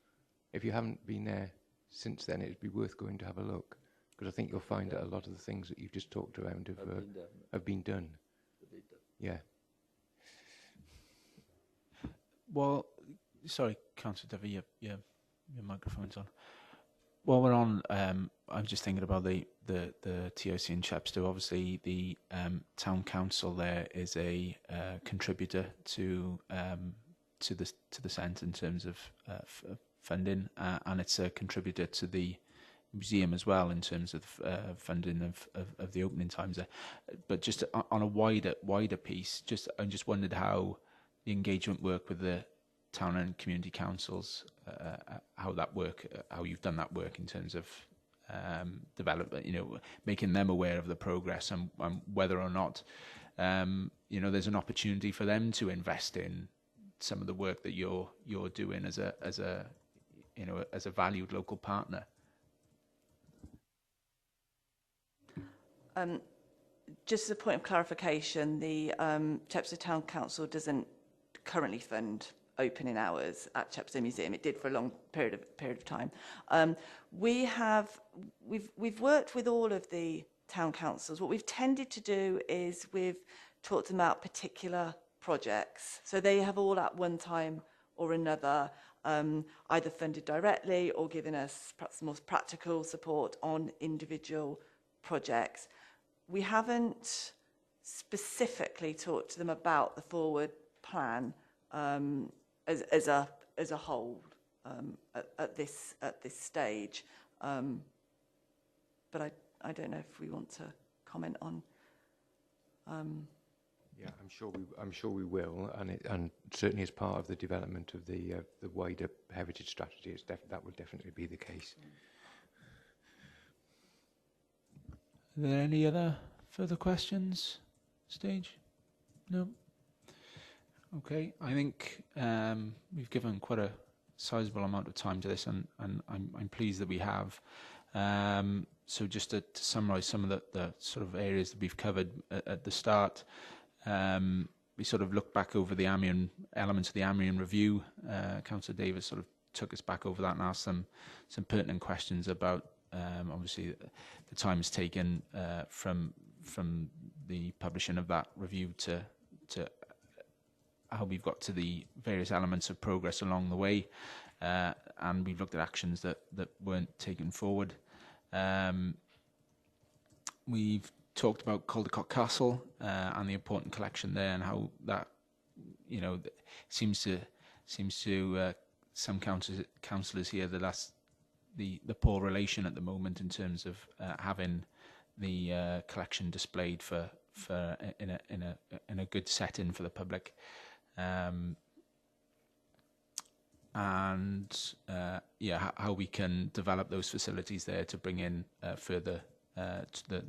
If you haven't been there since then, it'd be worth going to have a look, because I think you'll find that a lot of the things that you've just talked around have been done. Yeah. Well, sorry, Councillor Devi, your microphone's on. While we're on, I'm just thinking about the TOC in Chepstow. Obviously, the town council there is a contributor to the centre in terms of funding, and it's a contributor to the museum as well in terms of funding of the opening times there. But just on a wider piece, I just wondered how the engagement work with the town and community councils, how you've done that work in terms of development, making them aware of the progress and whether or not, there's an opportunity for them to invest in some of the work that you're doing as a valued local partner. Just as a point of clarification, the Chepstow Town Council doesn't currently fund opening hours at Chepstow Museum. It did for a long period of time. We've worked with all of the town councils. What we've tended to do is we've talked about particular projects. So they have all at one time or another either funded directly or given us perhaps more practical support on individual projects. We haven't specifically talked to them about the forward plan as a whole at this stage, but I don't know if we want to comment on. Yeah, I'm sure we will, and certainly as part of the development of the wider heritage strategy, that will definitely be the case. Are there any other further questions? Stage? No. Okay, I think we've given quite a sizable amount of time to this, and I'm pleased that we have. So just to summarise some of the sort of areas that we've covered at the start, we sort of looked back over the Amiens elements of the Amiens review. Councillor Davis sort of took us back over that and asked some pertinent questions about obviously the time it's taken from the publishing of that review to how we've got to the various elements of progress along the way, and we've looked at actions that weren't taken forward. We've talked about Caldecott Castle and the important collection there, and how that seems to some councillors here that that's the poor relation at the moment in terms of having the collection displayed for in a good setting for the public. How we can develop those facilities there to bring in further to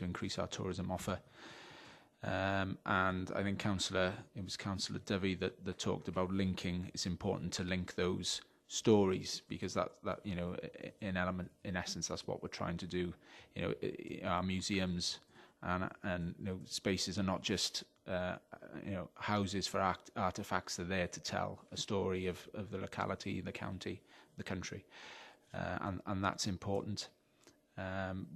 increase our tourism offer. And I think Councillor Dovey that talked about linking. It's important to link those stories, because that in essence that's what we're trying to do. Our museums and spaces are not just houses for artifacts. They're there to tell a story of the locality, the county, the country, and that's important.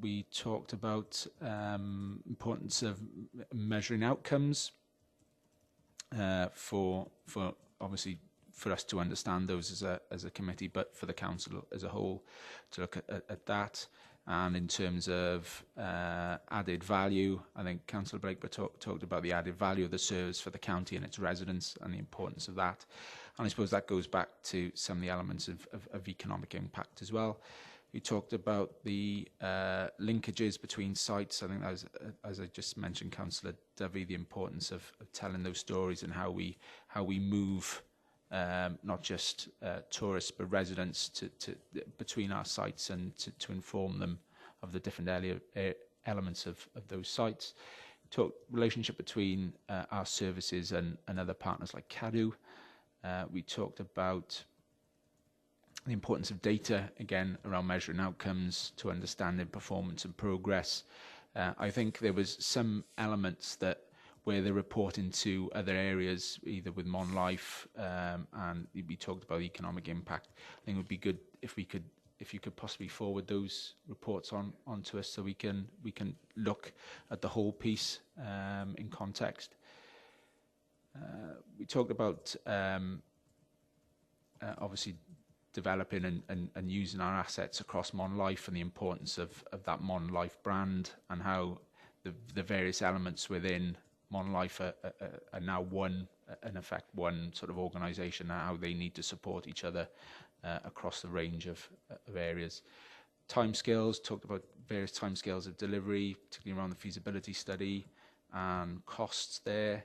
We talked about importance of measuring outcomes for obviously for us to understand those as a committee, but for the council as a whole to look at that. And in terms of added value, I think Councillor Blakeber talked about the added value of the service for the county and its residents and the importance of that. And I suppose that goes back to some of the elements of economic impact as well. We talked about the linkages between sites. I think that was, as I just mentioned, Councillor Dovey, the importance of telling those stories and how we move not just tourists but residents to between our sites and to inform them of the different elements of those sites. Talk relationship between our services and other partners like CADU. We talked about the importance of data, again, around measuring outcomes to understanding performance and progress. I think there was some elements that where they report into other areas, either with Mon Life, and we talked about economic impact. I think it would be good if you could possibly forward those reports on to us, so we can look at the whole piece in context. we talked about obviously developing and using our assets across Mon Life and the importance of that Mon Life brand, and how the various elements within Mon Life are now one, in effect, one sort of organisation, and how they need to support each other across the range of areas. Timescales, talked about various timescales of delivery, particularly around the feasibility study and costs there.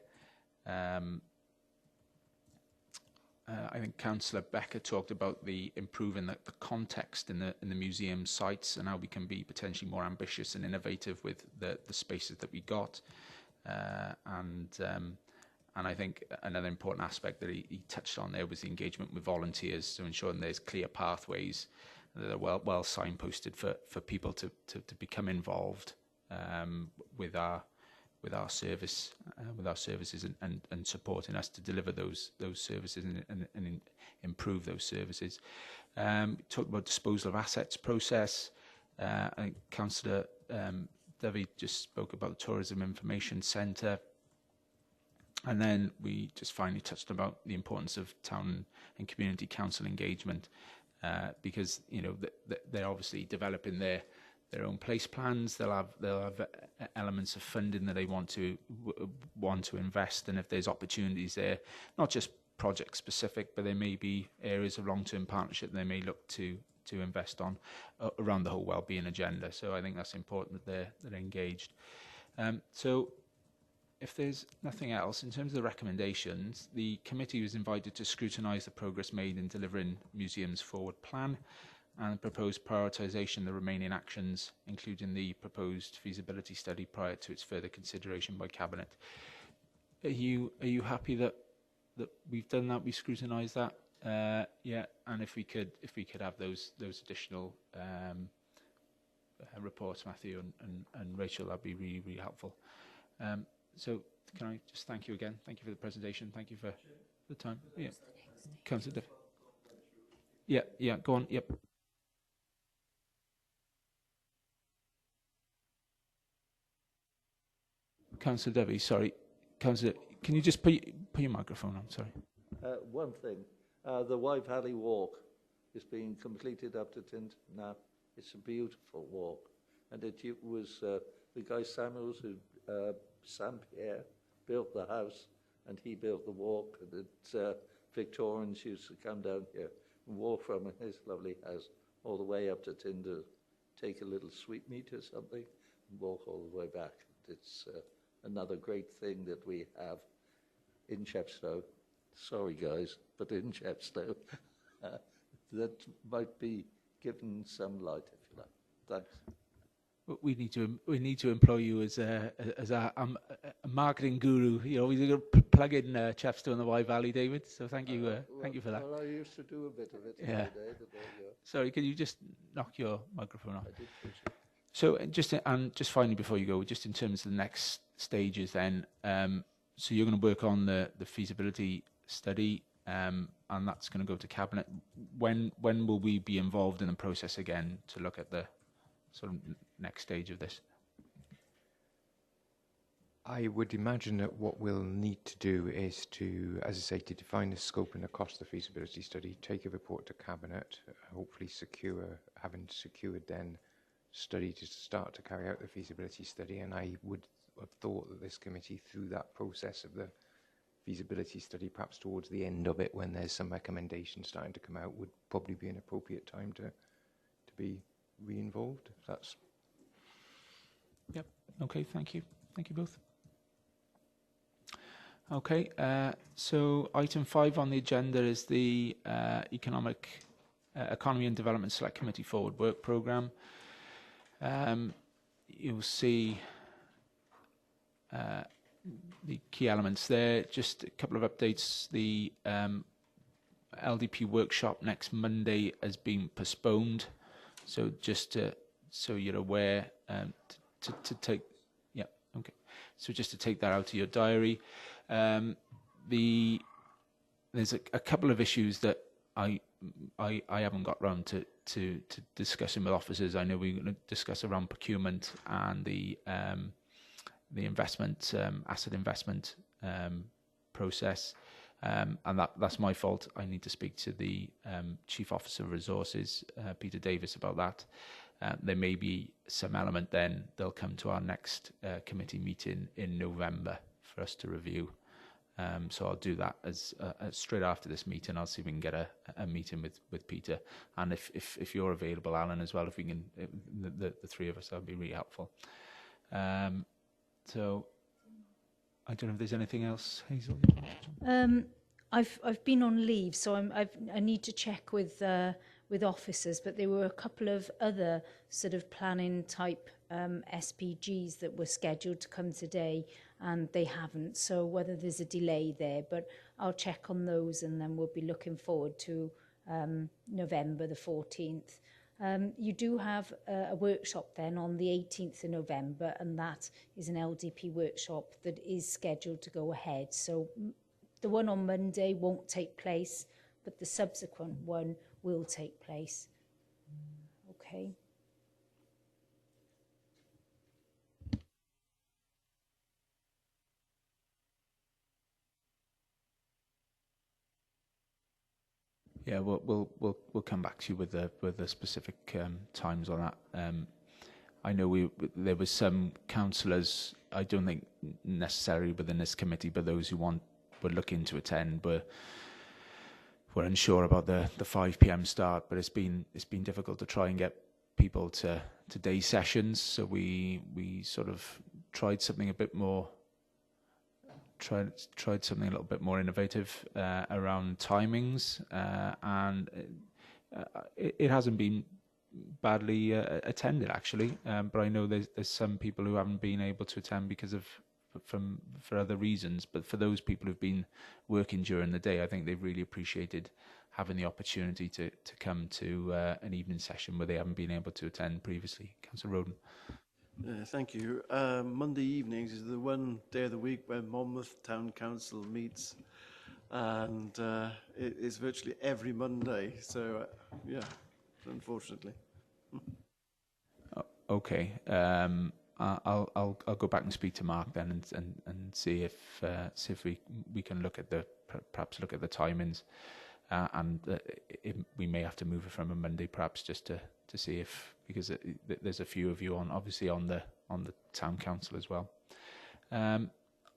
I think Councillor Becker talked about the improving the context in the museum sites, and how we can be potentially more ambitious and innovative with the spaces that we got. And I think another important aspect that he touched on there was the engagement with volunteers, so ensuring there's clear pathways that are well signposted for people to become involved with our services and supporting us to deliver those services and improve those services. Talked about disposal of assets process. I think Councillor Dovey just spoke about the Tourism Information Centre. And then we just finally touched about the importance of town and community council engagement, because they're obviously developing their own place plans. They'll have elements of funding that they want to invest, and if there's opportunities there, not just project specific, but there may be areas of long-term partnership they may look to invest on around the whole wellbeing agenda. So I think that's important that they're engaged. So if there's nothing else, in terms of the recommendations, the committee was invited to scrutinise the progress made in delivering museum's forward plan and proposed prioritisation of the remaining actions, including the proposed feasibility study prior to its further consideration by Cabinet. Are you happy that we've done that? We scrutinised that, yeah. And if we could have those additional reports, Matthew and Rachel, that'd be really helpful. So can I just thank you again? Thank you for the presentation. Thank you for the time. Yeah, Councillor Duffy. Yeah. Go on. Yep. Councillor Devi, sorry. Councillor, can you just put your microphone on? Sorry. One thing, the Wye Valley Walk is being completed up to Tint now. It's a beautiful walk, and it was the guy Samuels who Sam Pierre built the house, and he built the walk, and Victorians used to come down here and walk from his lovely house all the way up to Tinder, take a little sweetmeat or something, and walk all the way back. It's another great thing that we have in Chepstow. Sorry, guys, but in Chepstow, that might be given some light, if you like. Thanks. We need to employ you as a marketing guru. You're always going to plug in Chepstow and the Wye Valley, David. So thank you for that. Well, I used to do a bit of it. Yeah. Every day, but there you go. Sorry, can you just knock your microphone off? I did appreciate it. So just finally before you go, just in terms of the next stages, then. So you're going to work on the feasibility study, and that's going to go to Cabinet. When will we be involved in the process again to look at the sort of next stage of this? I would imagine that what we'll need to do is to, as I say, to define the scope and the cost of the feasibility study, take a report to Cabinet, hopefully having secured then study to start to carry out the feasibility study. And I would have thought that this committee, through that process of the feasibility study, perhaps towards the end of it, when there's some recommendations starting to come out, would probably be an appropriate time to be re-involved. That's... Yep. Okay. Thank you. Thank you both. Okay. So item 5 on the agenda is the Economy and Development Select Committee Forward Work Programme. You'll see the key elements there. Just a couple of updates. The LDP workshop next Monday has been postponed. So just so you're aware, to take, yeah, okay. So just to take that out of your diary. There's a couple of issues that I haven't got round to discussing with officers. I know we're going to discuss around procurement and the investment, asset investment process. And that's my fault. I need to speak to the Chief Officer of Resources, Peter Davis, about that. There may be some element then they'll come to our next committee meeting in November for us to review. So I'll do that as straight after this meeting. I'll see if we can get a meeting with Peter, and if you're available, Alan, as well. If we can, the three of us, that would be really helpful. So I don't know if there's anything else, Hazel. I've been on leave, so I need to check with officers, but there were a couple of other sort of planning type SPGs that were scheduled to come today, and they haven't. So whether there's a delay there, but I'll check on those, and then we'll be looking forward to November the 14th. You do have a workshop then on the 18th of November, and that is an LDP workshop that is scheduled to go ahead. So the one on Monday won't take place, but the subsequent one will take place. Okay. Yeah, we'll come back to you with the specific times on that. I know there was some councillors, I don't think necessarily within this committee, but those who were looking to attend were unsure about the 5 p.m. start. But it's been difficult to try and get people to day sessions. So we sort of tried something a bit more. Tried something a little bit more innovative around timings, and it hasn't been badly attended actually. But I know there's some people who haven't been able to attend because of for other reasons. But for those people who've been working during the day, I think they've really appreciated having the opportunity to come to an evening session where they haven't been able to attend previously. Councillor Roden. Thank you. Monday evenings is the one day of the week when Monmouth Town Council meets, and it is virtually every Monday. So, yeah, unfortunately. Okay. I'll go back and speak to Mark then and see if we can look at perhaps look at the timings, and we may have to move it from a Monday perhaps just to see if, because there's a few of you obviously on the town council as well.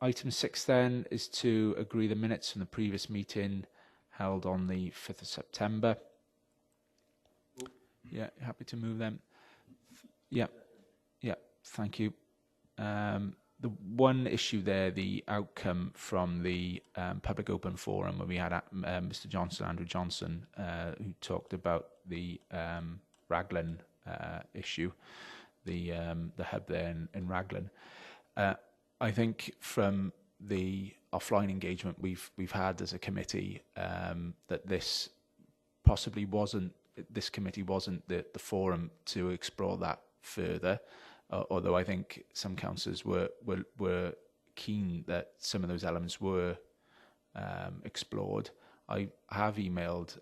Item 6 then is to agree the minutes from the previous meeting held on the 5th of September. Yeah, happy to move them. Yeah, thank you. The one issue there, the outcome from the public open forum where we had Mr. Andrew Johnson, who talked about the Raglan issue, the hub there in Raglan. I think from the offline engagement we've had as a committee, that this committee wasn't the forum to explore that further. Although I think some councillors were keen that some of those elements were explored. I have emailed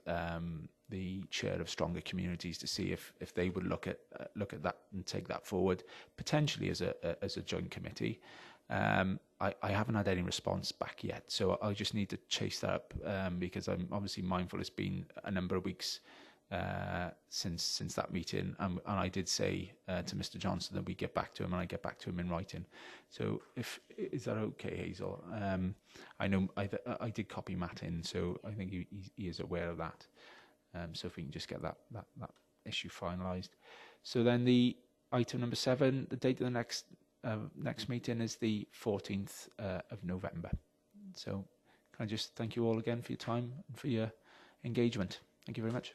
the chair of Stronger Communities to see if they would look at that and take that forward, potentially as a joint committee. I haven't had any response back yet, so I just need to chase that up because I'm obviously mindful it's been a number of weeks since that meeting, and I did say to Mr. Johnson that we get back to him, and I get back to him in writing. So is that okay, Hazel? I know I did copy Matt in, so I think he is aware of that. So if we can just get that issue finalised. So then the item number 7, the date of the next meeting is the 14th of November. So can I just thank you all again for your time and for your engagement. Thank you very much.